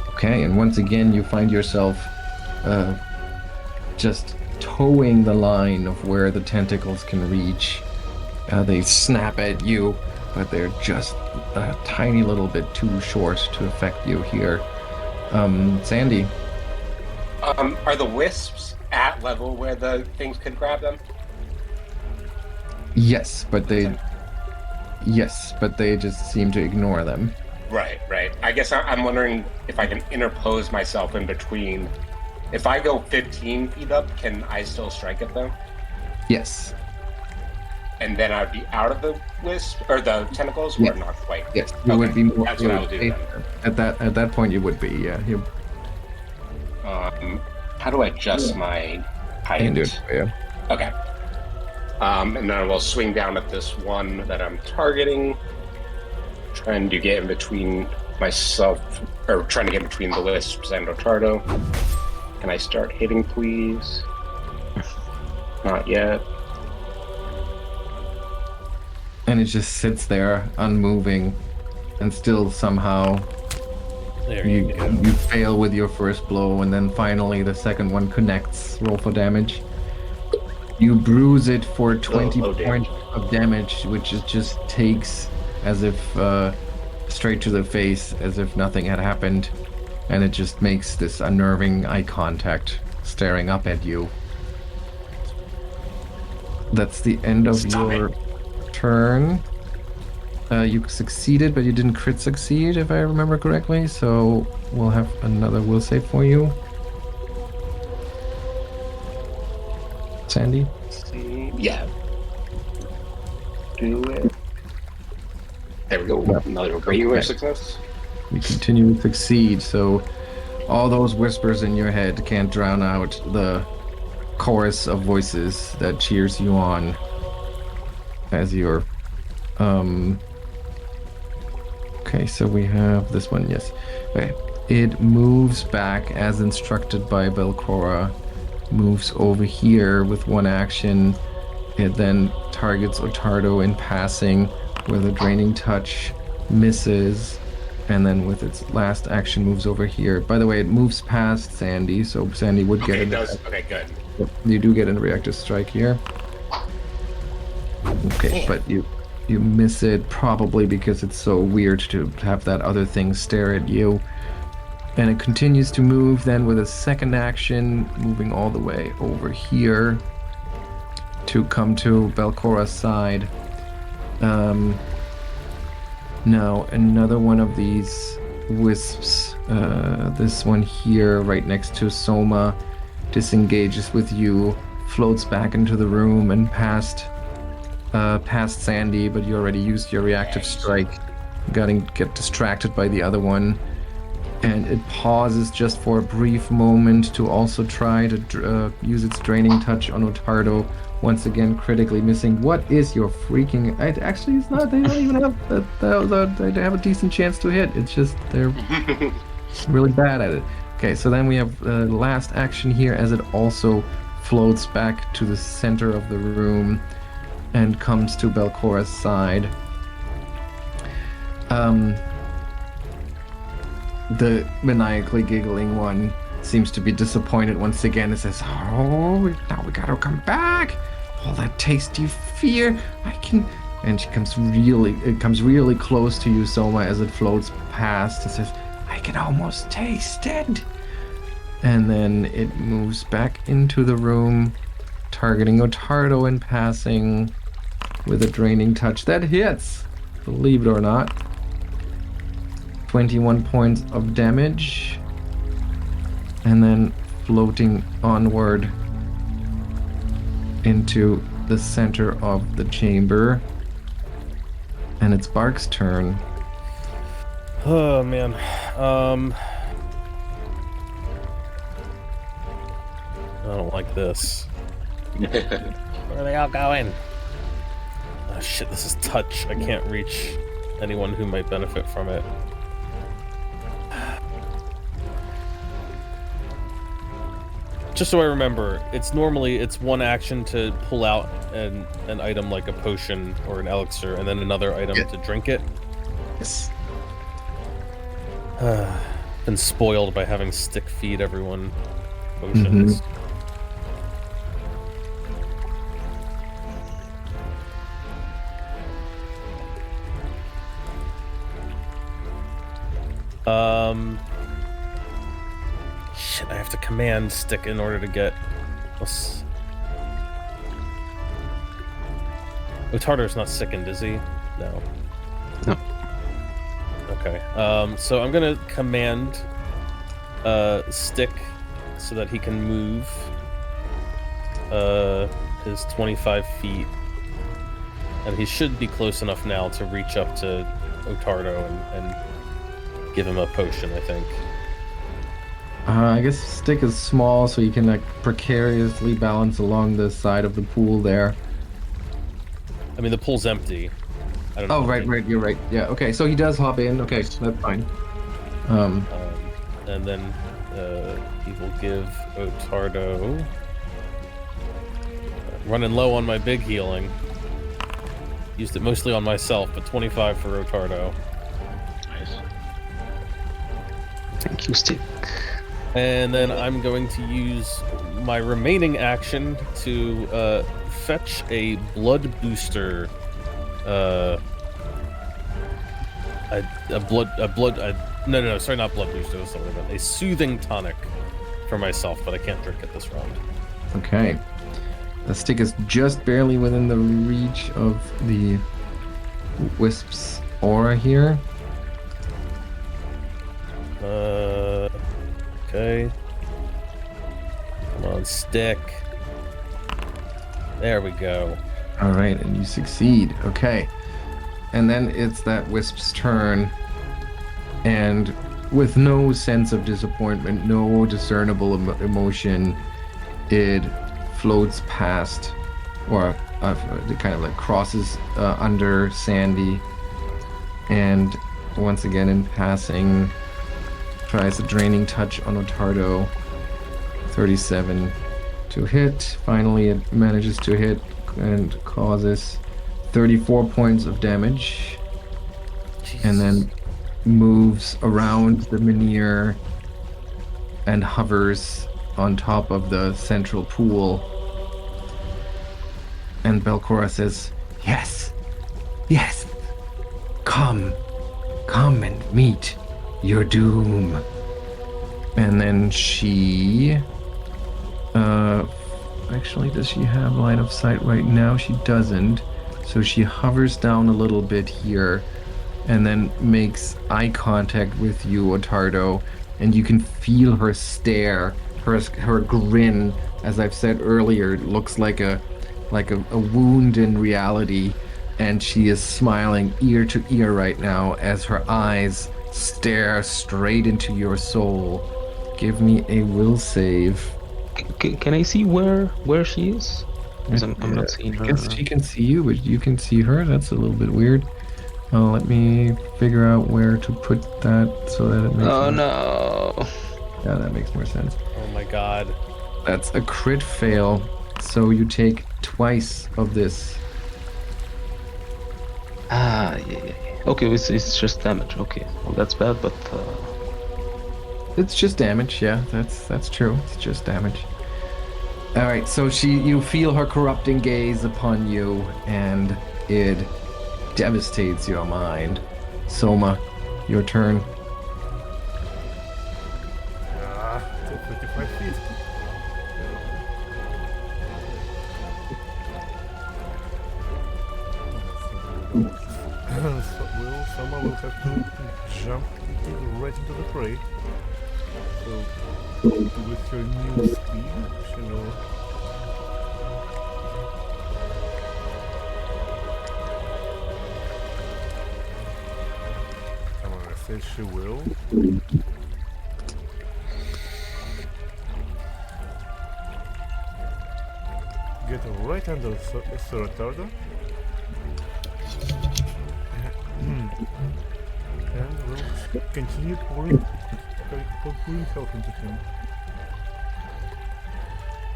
Okay, and once again you find yourself just towing the line of where the tentacles can reach. They snap at you, but they're just a tiny little bit too short to affect you here. Sandy. Are the wisps at level where the things could grab them? Yes, but they just seem to ignore them. Right. I guess I'm wondering if I can interpose myself in between. If I go 15 feet up, can I still strike at them? Yes. And then I'd be out of the wisp or the tentacles, or not quite. Yes, you would be more. That's what I'll do then. At that point, you would be. Yeah. How do I adjust my height? I can do it for you. Okay. And then I will swing down at this one that I'm targeting, trying to get in between myself, or trying to get between the wisps and Ottardo. Can I start hitting, please? Not yet. And it just sits there, unmoving, and still somehow There you you go. fail with your first blow, and then finally the second one connects. Roll for damage. You bruise it for 20 low points of damage, which it just takes as if straight to the face, as if nothing had happened, and it just makes this unnerving eye contact, staring up at you. That's the end of your turn. You succeeded, but you didn't crit succeed, if I remember correctly. So we'll have another will save for you. Sandy? See? Yeah. Do it. There we go. Yep. Another regular Okay. success. You continue to succeed, so all those whispers in your head can't drown out the chorus of voices that cheers you on as you're okay, so we have this one, yes. Okay. It moves back as instructed by Belcora, moves over here with one action. It then targets Ottardo in passing with a draining touch, misses, and then with its last action moves over here. By the way, it moves past Sandy, so Sandy would get Okay, it it. does. Okay, good. You do get a reactive strike here. Okay, but you miss it probably because it's so weird to have that other thing stare at you. And it continues to move then with a second action, moving all the way over here to come to Belcora's side. Now another one of these wisps, this one here right next to Souma, disengages with you, floats back into the room and past Sandy, but you already used your reactive strike. Get distracted by the other one, and it pauses just for a brief moment to also try to use its draining touch on Ottardo, once again critically missing. What is your freaking? Actually, it's not. They don't even have they have a decent chance to hit. It's just they're really bad at it. Okay, so then we have the last action here as it also floats back to the center of the room and comes to Belcora's side. The maniacally giggling one seems to be disappointed once again. It says, "Oh, now we gotta come back. All that tasty fear, I can." And it comes really close to you, Souma, as it floats past. It says, "I can almost taste it." And then it moves back into the room, targeting Ottardo in passing with a draining touch that hits, believe it or not. 21 points of damage, and then floating onward into the center of the chamber. And it's Bark's turn. Oh man. I don't like this. Where are they all going? Oh shit, this is touch. I can't reach anyone who might benefit from it. Just so I remember, it's one action to pull out an item like a potion or an elixir, and then another item to drink it. Yes. Been spoiled by having stick feed everyone potions. Shit, I have to command stick in order to get... Ottardo's not sickened, is he? No. No. Okay. So I'm gonna command stick so that he can move his 25 feet. And he should be close enough now to reach up to Ottardo and give him a potion, I think. I guess stick is small, so you can like precariously balance along the side of the pool there. I mean, the pool's empty. I don't know. Oh, right, you're right. Yeah, okay, so he does hop in. Okay, that's fine. And then he will give Ottardo. Running low on my big healing. Used it mostly on myself, but 25 for Ottardo. Nice. Thank you, Stick. And then I'm going to use my remaining action to fetch a blood booster. No, sorry, not blood booster. That's not what I meant. A soothing tonic for myself, but I can't drink it this round. Okay. The stick is just barely within the reach of the wisp's aura here. Okay. Come on, stick. There we go. All right, and you succeed. Okay. And then it's that wisp's turn. And with no sense of disappointment, no discernible emotion, it floats past, or it kind of like crosses under Sandy. And once again, in passing, tries a draining touch on Ottardo. 37 to hit. Finally, it manages to hit and causes 34 points of damage. Jesus. And then moves around the menhir and hovers on top of the central pool. And Belcora says, "Yes, yes, come and meet your doom." And then she actually, does she have line of sight right now? She doesn't. So she hovers down a little bit here and then makes eye contact with you, Ottardo, and you can feel her stare, her grin. As I've said earlier, it looks like a wound in reality, and she is smiling ear to ear right now as her eyes stare straight into your soul. Give me a will save. Can I see where she is? Because I'm not seeing her. I guess she can see you, but you can see her. That's a little bit weird. Let me figure out where to put that so that it makes no. Yeah, that makes more sense. Oh my god. That's a crit fail, so you take twice of this. Yeah. Okay, it's just damage. Okay, well that's bad, but It's just damage, yeah, that's true. It's just damage. All right, so you feel her corrupting gaze upon you, and it devastates your mind. Soma, your turn. 55 feet. Someone will have to jump right into the prey. So, with her new speed, she will. Come on, I said she will. Get right under Sir Ottardo. And we'll continue pouring health into him.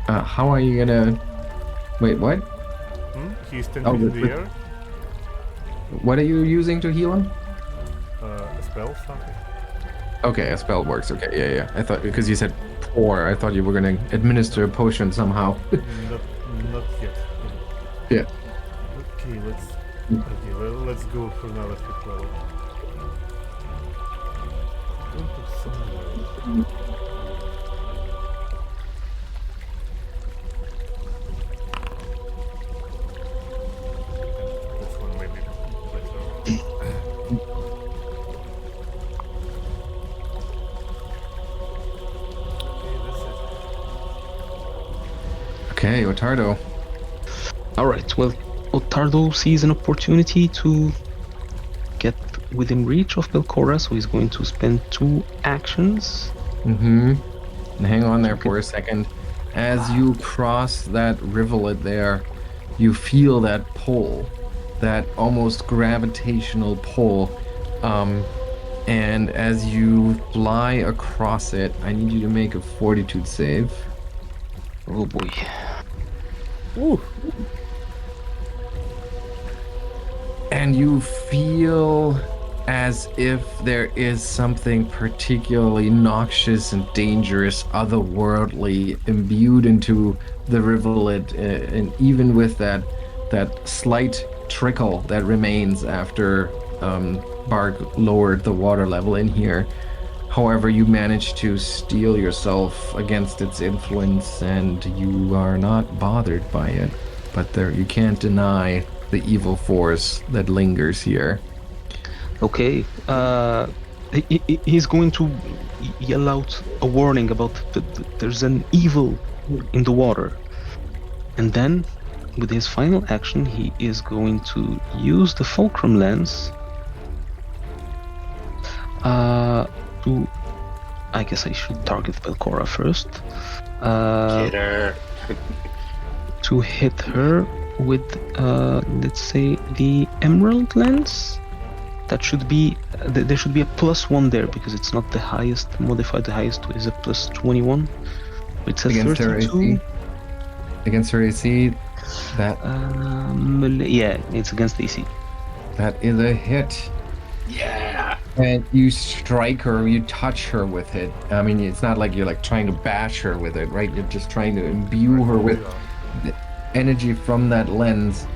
How are you gonna... Wait, what? He's 10 feet in the air. What are you using to heal him? A spell, something. Okay, a spell works. Okay, yeah. I thought, because you said pour, I thought you were gonna administer a potion somehow. Not yet. Yeah. Okay, let's go for another hit level. Input somewhere. This one may be better. Okay, Ottardo. Alright, well, Ottardo sees an opportunity to get within reach of Belcora, so he's going to spend 2 actions. And hang on there for a second. As you cross that rivulet there, you feel that pull, that almost gravitational pull. And as you fly across it, I need you to make a fortitude save. Oh boy. Ooh. And you feel as if there is something particularly noxious and dangerous, otherworldly, imbued into the rivulet, and even with that slight trickle that remains after Bark lowered the water level in here. However, you manage to steel yourself against its influence, and you are not bothered by it. But there, you can't deny the evil force that lingers here. Okay. He's going to yell out a warning about there's an evil in the water. And then, with his final action, he is going to use the fulcrum lens to... I guess I should target Belcora first. Hit her. To hit her with, let's say, the emerald lens. That should be... there should be a +1 there, because it's not the highest modified. The highest is a +21. It's a Against her 32. AC? Against her AC, that Yeah, it's against AC. that is a hit. Yeah. And you strike her, you touch her with it. I mean, it's not like you're like trying to bash her with it, right? You're just trying to imbue her with the energy from that lens.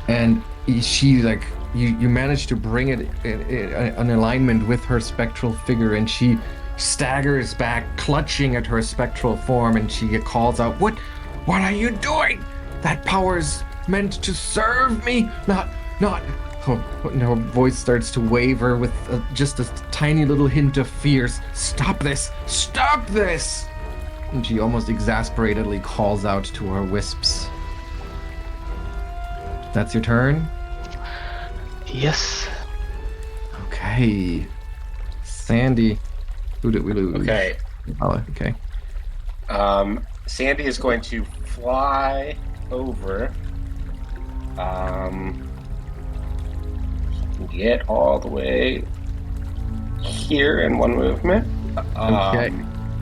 And she like, you manage to bring it in alignment with her spectral figure, and she staggers back, clutching at her spectral form, and she calls out, What are you doing? That power's meant to serve me, not... Oh, and her voice starts to waver with just a tiny little hint of fear. Stop this! Stop this! And she almost exasperatedly calls out to her wisps. That's your turn? Yes. Okay. Sandy. Who did we lose? Okay. Oh, okay. Sandy is going to fly over. Get all the way here in one movement. Okay.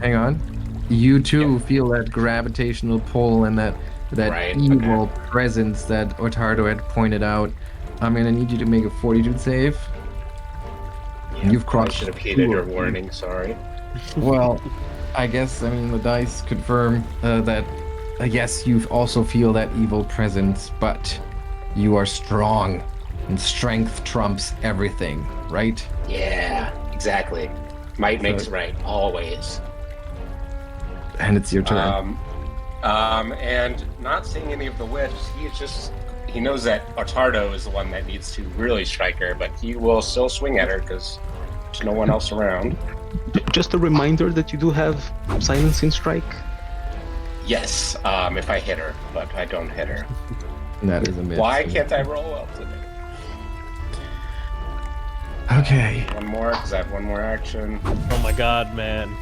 Hang on. You too feel that gravitational pull and that Right, evil presence that Ottardo had pointed out. I'm gonna need you to make a fortitude save. You've I crossed. should have heeded two your of them. warning. Sorry. Well, I guess, I mean, the dice confirm that, yes, you also feel that evil presence, but you are strong, and strength trumps everything, right? Yeah, exactly. Might makes right, always. And it's your turn. And not seeing any of the wisps, he knows that Ottardo is the one that needs to really strike her, but he will still swing at her because there's no one else around. Just a reminder that you do have silencing strike. Yes, if I hit her, but I don't hit her. And that is a miss. Why can't I roll well today? Okay. One more, because I have one more action. Oh my god, man.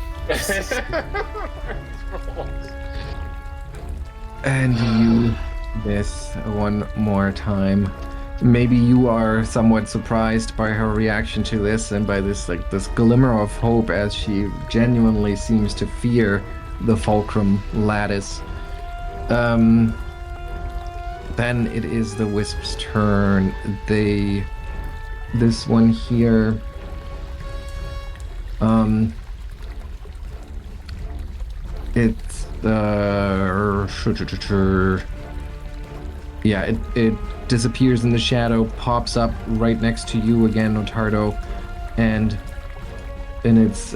And you miss one more time. Maybe you are somewhat surprised by her reaction to this and by this glimmer of hope as she genuinely seems to fear the fulcrum lattice. Then it is the wisp's turn. This one here, it's it disappears in the shadow, pops up right next to you again, Ottardo, and in its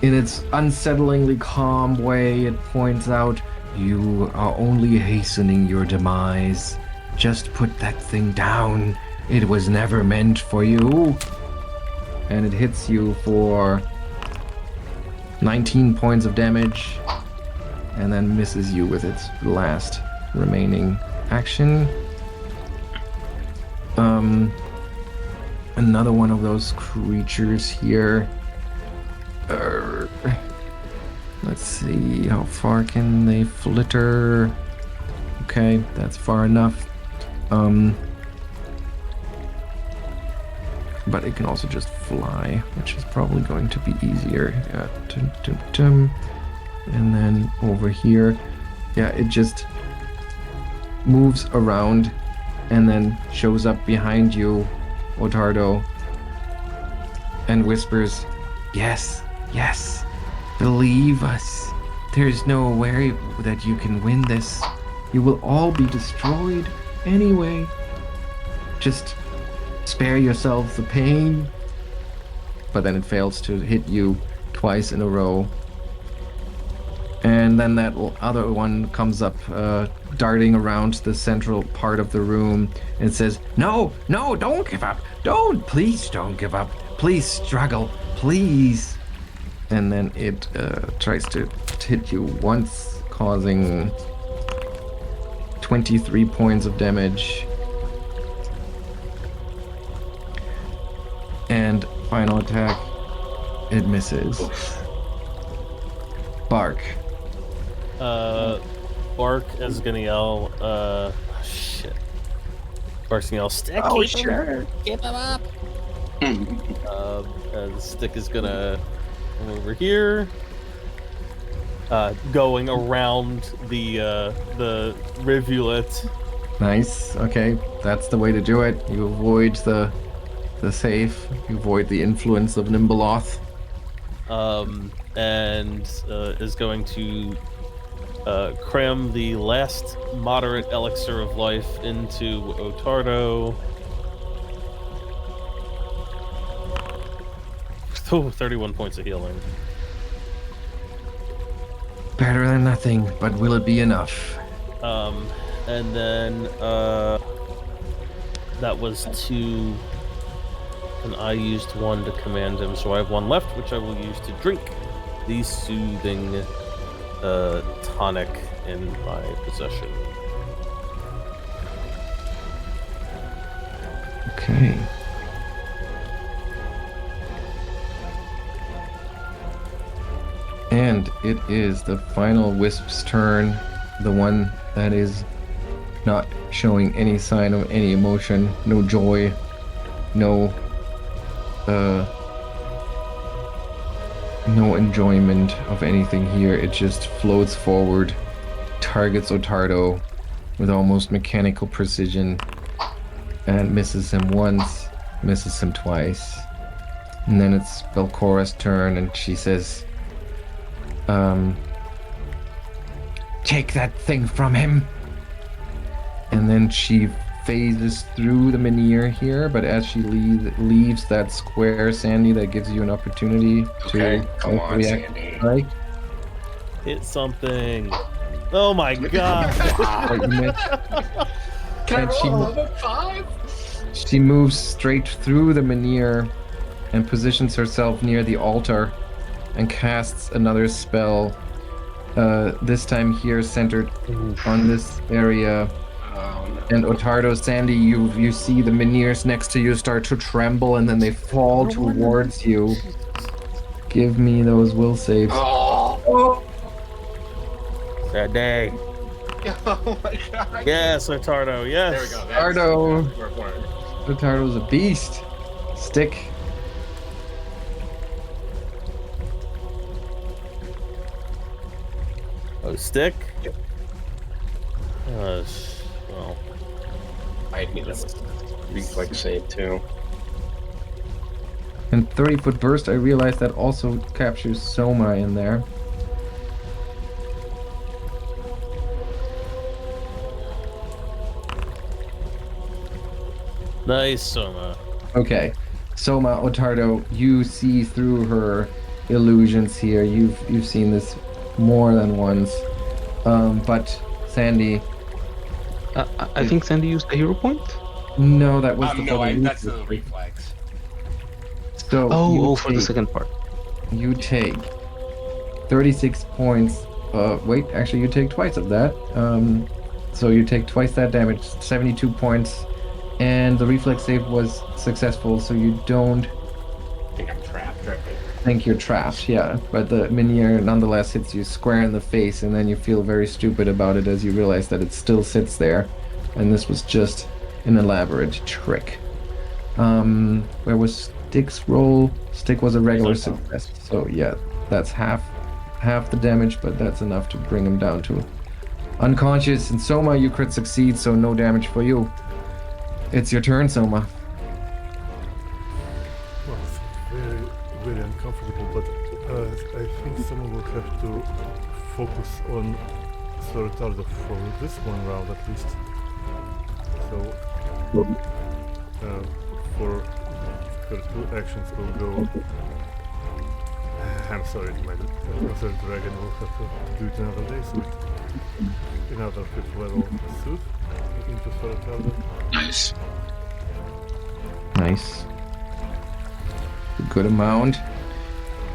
unsettlingly calm way, it points out, "You are only hastening your demise. Just put that thing down. It was never meant for you." And it hits you for 19 points of damage, and then misses you with its last remaining action. Another one of those creatures here. Let's see, how far can they flitter? Okay, that's far enough. but it can also just fly, which is probably going to be easier. And then over here, yeah, it just moves around and then shows up behind you, Ottardo, and whispers, yes, yes, believe us. There's no way that you can win this. You will all be destroyed anyway. Just spare yourselves the pain. But then it fails to hit you twice in a row. And then that other one comes up, darting around the central part of the room and says, no, don't give up. Please don't give up. Please struggle, please. And then it tries to hit you once, causing 23 points of damage. And final attack, it misses. Bark. Bark is gonna yell, shit. Bark's gonna yell, Stick, Oh, keep him, keep him up! And Stick is gonna come over here, going around the rivulet. Nice. Okay, that's the way to do it. You avoid the safe. You avoid the influence of Nimbleoth. And is going to cram the last moderate elixir of life into Ottardo. Oh, 31 points of healing. Better than nothing, but will it be enough? And then that was 2, and I used 1 to command him, so I have 1 left, which I will use to drink the soothing tonic in my possession. Okay. And it is the final Wisp's turn, the one that is not showing any sign of any emotion, no joy, no enjoyment of anything here. It just floats forward, targets Ottardo with almost mechanical precision, and misses him once, misses him twice. And then it's Belcora's turn, and she says, take that thing from him. And then she phases through the menhir here, but as she leaves that square, Sandy, that gives you an opportunity to come on, react. Sandy. Right? Hit something. Oh my god. Can I And roll a level 5? she moves straight through the menhir and positions herself near the altar and casts another spell. This time here centered on this area. Oh, no. And Ottardo, Sandy, you see the menhirs next to you start to tremble, and then they fall towards you. Give me those will saves. Oh, Sad day. oh my god. Yes, Ottardo, yes. There we go. Ottardo. That's- Ottardo's a beast. Stick. Oh, Stick? Yep. Well, I need a reflex save too. And 30-foot burst, I realize that also captures Souma in there. nice, Souma. Okay. Souma, Ottardo, you see through her illusions here. You've seen this more than once. But Sandy, I think Sandy used a hero point. no, that was the No, fucking that's the reflex. reflex. So Oh, for the second part. you take 36 points. Wait, actually, you take twice of that. So you take twice that damage, 72 points, and the reflex save was successful. So you don't I think I'm trapped, right? think you're trapped, yeah. But the menhir nonetheless hits you square in the face, and then you feel very stupid about it as you realize that it still sits there, and this was just an elaborate trick. Where was Stick's roll? Stick was a regular He's on top. success. So yeah, that's half the damage, but that's enough to bring him down to unconscious. And Soma, you crit succeed, so no damage for you. It's your turn, Soma. Well, it's very, very uncomfortable, but I think someone will have to focus on Ottardo for this one round at least. So, for her 2 actions will go. I'm sorry, my other dragon will have to do it another day, so another 5th level suit into Ottardo. Nice. Nice. A good amount.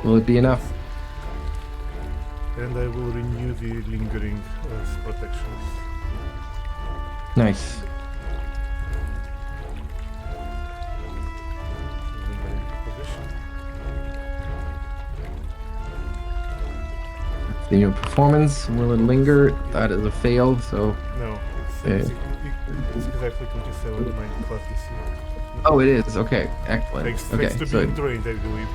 Will it be enough? And I will renew the lingering protections. Nice. Lingering position. The new performance. Will it linger? That is a fail, so. No, it's exactly 27 in my class this year. Oh, it is. Okay. Excellent. Thanks to so being drained, I believe.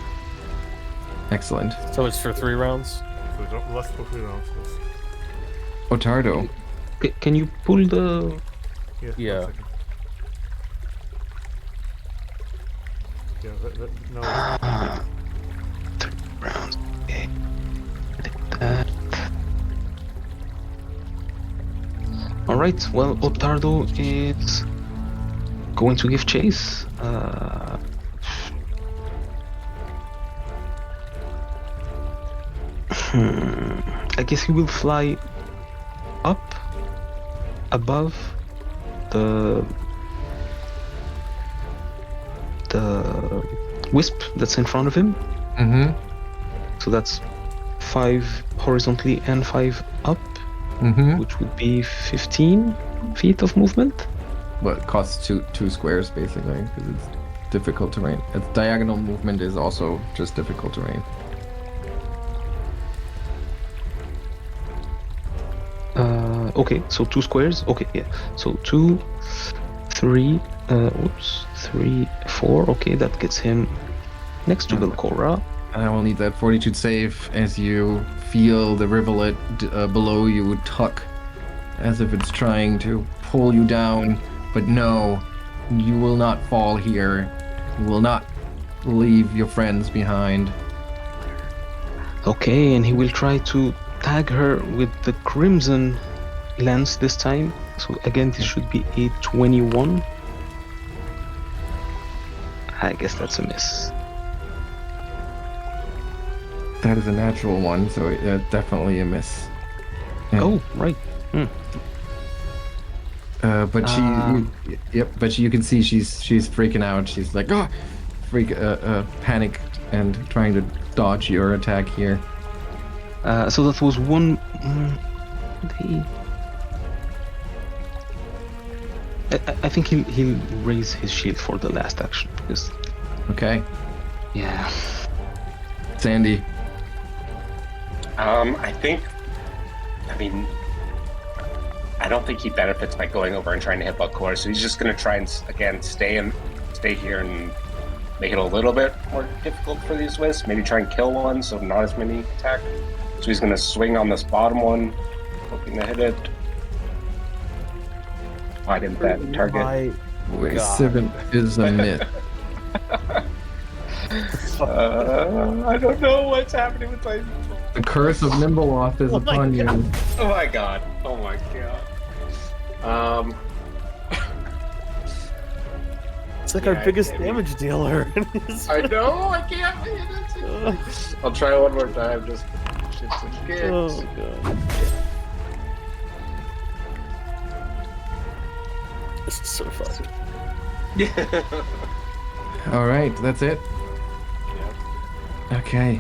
excellent. So it's for 3 rounds? So it lasts for 3 rounds. Yes. Ottardo. Can you pull the... Yeah. 1 second. Yeah, no. 3 rounds. Okay. That. Alright, well, Ottardo is going to give chase. I guess he will fly up above the wisp that's in front of him. Mm-hmm. So that's 5 horizontally and 5 up, Mm-hmm. which would be 15 feet of movement. But it costs two squares basically because it's difficult terrain. Its diagonal movement is also just difficult terrain. Okay, so 2 squares. Okay, yeah. So 2, 3, 3, 4. Okay, that gets him next to Belcora. And I will need that fortitude save as you feel the rivulet below you tuck as if it's trying to pull you down. But no, you will not fall here. You will not leave your friends behind. Okay, and he will try to tag her with the crimson lance this time. So again, this should be a 21. I guess that's a miss. That is a natural one, so definitely a miss. Yeah. Oh, right. But you can see she's freaking out. She's like, oh, panic and trying to dodge your attack here. So that was one. I think he'll raise his shield for the last action because. Okay, Yeah. Sandy. I don't think he benefits by going over and trying to hit Belcora, so he's just going to try and again stay here and make it a little bit more difficult for these wisps. Maybe try and kill one, so not as many attack. So he's going to swing on this bottom one, hoping to hit it. I didn't that target. Wait, 7 is a miss. I don't know what's happening with my. The curse of Nimbleoff is upon you. Oh my god! Oh my god! It's like Yeah, our biggest I mean- damage dealer. I know I can't hit it. I'll try one more time. Just shits and gigs. Oh god. This is so fun. All right, that's it. Okay.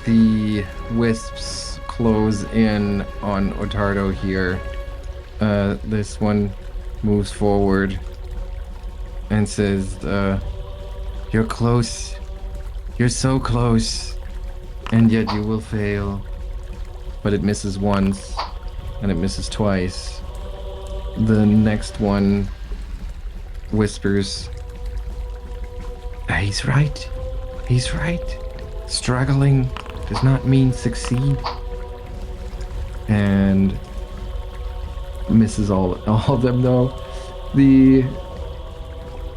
The wisps close in on Ottardo here. This one moves forward and says, "You're close. You're so close, and yet you will fail." But it misses once, and it misses twice. The next one whispers, He's right. He's right. Struggling does not mean succeed. And misses all of them though. The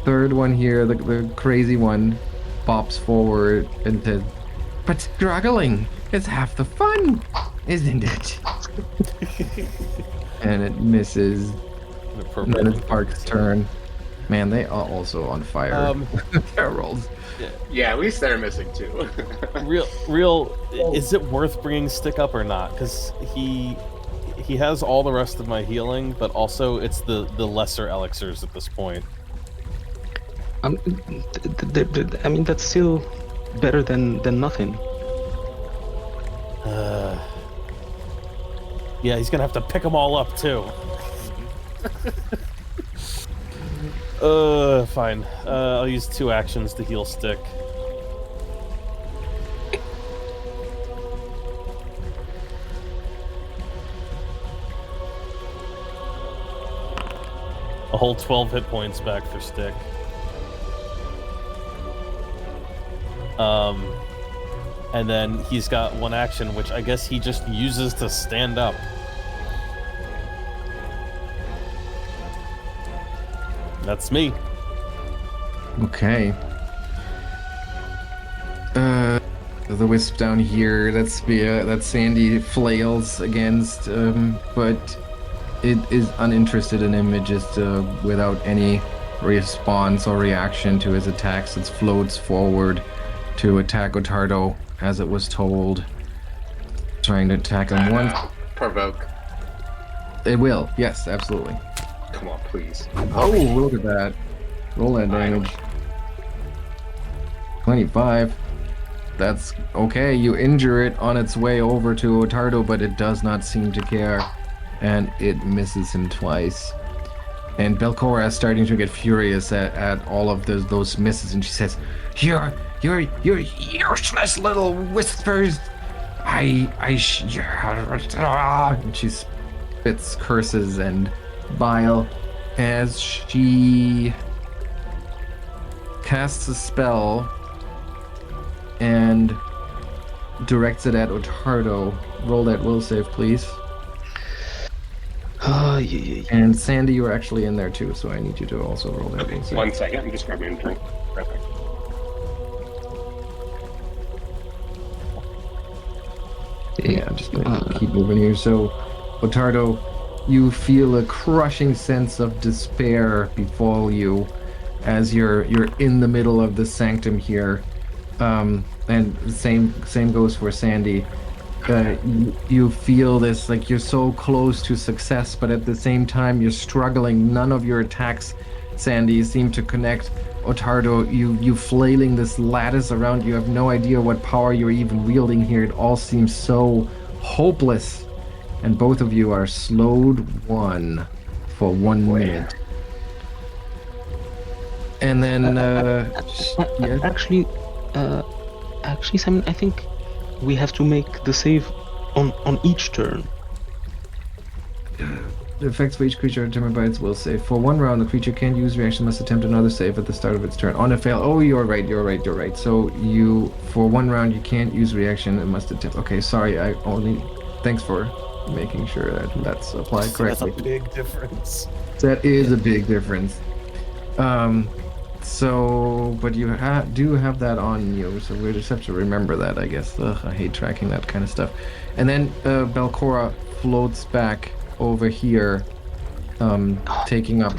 third one here, the crazy one, bops forward and says, "But struggling is half the fun, isn't it?" And it misses. And then it's Park's turn. Man, they are also on fire. Their rolls. Yeah, at least they're missing too. Real. Is it worth bringing Stick up or not? Because he has all the rest of my healing, but also it's the lesser elixirs at this point. I mean, that's still better than nothing. Yeah, he's gonna have to pick them all up too. Fine. I'll use 2 actions to heal Stick. A whole 12 hit points back for Stick. And then he's got 1 action, which I guess he just uses to stand up. That's me. Okay. The wisp down here, that Sandy flails against, but it is uninterested in him. It just, without any response or reaction to his attacks, it floats forward to attack Ottardo as it was told. Trying to attack him once. Provoke. It will, yes, absolutely. Come on, please. Oh, look at that. Roll that damage. 25. That's okay. You injure it on its way over to Ottardo, but it does not seem to care. And it misses him twice. And Belcora is starting to get furious at all of those misses, and she says, You're useless little whispers. And she spits curses and bile as she casts a spell and directs it at Ottardo. Roll that will save, please. Yeah. And Sandy, you're actually in there too, so I need you to also roll that will save. 1 second, I'm just grabbing a drink. Right back. Yeah, I'm just gonna keep moving here. So, Ottardo, you feel a crushing sense of despair befall you as you're in the middle of the sanctum here. And the same goes for Sandy. You feel this, like you're so close to success, but at the same time you're struggling. None of your attacks, Sandy, seem to connect. Ottardo, you flailing this lattice around, you have no idea what power you're even wielding here. It all seems so hopeless. And both of you are slowed 1 for 1 minute. And then, yeah. Actually, Simon, I think we have to make the save on each turn. The effects for each creature are determined by its will save. For 1 round, the creature can't use reaction, must attempt another save at the start of its turn. On a fail, oh, you're right. So for 1 round, you can't use reaction and must attempt. Okay, sorry, thanks for making sure that that's applied correctly. That's a big difference. That is a big difference. So, but you do have that on you, so we just have to remember that, I guess. Ugh, I hate tracking that kind of stuff. And then Belcora floats back over here, taking up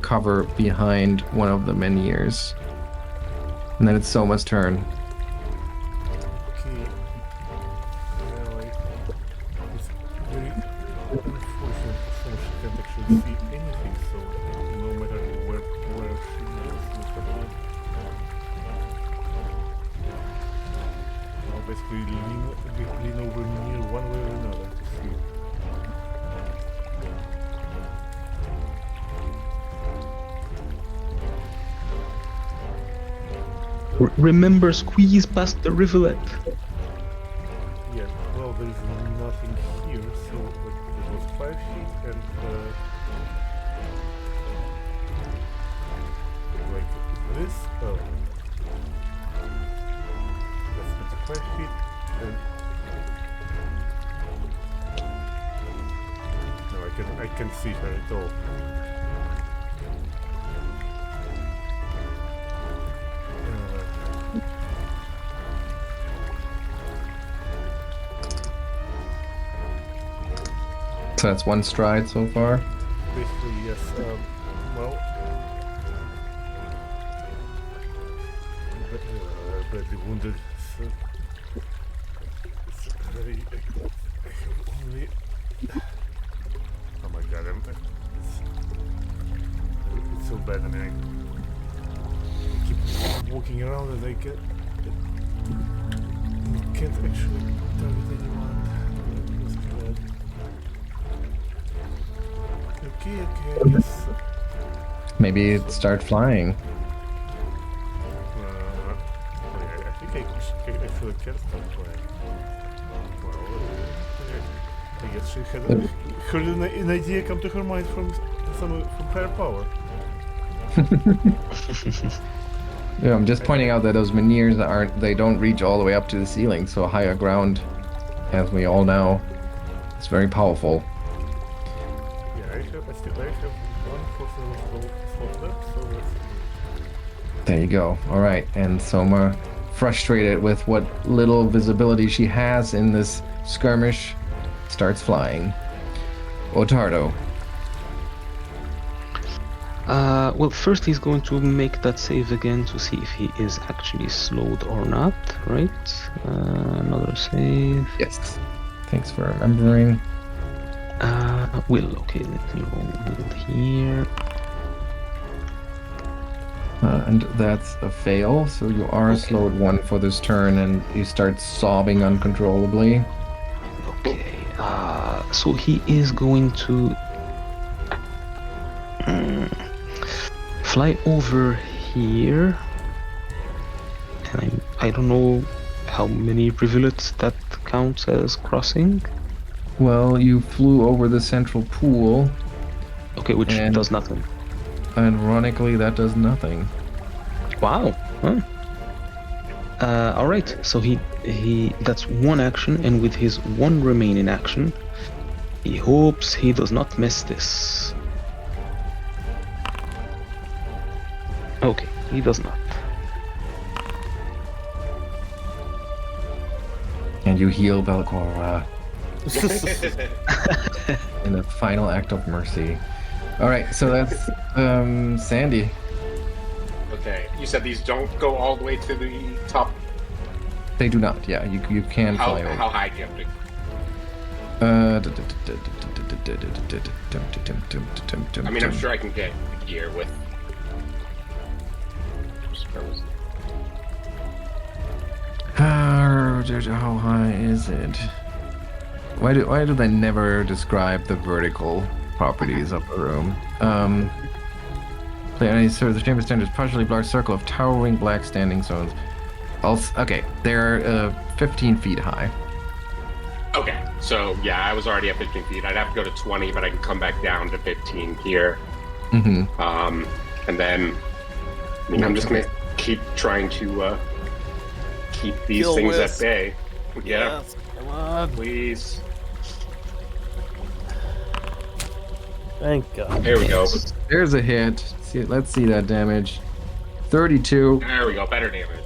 cover behind one of the menhirs. And then it's Soma's turn. Okay. It's very unfortunate so she can't actually see anything, so no matter where she is with her hand. Now basically lean over near one way or another to see. Remember, squeeze past the rivulet. Yeah, well, there's nothing here, so like, it was 5 feet and like this. Oh, 5 feet. And... No, I can't see her at all. So that's one stride so far. Basically, yes. Well, badly wounded. So it's very. I have only. Oh my god! It's so bad. I mean, I keep walking around and I can't actually target anyone. It's bad. Okay, I guess. Maybe start flying. I think I actually can start playing. Well, I guess she had heard an idea come to her mind from higher power. Yeah, I'm just pointing out that those menhirs they don't reach all the way up to the ceiling, so higher ground, as we all know, is very powerful. Yeah, I still have one force slot left, so let's see. There you go. All right, and Souma, frustrated with what little visibility she has in this skirmish, starts flying. Ottardo. Well, first he's going to make that save again to see if he is actually slowed or not, right? Another save. Yes. Thanks for remembering. Will, okay, let me roll Will here. And that's a fail, so you are slowed 1 for this turn, and you start sobbing uncontrollably. Okay, so he is going to fly over here, and I don't know how many rivulets that counts as crossing. Well, you flew over the central pool. Okay, which does nothing. Ironically, that does nothing. Wow. Huh. All right. So he that's one action, and with his one remaining action, he hopes he does not miss this. Okay, he does not. And you heal Belcora in a final act of mercy. All right, so that's Sandy. Okay, you said these don't go all the way to the top. They do not. Yeah, you can How, fly over. how high do you have to? I mean, I'm sure I can get gear with. How high is it? Why do they never describe the vertical properties of a room? So the chamber stands is partially large circle of towering black standing stones. Okay, they're 15 feet high. Okay, so yeah, I was already at 15 feet. I'd have to go to 20, but I can come back down to 15 here. Mm-hmm. And then, I mean, I'm just gonna keep trying to keep these Kill things Wisp. at bay. Yeah, Yes, come on. please. Thank God. There we go. There's a hit. Let's see that damage. 32. There we go. Better damage.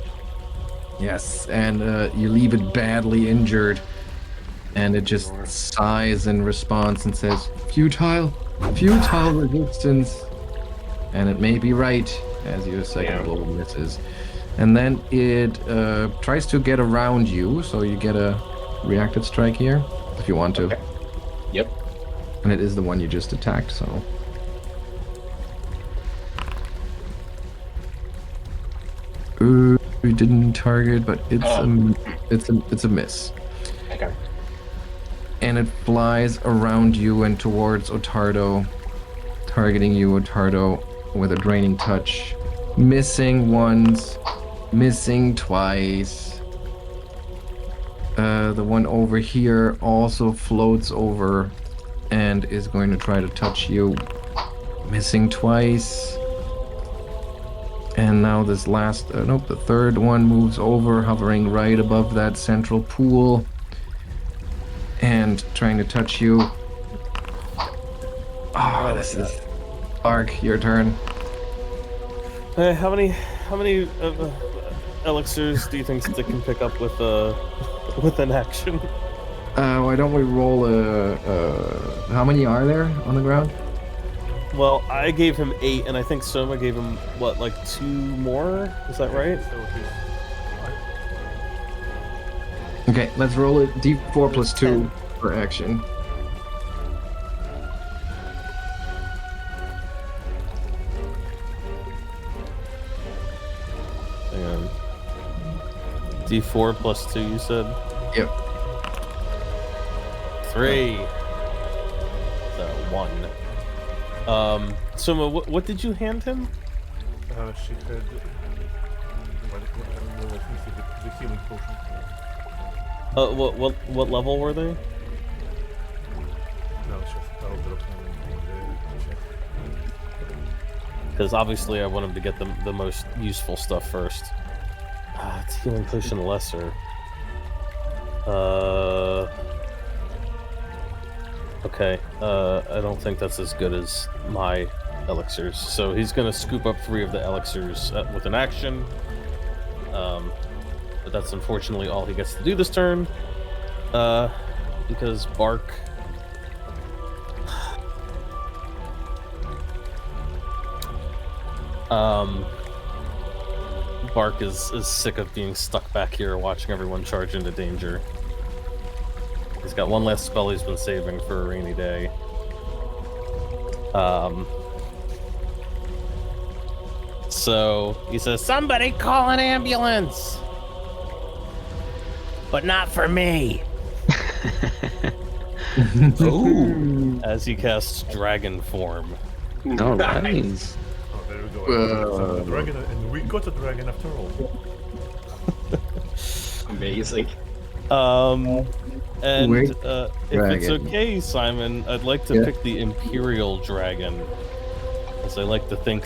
Yes, and you leave it badly injured, and it just sighs in response and says, futile resistance. And it may be right, as your second blow misses. And then it tries to get around you, so you get a reactive strike here, if you want to. Okay. Yep. And it is the one you just attacked, so... We didn't target, but it's a miss. Okay. And it flies around you and towards Ottardo, targeting you, Ottardo, with a draining touch. Missing once, missing twice. The one over here also floats over and is going to try to touch you. Missing twice. And And now this last, nope, the third one moves over, hovering right above that central pool. And trying to touch you. Oh, this is... Ark, your turn. How many elixirs do you think Stick can pick up with an action? Why don't we roll how many are there on the ground? Well, I gave him 8, and I think Souma gave him, what, like 2 more? Is that right? So Okay, let's roll it. D4 plus 2 for action. Hang on. D4 plus 2, you said? Yep. 3. So 1. Souma, what did you hand him? she had the healing potion. What level were they? No, it's just I'll drop them in the chat. Because obviously I want him to get the most useful stuff first. It's healing potion lesser. Okay, I don't think that's as good as my elixirs. So he's gonna scoop up 3 of the elixirs with an action. But that's unfortunately all he gets to do this turn. Because Bark... Bark is sick of being stuck back here watching everyone charge into danger. He's got one last spell he's been saving for a rainy day. So he says, "Somebody call an ambulance!" But not for me! Oh, As he casts Dragon Form. all right. Oh, there we go. So the dragon, and we got a dragon after all. Amazing. And Wait, if it's dragon. okay, Simon, I'd like to pick the Imperial Dragon. As I like to think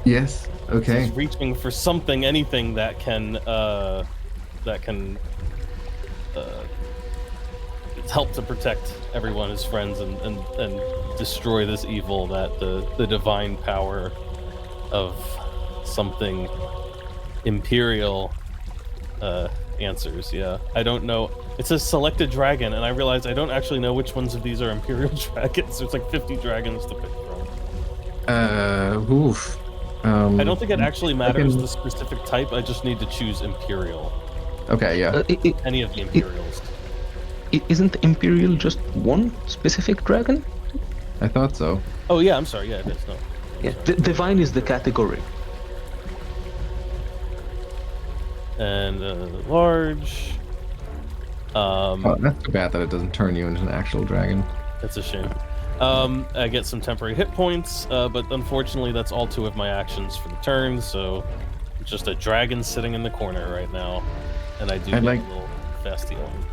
Yes. Okay. he's reaching for something, anything that can help to protect everyone, his friends, and destroy this evil that the divine power of something Imperial answers. Yeah, I don't know. It says select a dragon, and I realize I don't actually know which ones of these are Imperial dragons. There's like 50 dragons to pick from. Oof. I don't think it actually matters can- the specific type. I just need to choose Imperial. Okay, yeah. Any of the Imperials. Isn't Imperial just one specific dragon? I thought so. Oh yeah, I'm sorry. Yeah, it is. No. Yeah, divine is the category. And large. Oh, that's too bad that it doesn't turn you into an actual dragon. That's a shame. I get some temporary hit points, but unfortunately that's all 2 of my actions for the turn, so it's just a dragon sitting in the corner right now, and I do get a little fast healing.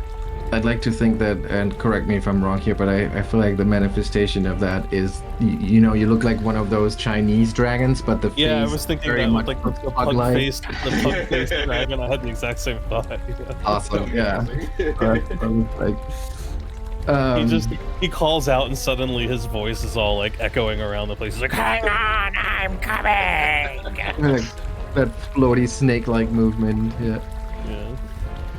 I'd like to think that, and correct me if I'm wrong here, but I feel like the manifestation of that is, you know, you look like one of those Chinese dragons, but the face Yeah, I was thinking very that much with like the pug-faced dragon. I had the exact same thought. Yeah. Awesome, yeah. He calls out and suddenly his voice is all like echoing around the place. He's like, "Hang on, I'm coming!" that floaty snake-like movement, yeah.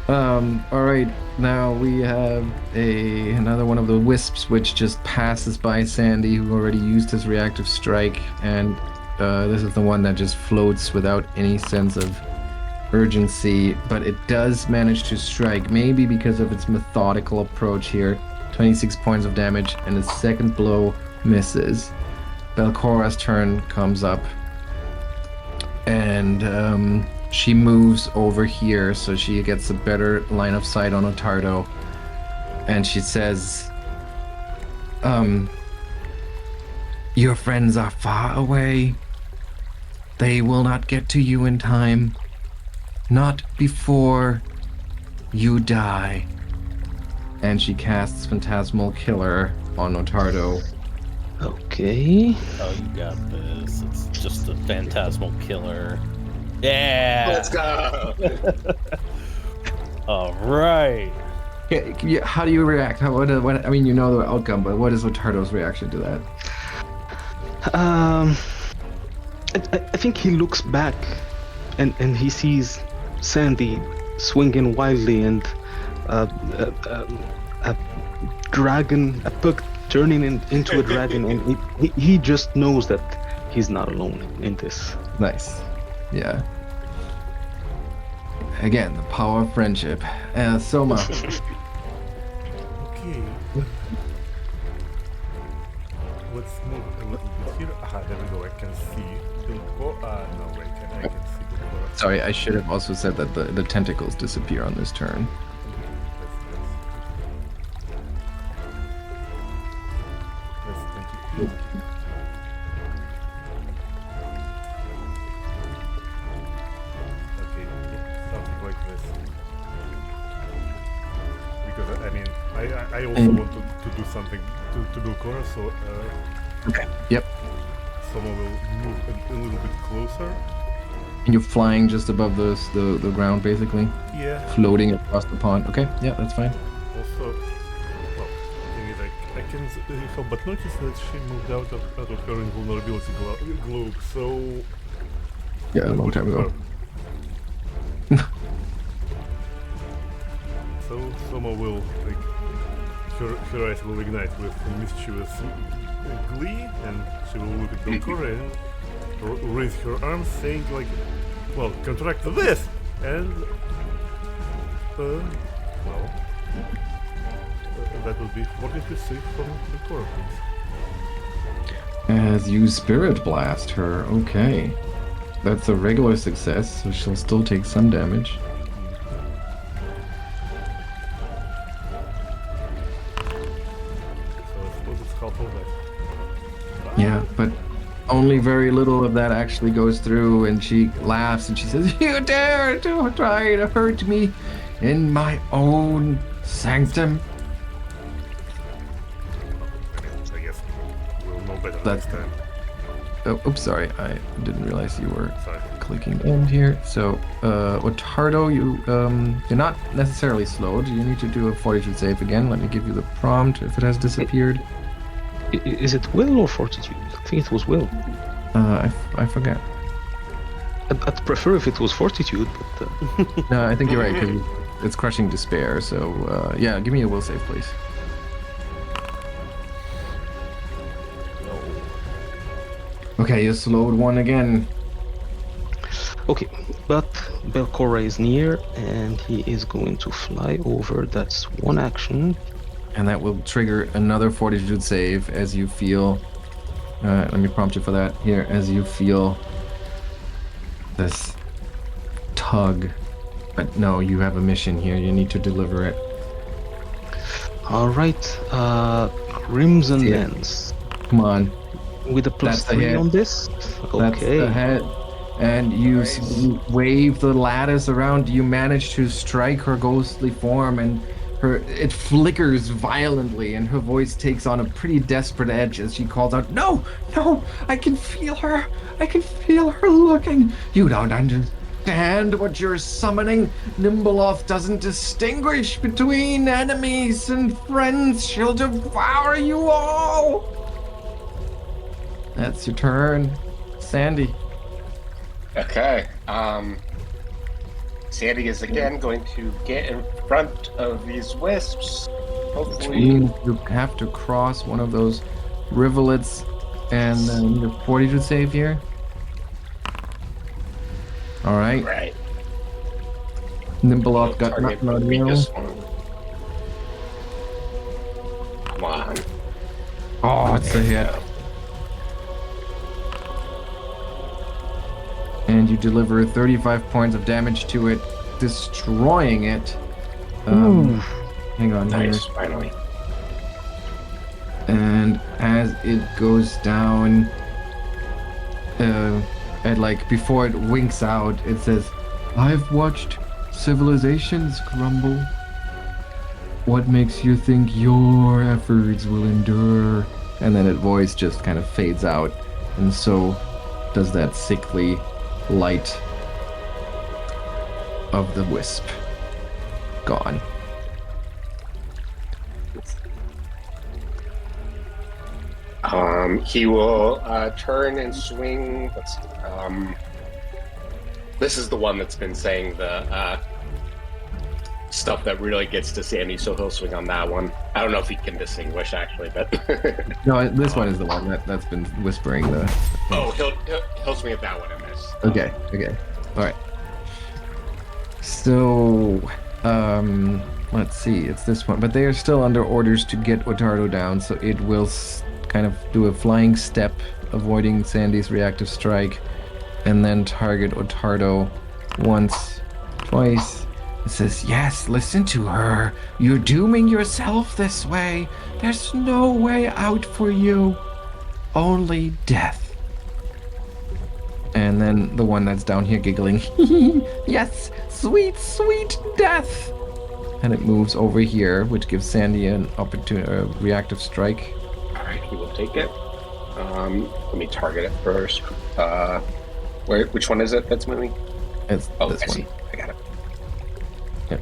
All right, now we have another one of the wisps which just passes by Sandy, who already used his reactive strike, and this is the one that just floats without any sense of urgency, but it does manage to strike, maybe because of its methodical approach here. 26 points of damage, and its second blow misses. Belcora's turn comes up, and she moves over here so she gets a better line of sight on Ottardo, and she says, "Your friends are far away. They will not get to you in time. Not before you die." And she casts Phantasmal Killer on Ottardo. Okay. Oh, you got this. It's just a phantasmal killer. Yeah. Let's go. All right. How do you react? What, I mean, you know the outcome, but what is Ottardo's reaction to that? I think he looks back and he sees Sandy swinging wildly and a dragon, a pug turning into a dragon, and he just knows that he's not alone in this. Nice. Yeah. Again, the power of friendship. Souma. Okay. Let's move a little bit here. Aha, there we go. I can see Birke. No, wait, I can see Birke. Sorry, I should have also said that the tentacles disappear on this turn. That's 22. Okay, something like this. Because I mean, I also want to do something to Birke, so Okay. Yep. someone will move a little bit closer. And you're flying just above the ground, basically, Yeah. floating across the pond. Okay. Yeah, that's fine. Also, well, the thing is, I can help but notice that she moved out of her invulnerability globe, so... Yeah, a long time ago. So, Souma will, like, her eyes will ignite with mischievous glee, and she will look at Birke and raise her arms, saying, like, well, contract this! And, well, that would be 42 safe from Birke, please. As you spirit blast her. Okay. That's a regular success, so she'll still take some damage. So I suppose it's half of that. Yeah, but only very little of that actually goes through, and she laughs and she says, "You dare to try to hurt me in my own sanctum?" I guess we'll know better That's- next time. Oh, oops, sorry. I didn't realize you were Sorry. clicking end here. So, Ottardo, you're not necessarily slowed. You need to do a fortitude save again. Let me give you the prompt if it has disappeared. Is it will or fortitude? I think it was will. I forget. I'd prefer if it was fortitude, but No, I think you're right, because it's crushing despair. So, yeah, give me a will save, please. Okay, you slowed one again. okay. But Belcora is near, and he is going to fly over. That's one action. And that will trigger another fortitude save as you feel... let me prompt you for that here. As you feel this tug. But no, you have a mission here. You need to deliver it. All right. Crimson Yeah. Lens Come on. with a plus That's the 3 hit. on this. That's Okay. the head. And you you wave the lattice around. You manage to strike her ghostly form, and it flickers violently, and her voice takes on a pretty desperate edge as she calls out, "No, no! I can feel her! I can feel her looking! You don't understand what you're summoning. Nimbleoff doesn't distinguish between enemies and friends. She'll devour you all!" That's your turn, Sandy. Okay. Sandy is again going to get in front of these wisps. Hopefully. You have to cross one of those rivulets, and then the fortitude save here. All right. Right. Nimbleoff got Target nothing on would be you. this one. Come on. Oh, it's a hit. And you deliver 35 points of damage to it, destroying it. Hang on Nice, here. finally. And as it goes down, and like before it winks out, it says, "I've watched civilizations crumble. What makes you think your efforts will endure?" and then its voice just kind of fades out, and so does that sickly light of the wisp. Gone. He will turn and swing. Let's see. This is the one that's been saying the stuff that really gets to Sandy, so he'll swing on that one. I don't know if he can distinguish actually, but No, this one is the one that's been whispering the. oh, he'll swing at that one and miss. Okay. All right. So, let's see. It's this one, but they are still under orders to get Ottardo down, so it will kind of do a flying step, avoiding Sandy's reactive strike, and then target Ottardo once, twice. It says, "Yes, listen to her. You're dooming yourself this way. There's no way out for you. Only death." And then the one that's down here giggling, "Yes, sweet, sweet death." And it moves over here, which gives Sandy an opportunity, a reactive strike. All right, he will take it. Let me target it first. Which one is it that's moving? It's this I one. see. I got it. Yep.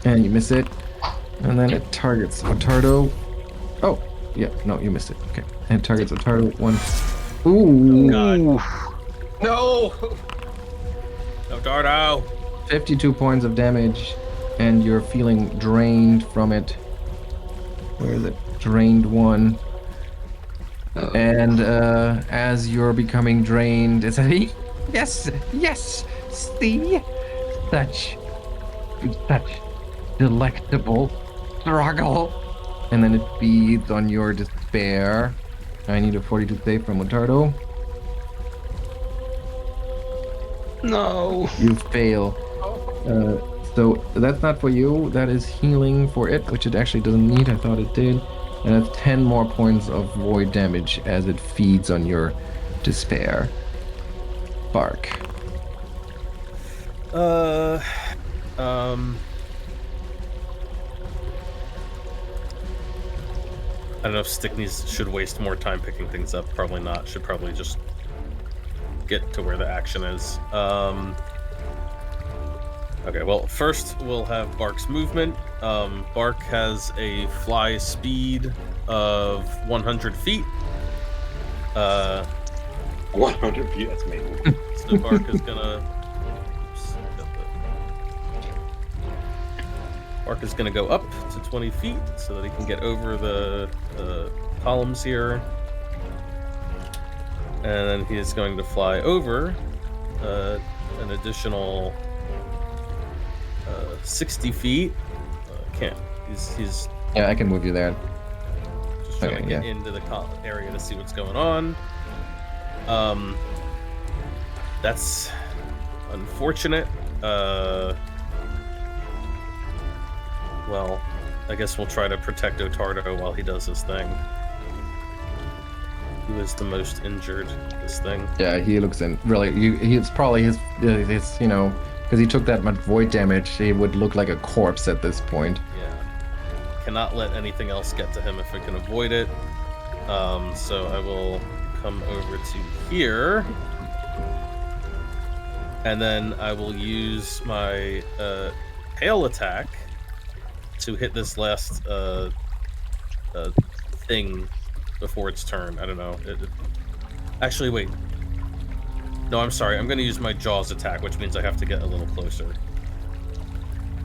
And you miss it. And then it targets Ottardo. Oh, yeah, no, you missed it. Okay. And it targets Ottardo once. Ooh. God. No. Ottardo! 52 points of damage, and you're feeling drained from it. Where is it? Drained 1. And as you're becoming drained, it's a yes, see, such delectable struggle. And then it feeds on your despair. I need a 42 save from Ottardo. No. You fail. So that's not for you. That is healing for it, which it actually doesn't need. I thought it did. And that's 10 more points of void damage as it feeds on your despair. Bark. I don't know if Stickneys should waste more time picking things up. Probably not. Should probably just get to where the action is. Okay, well, first we'll have Bark's movement. Bark has a fly speed of 100 feet. 100 feet, that's amazing. So Bark is gonna... Bark is gonna go up to 20 feet so that he can get over the columns here. And then he is going to fly over an additional 60 feet. Can't. He's Yeah, I can move you there. just trying to get into the area to see what's going on. That's unfortunate. Well, I guess we'll try to protect Ottardo while he does his thing. Who is the most injured? This thing. Yeah, he looks in really. He's probably his because he took that much void damage. He would look like a corpse at this point. Yeah. Cannot let anything else get to him if it can avoid it. So I will come over to here. And then I will use my hail attack to hit this last thing before its turn. I don't know. Actually, wait. No, I'm sorry. I'm going to use my Jaws attack, which means I have to get a little closer.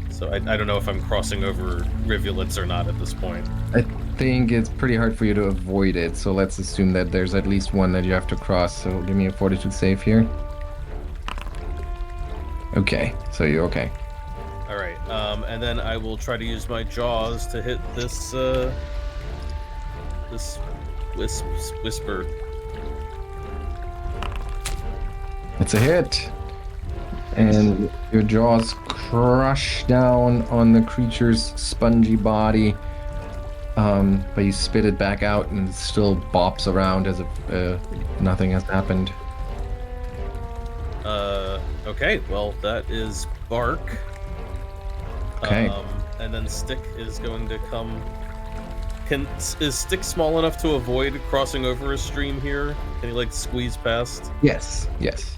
So I don't know if I'm crossing over rivulets or not at this point. I think it's pretty hard for you to avoid it, so let's assume that there's at least one that you have to cross. So give me a fortitude save here. Okay, so you're okay. All right, and then I will try to use my Jaws to hit this this whisper. It's a hit. And your jaws crush down on the creature's spongy body. But you spit it back out and it still bops around as if nothing has happened. Okay, well, that is Bark. Okay. And then Stick is going to come Is Stick small enough to avoid crossing over a stream here? Can he like squeeze past? Yes, yes.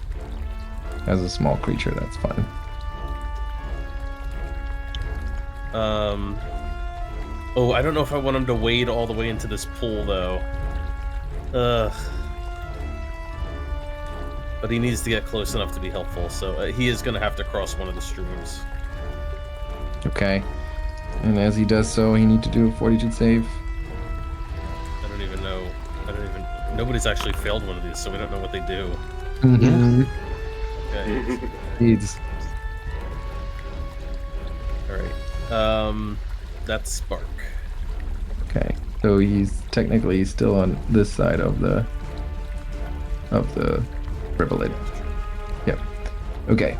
As a small creature, that's fine. Oh, I don't know if I want him to wade all the way into this pool though. But he needs to get close enough to be helpful, so he is going to have to cross one of the streams. Okay. And as he does so, he needs to do a fortitude save. I don't even know. Nobody's actually failed one of these, so we don't know what they do. Mm-hmm. Okay. Needs. All right. That's Spark. Okay. So he's technically still on this side of the rivulet. Yep. Okay.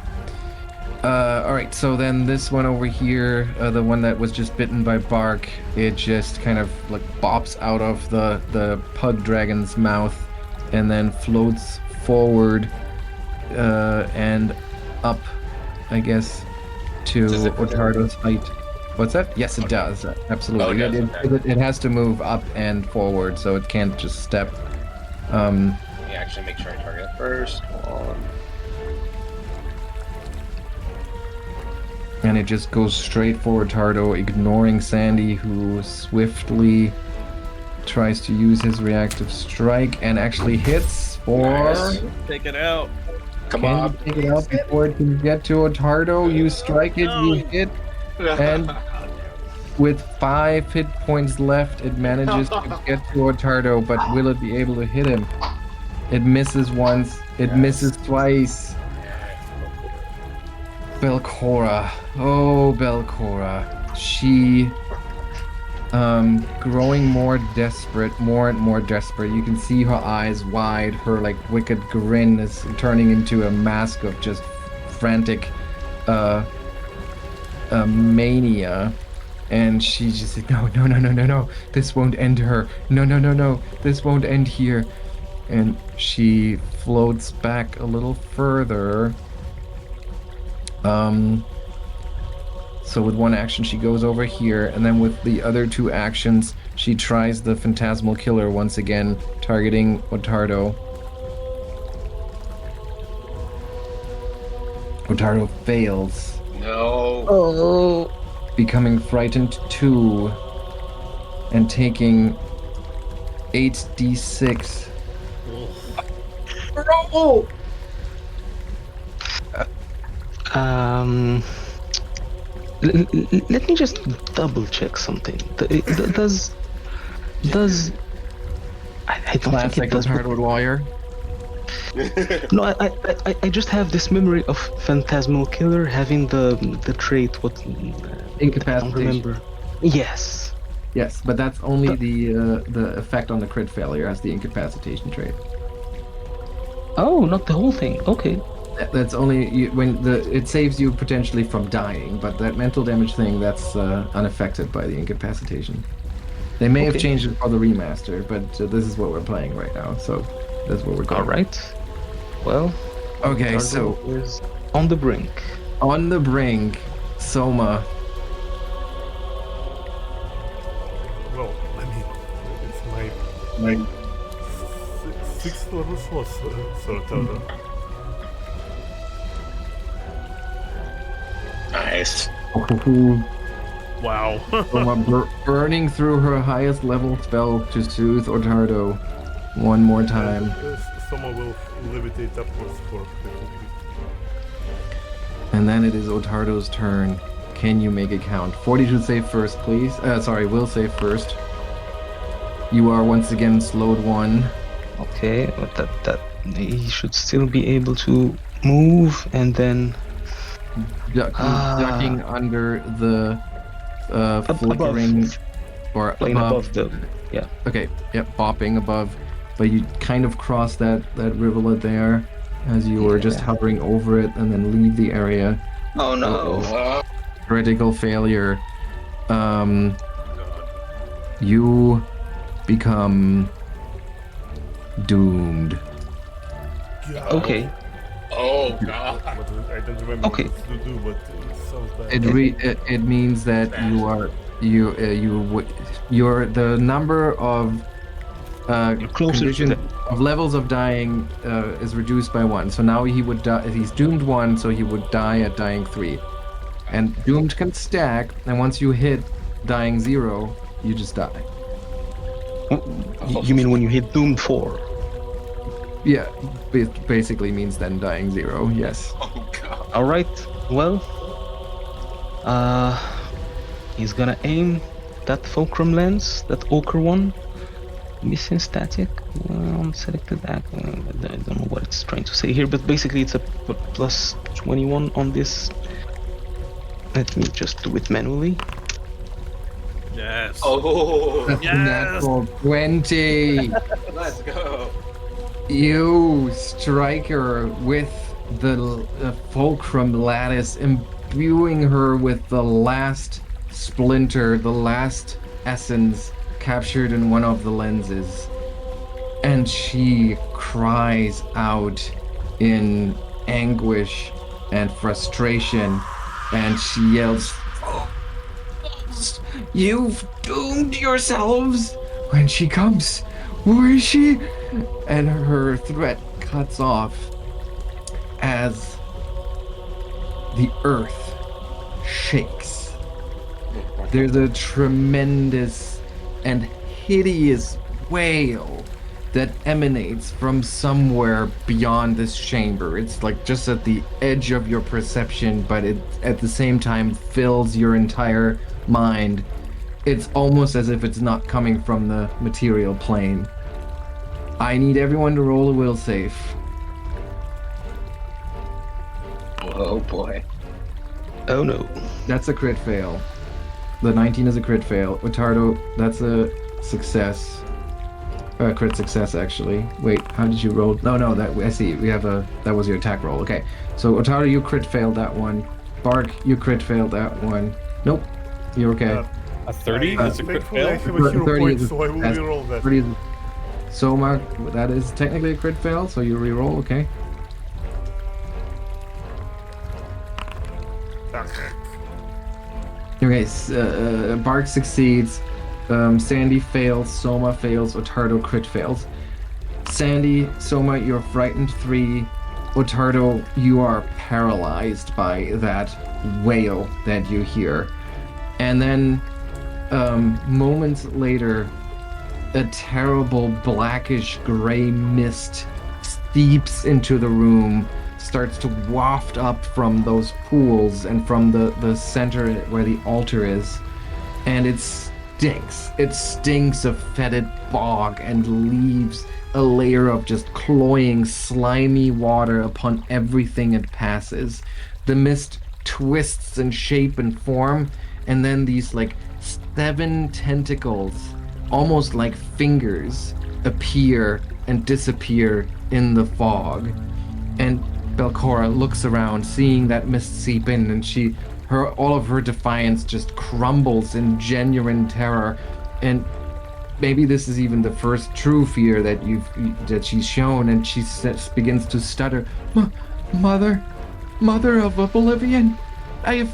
All right. So then this one over here, the one that was just bitten by Bark, it just kind of like bops out of the pug dragon's mouth, and then floats forward and up, I guess, to Ottardo's height. What's that? Yes, it does. Absolutely. Oh, it does, It has to move up and forward, so it can't just step. Let me actually make sure I target first. And it just goes straight for Ottardo, ignoring Sandy, who swiftly tries to use his reactive strike and actually hits for... Nice. Take it out. Come Can on. you take it out before it can get to Ottardo? You strike it, you hit, and with 5 hit points left, it manages to get to Ottardo, but will it be able to hit him? It misses once, it misses twice. Belcora. Oh, Belcora. She, growing more desperate, more and more desperate. You can see her eyes wide, her like wicked grin is turning into a mask of just frantic, mania. And she just said, no, this won't end her. No, this won't end here. And she floats back a little further. So with one action she goes over here, and then with the other 2 actions she tries the Phantasmal Killer once again, targeting Ottardo. Ottardo fails, No. becoming frightened 2 and taking 8d6. Oh. Let me just double check something. Does I don't think Classic it does. Ottardo warrior. No, I just have this memory of Phantasmal Killer having the trait. What? I don't Incapacitation. remember. Yes. Yes, but that's only the effect on the crit failure as the incapacitation trait. Oh, not the whole thing. Okay. That's only when it saves you potentially from dying, but that mental damage thing, that's unaffected by the incapacitation. They may have changed it for the remaster, but this is what we're playing right now, so that's what we're going. All right. Well. Okay, Ottardo so is on the brink. on the brink, Souma. Well, I mean, it's my sixth level sorcerer. Nice. Wow. Souma burning through her highest level spell to soothe Ottardo one more time. Someone will levitate upwards for And then it is Ottardo's turn. Can you make it count? 42 save first, please. Will save first. You are once again slowed 1. Okay, but that he should still be able to move and then Ducking under the flickering or plane above the Okay, yep, bopping above. But you kind of cross that rivulet there as you were just hovering over it and then leave the area. Oh no. Critical failure. You become doomed. Okay. Oh god. I don't remember Okay. what to do, but it sounds bad. It means that the number of You're closer to condition the. of levels of dying is reduced by 1. So now he would die. He's doomed 1, so he would die at dying 3. And doomed can stack, and once you hit dying 0, you just die. You mean when you hit Doom 4? Yeah, it basically means then dying 0. Yes. Oh god. All right. Well, he's gonna aim that fulcrum lens, that ochre one. Missing static. Selected act. I don't know what it's trying to say here, but basically it's a plus 21 on this. Let me just do it manually. Yes. Oh, That's a Yes! natural 20. let's go. You strike her with the fulcrum lattice, imbuing her with the last splinter, the last essence captured in one of the lenses. And she cries out in anguish and frustration, and she yells, "You've doomed yourselves!" When she comes, where is she? And her threat cuts off as the earth shakes. There's a tremendous and hideous wail that emanates from somewhere beyond this chamber. It's like just at the edge of your perception, but it at the same time fills your entire mind. It's almost as if it's not coming from the material plane. I need everyone to roll a will save. Oh boy. Oh no. That's a crit fail. The 19 is a crit fail. Ottardo, that's a success. Crit success, actually. Wait, how did you roll? No, that I see. We have a. That was your attack roll. Okay. So Ottardo, you crit failed that one. Bark, you crit failed that one. Nope. You're okay. A 30 is a crit Thankfully, fail? I have a hero 30 point, is a- so I will that's reroll that. 30 is- Souma, that is technically a crit fail, so you reroll, okay? Okay, Bark succeeds. Sandy fails, Souma fails, Ottardo crit fails. Sandy, Souma, you're frightened 3. Ottardo, you are paralyzed by that wail that you hear. And then, moments later, a terrible blackish gray mist steeps into the room, starts to waft up from those pools and from the center where the altar is. And it stinks. It stinks of fetid bog and leaves a layer of just cloying, slimy water upon everything it passes. The mist twists in shape and form, and then these like 7 tentacles, almost like fingers, appear and disappear in the fog. And Belcora looks around, seeing that mist seep in, and all of her defiance just crumbles in genuine terror. And maybe this is even the first true fear that she's shown, and she begins to stutter. Mother of Oblivion, I've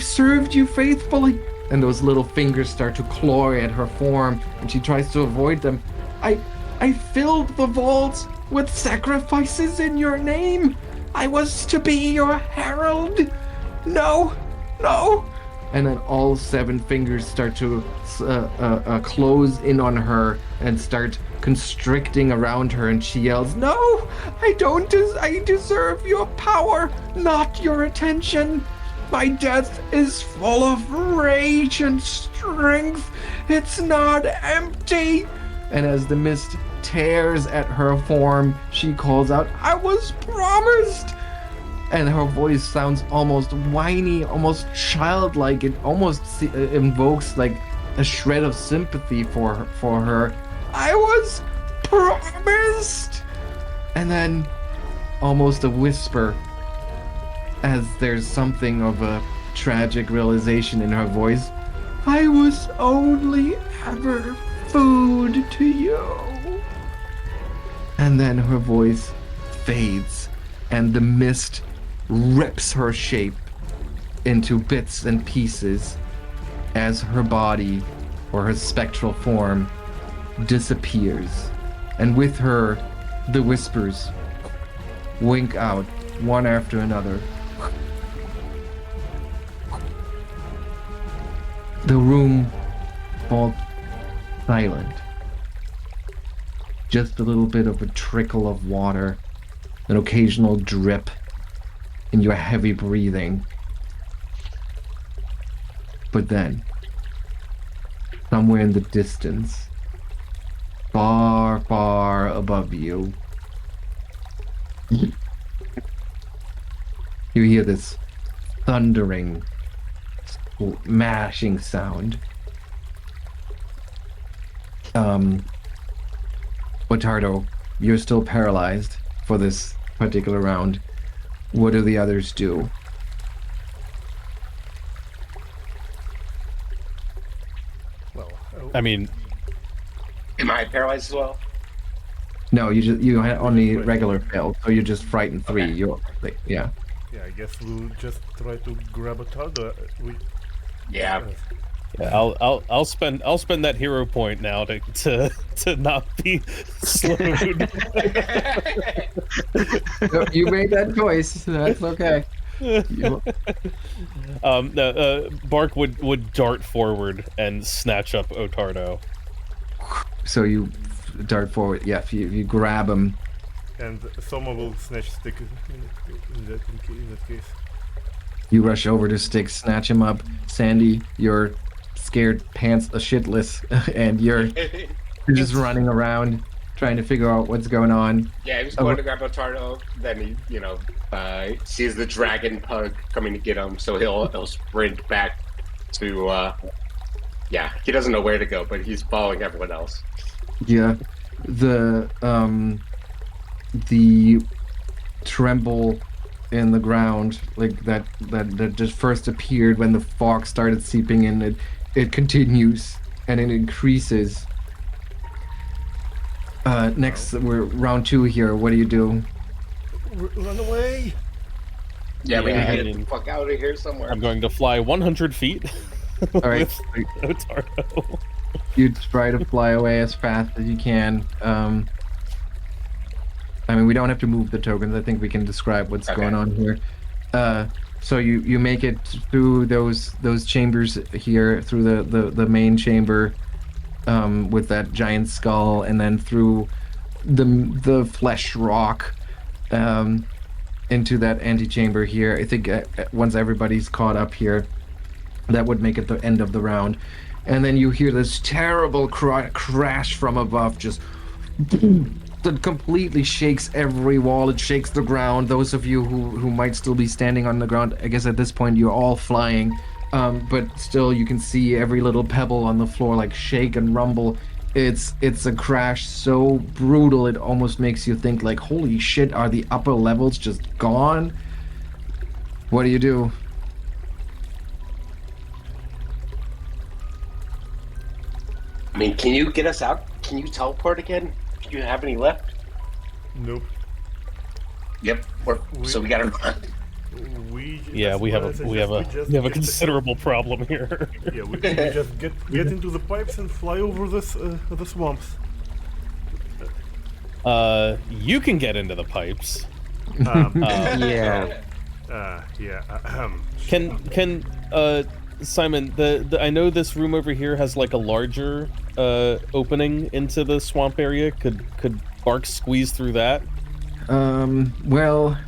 served you faithfully. And those little fingers start to claw at her form, and she tries to avoid them. I filled the vaults with sacrifices in your name. I was to be your herald. No. And then all 7 fingers start to close in on her and start constricting around her, and she yells, "No, I deserve your power, not your attention. My death is full of rage and strength. It's not empty." And as the mist tears at her form, she calls out, "I was promised!" And her voice sounds almost whiny, almost childlike. It almost invokes like a shred of sympathy for her. "I was promised!" And then almost a whisper, as there's something of a tragic realization in her voice. "I was only ever food to you." And then her voice fades, and the mist rips her shape into bits and pieces. as her body or her spectral form disappears. And with her, the whispers wink out one after another. The room falls silent. Just a little bit of a trickle of water, an occasional drip, and your heavy breathing. But then, somewhere in the distance, far, far above you, you hear this thundering, mashing sound. Ottardo, you're still paralyzed for this particular round. What do the others do? Well, I mean, Am I paralyzed as well? No, you had only regular failed, so you're just frightened 3. Okay. You're like, yeah. yeah, I guess we'll just try to grab Ottardo. Yeah. yeah, I'll spend that hero point now to not be slowed. You made that choice. That's okay. Bark would dart forward and snatch up Ottardo. So you dart forward. Yeah, if you grab him. And Soma will snatch stick in that case. You rush over to Stick, snatch him up. Sandy, you're scared pants shitless, and you're just running around trying to figure out what's going on. Yeah, he was going to grab Ottardo, then he, sees the dragon pug coming to get him, so he'll sprint back to, he doesn't know where to go, but he's following everyone else. Yeah, the tremble in the ground, like that just first appeared when the fog started seeping in. It continues and it increases. Next, we're round 2 here. What do you do? Run away! Yeah, we Yeah, need I to get mean- the fuck out of here somewhere. I'm going to fly 100 feet. All right, with Ottardo. you try to fly away as fast as you can. I mean, we don't have to move the tokens. I think we can describe what's Okay. going on here. So you make it through those chambers here, through the main chamber, with that giant skull, and then through the flesh rock, into that antechamber here. I think once everybody's caught up here, that would make it the end of the round. And then you hear this terrible crash from above, just that completely shakes every wall. It shakes the ground. Those of you who might still be standing on the ground, I guess at this point you're all flying, but still you can see every little pebble on the floor like shake and rumble. It's a crash so brutal it almost makes you think like, holy shit, are the upper levels just gone? What do you do? I mean, can you get us out? Can you teleport again? Do you have any left? Nope. Yep. So we gotta run. Yeah, we have a considerable problem here. Yeah, we just get into the pipes and fly over the swamps. You can get into the pipes. Yeah. Can Simon, I know this room over here has like a larger opening into the swamp area. Could Bark squeeze through that? Well,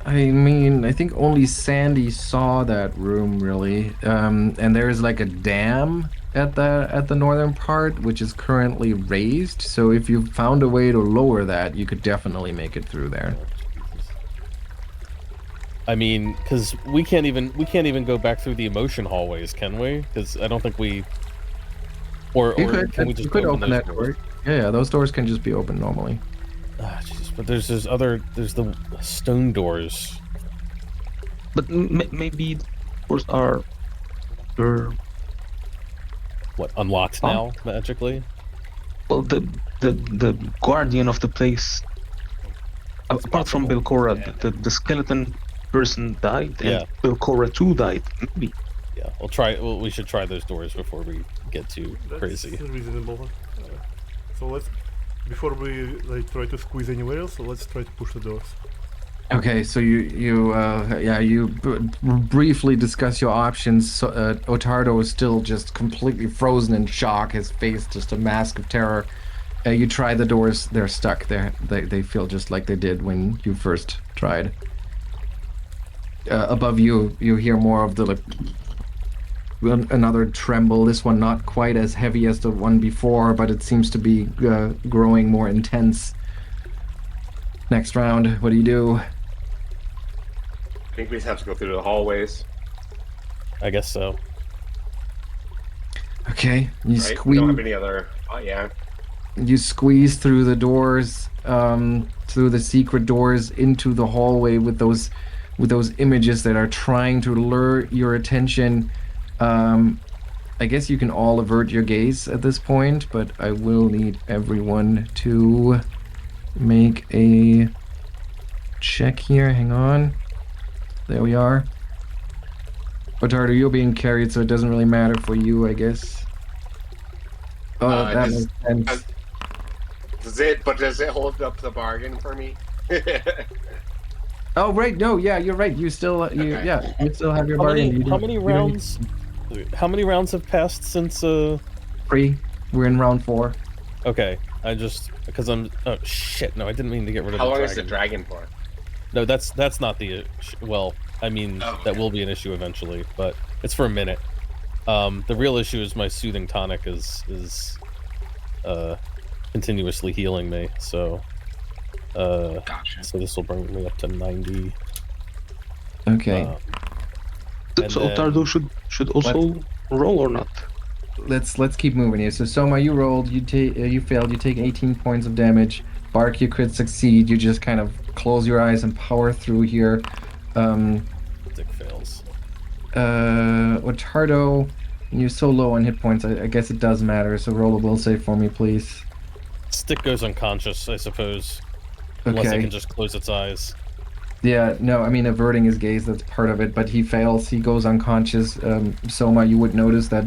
I mean, I think only Sandy saw that room really. And there's like a dam at the northern part, which is currently raised. So if you found a way to lower that, you could definitely make it through there. I mean, because we can't even go back through the emotion hallways, can we? Because I don't think we. Or can we just open that those doors? door? Yeah, those doors can just be open normally. Ah, Jesus! But there's the stone doors. But maybe doors are What, unlocked now magically? well, the guardian of the place. Apart from possible. Belcora, the skeleton person died, Yeah. and Belcora too died. Maybe. Yeah, we'll try. Well, we should try those doors before we get too That's crazy. reasonable. So let's, before we like try to squeeze anywhere else, so let's try to push the doors. Okay, so you briefly discuss your options. So, Ottardo is still just completely frozen in shock, his face just a mask of terror. You try the doors, they're stuck. They feel just like they did when you first tried. Above you, you hear more of the another tremble. This one not quite as heavy as the one before, but it seems to be growing more intense. Next round, what do you do? I think we just have to go through the hallways. I guess so. Okay, you Right? squeeze. We don't have any other. Oh yeah. You squeeze through the doors, through the secret doors into the hallway with those images that are trying to lure your attention. I guess you can all avert your gaze at this point, but I will need everyone to make a check here. Hang on. There we are. Ottardo, you're being carried, so it doesn't really matter for you, I guess. Oh, that makes sense. Does it hold up the bargain for me? Oh, right. No, yeah, you're right. You still, Okay. you still have your bargain. How many rounds? How many rounds have passed since? 3. We're in round 4. Okay, I just because I'm. Oh shit! No, I didn't mean to get rid of. How the long dragon. is the dragon for? No, that's not the. Well, I mean that will be an issue eventually, but it's for a minute. The real issue is my soothing tonic is continuously healing me. So. Gotcha. So this will bring me up to 90. Okay. So Ottardo should also roll or not? Let's keep moving here. So Souma, you rolled. You failed. You take 18 points of damage. Birke, you crit succeed. You just kind of close your eyes and power through here. Dick fails. Ottardo, you're so low on hit points. I guess it does matter. So roll a will save for me, please. Stick goes unconscious, I suppose. Unless Okay. it can just close its eyes. Yeah, no, I mean, averting his gaze, that's part of it, but he fails. He goes unconscious. Souma, you would notice that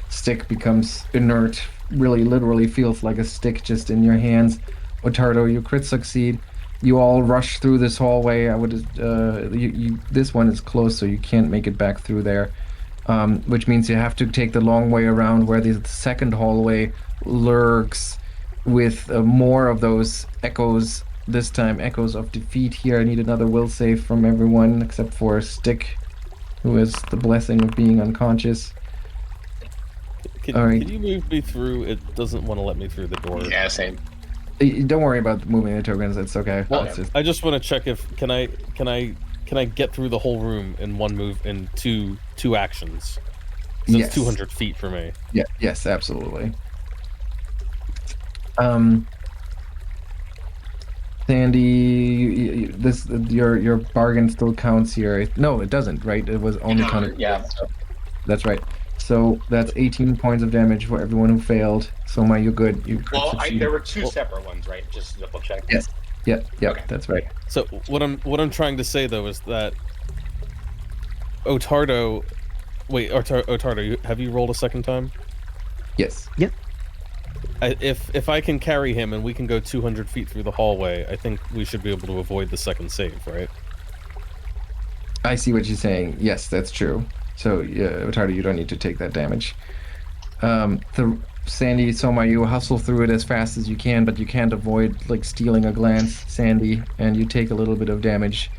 Stick becomes inert, really literally feels like a stick just in your hands. Ottardo, you crit succeed. You all rush through this hallway. I would, this one is closed, so you can't make it back through there, which means you have to take the long way around where the second hallway lurks with more of those echoes. This time, echoes of defeat here. I need another will save from everyone except for Stick, who has the blessing of being unconscious. All right. Can you move me through? It doesn't want to let me through the door. Yeah, same. Don't worry about moving the tokens. It's okay. Well, It's just- I just want to check if can I get through the whole room in one move in two actions? 'Cause Yes. it's 200 feet for me. Yeah. Yes. Absolutely. Sandy, your bargain still counts here. No, it doesn't. Right? It was only counted. Yeah. That's right. So that's 18 points of damage for everyone who failed. Souma, you're good. You Well, succeeded. there were two separate ones, right? Just to double check. Yes. Yeah. Okay. That's right. So what I'm trying to say though is that Ottardo, Ottardo, have you rolled a second time? Yes. If I can carry him and we can go 200 feet through the hallway, I think we should be able to avoid the second save, right? I see what you're saying. Yes, that's true. So, Ottardo, you don't need to take that damage. Sandy, Souma, you hustle through it as fast as you can, but you can't avoid like stealing a glance, Sandy, and you take a little bit of damage.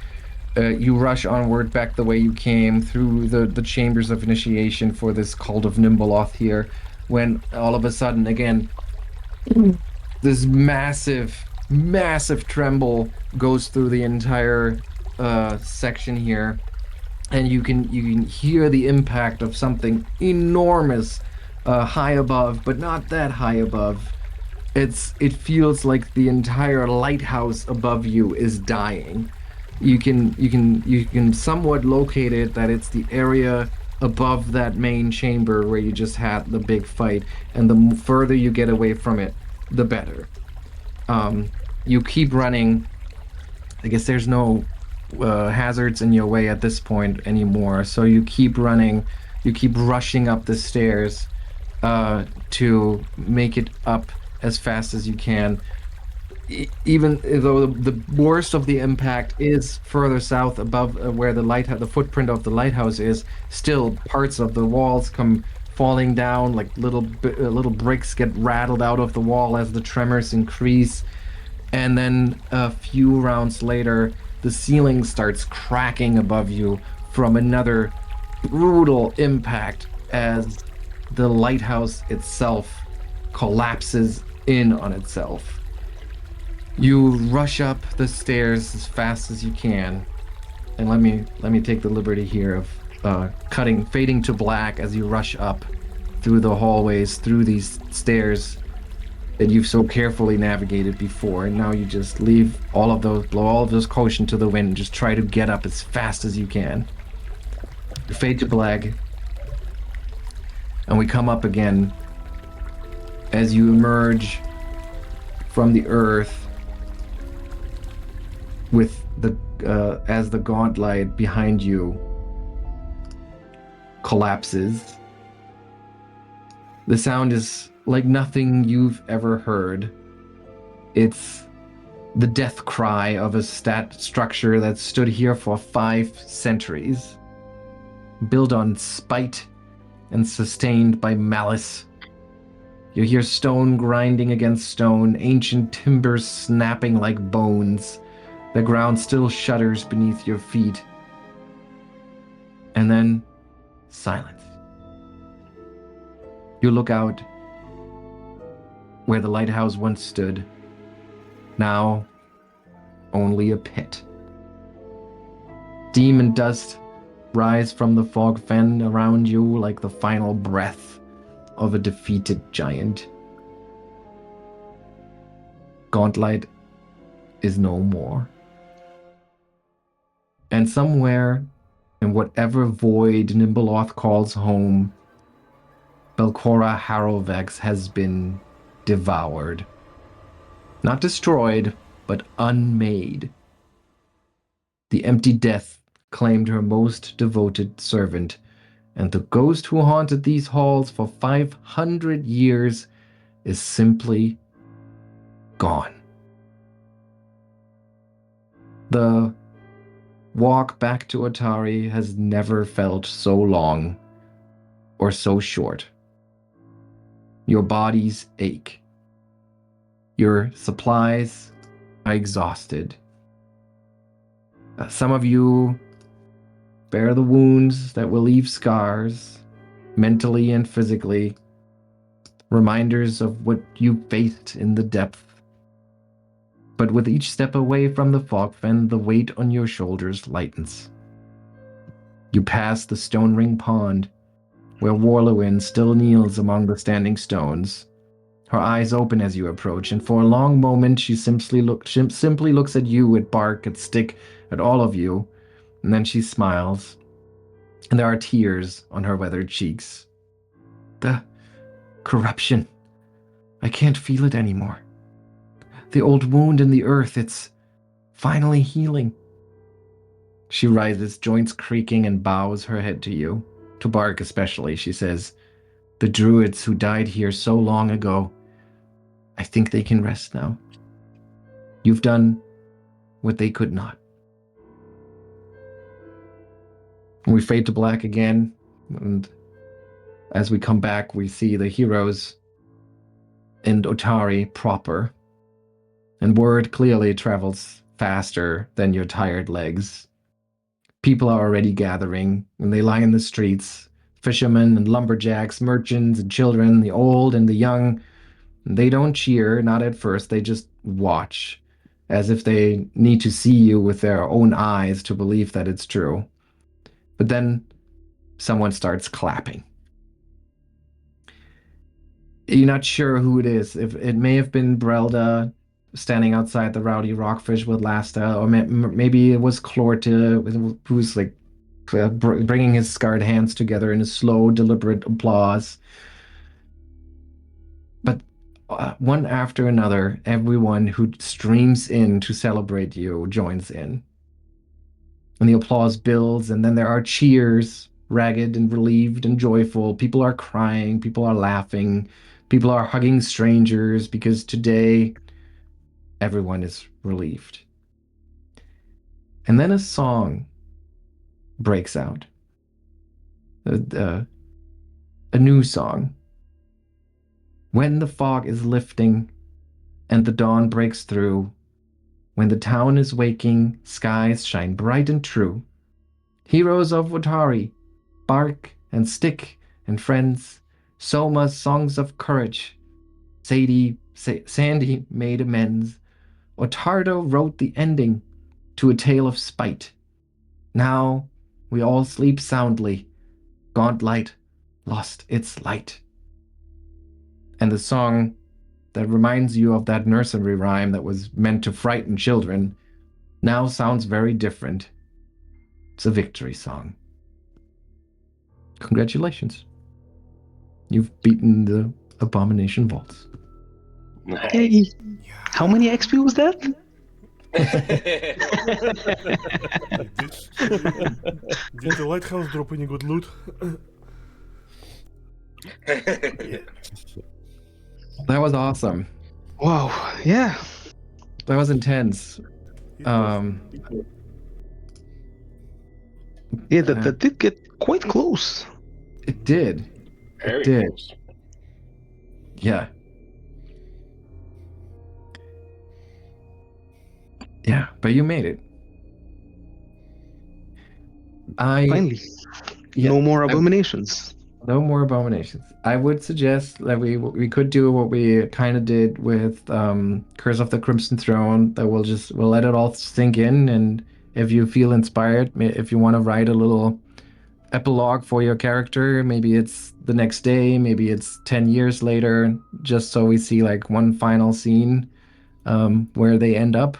You rush onward back the way you came through the chambers of initiation for this cult of Nimbleoth here, when all of a sudden, again, this massive tremble goes through the entire section here, and you can hear the impact of something enormous high above, but not that high above. It feels like the entire lighthouse above you is dying. You can somewhat locate it, that it's the area above that main chamber where you just had the big fight, and the further you get away from it, the better. You keep running. I guess there's no hazards in your way at this point anymore, so you keep running You keep rushing up the stairs to make it up as fast as you can. Even though the worst of the impact is further south above where the footprint of the lighthouse is, still parts of the walls come falling down, like little bricks get rattled out of the wall as the tremors increase. And then a few rounds later, the ceiling starts cracking above you from another brutal impact as the lighthouse itself collapses in on itself. You rush up the stairs as fast as you can, and let me take the liberty here of fading to black as you rush up through the hallways, through these stairs that you've so carefully navigated before, and now you just blow all of those caution to the wind, and just try to get up as fast as you can. You fade to black, and we come up again as you emerge from the earth with as the Gauntlight behind you collapses. The sound is like nothing you've ever heard. It's the death cry of a structure that stood here for 5 centuries, built on spite and sustained by malice. You hear stone grinding against stone, ancient timbers snapping like bones. The ground still shudders beneath your feet. And then silence. You look out where the lighthouse once stood. Now only a pit. Steam and dust rise from the fog fen around you like the final breath of a defeated giant. Gauntlight is no more. And somewhere in whatever void Nimbleoth calls home, Belcora Harrowvex has been devoured. Not destroyed, but unmade. The empty death claimed her most devoted servant, and the ghost who haunted these halls for 500 years is simply gone. The walk back to Otari has never felt so long or so short. Your bodies ache. Your supplies are exhausted. Some of you bear the wounds that will leave scars, mentally and physically, reminders of what you faced in the depth. But with each step away from the fog fen, the weight on your shoulders lightens. You pass the Stone Ring Pond, where Warlewin still kneels among the standing stones. Her eyes open as you approach, and for a long moment she simply looks at you, at Bark, at Stick, at all of you, and then she smiles, and there are tears on her weathered cheeks. The corruption. I can't feel it anymore. The old wound in the earth, it's finally healing. She rises, joints creaking, and bows her head to you. To Bark especially, she says, "The druids who died here so long ago, I think they can rest now. You've done what they could not." We fade to black again, and as we come back, we see the heroes in Otari proper. And word clearly travels faster than your tired legs. People are already gathering, and they lie in the streets. Fishermen and lumberjacks, merchants and children, the old and the young. They don't cheer, not at first, they just watch, as if they need to see you with their own eyes to believe that it's true. But then someone starts clapping. You're not sure who it is. If it may have been Brelda standing outside the Rowdy Rockfish with Lasta, or maybe it was Clorta, who's like bringing his scarred hands together in a slow, deliberate applause. But one after another, everyone who streams in to celebrate you joins in. And the applause builds, and then there are cheers ragged and relieved and joyful. People are crying. People are laughing. People are hugging strangers because today everyone is relieved. And then a song breaks out. A new song. When the fog is lifting and the dawn breaks through, when the town is waking, skies shine bright and true. Heroes of Watari, bark and stick and friends, Souma's songs of courage. Sandy made amends. Ottardo wrote the ending to a tale of spite. Now we all sleep soundly. Gauntlight lost its light. And the song that reminds you of that nursery rhyme that was meant to frighten children now sounds very different. It's a victory song. Congratulations. You've beaten the Abomination Vaults. Nice. Yay. How many XP was that? Did the lighthouse drop any good loot? That was awesome. Wow, yeah. That was intense. It was. Yeah, that did get quite close. It did. Very did. close. Yeah. Yeah, but you made it. Finally. No more abominations. No more abominations. I would suggest that we could do what we kind of did with Curse of the Crimson Throne. That we'll let it all sink in, and if you feel inspired, if you want to write a little epilogue for your character, maybe it's the next day, maybe it's 10 years later, just so we see like one final scene where they end up.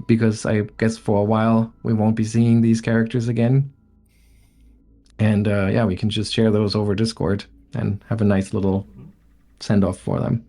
Because I guess for a while we won't be seeing these characters again. And yeah, we can just share those over Discord and have a nice little send-off for them.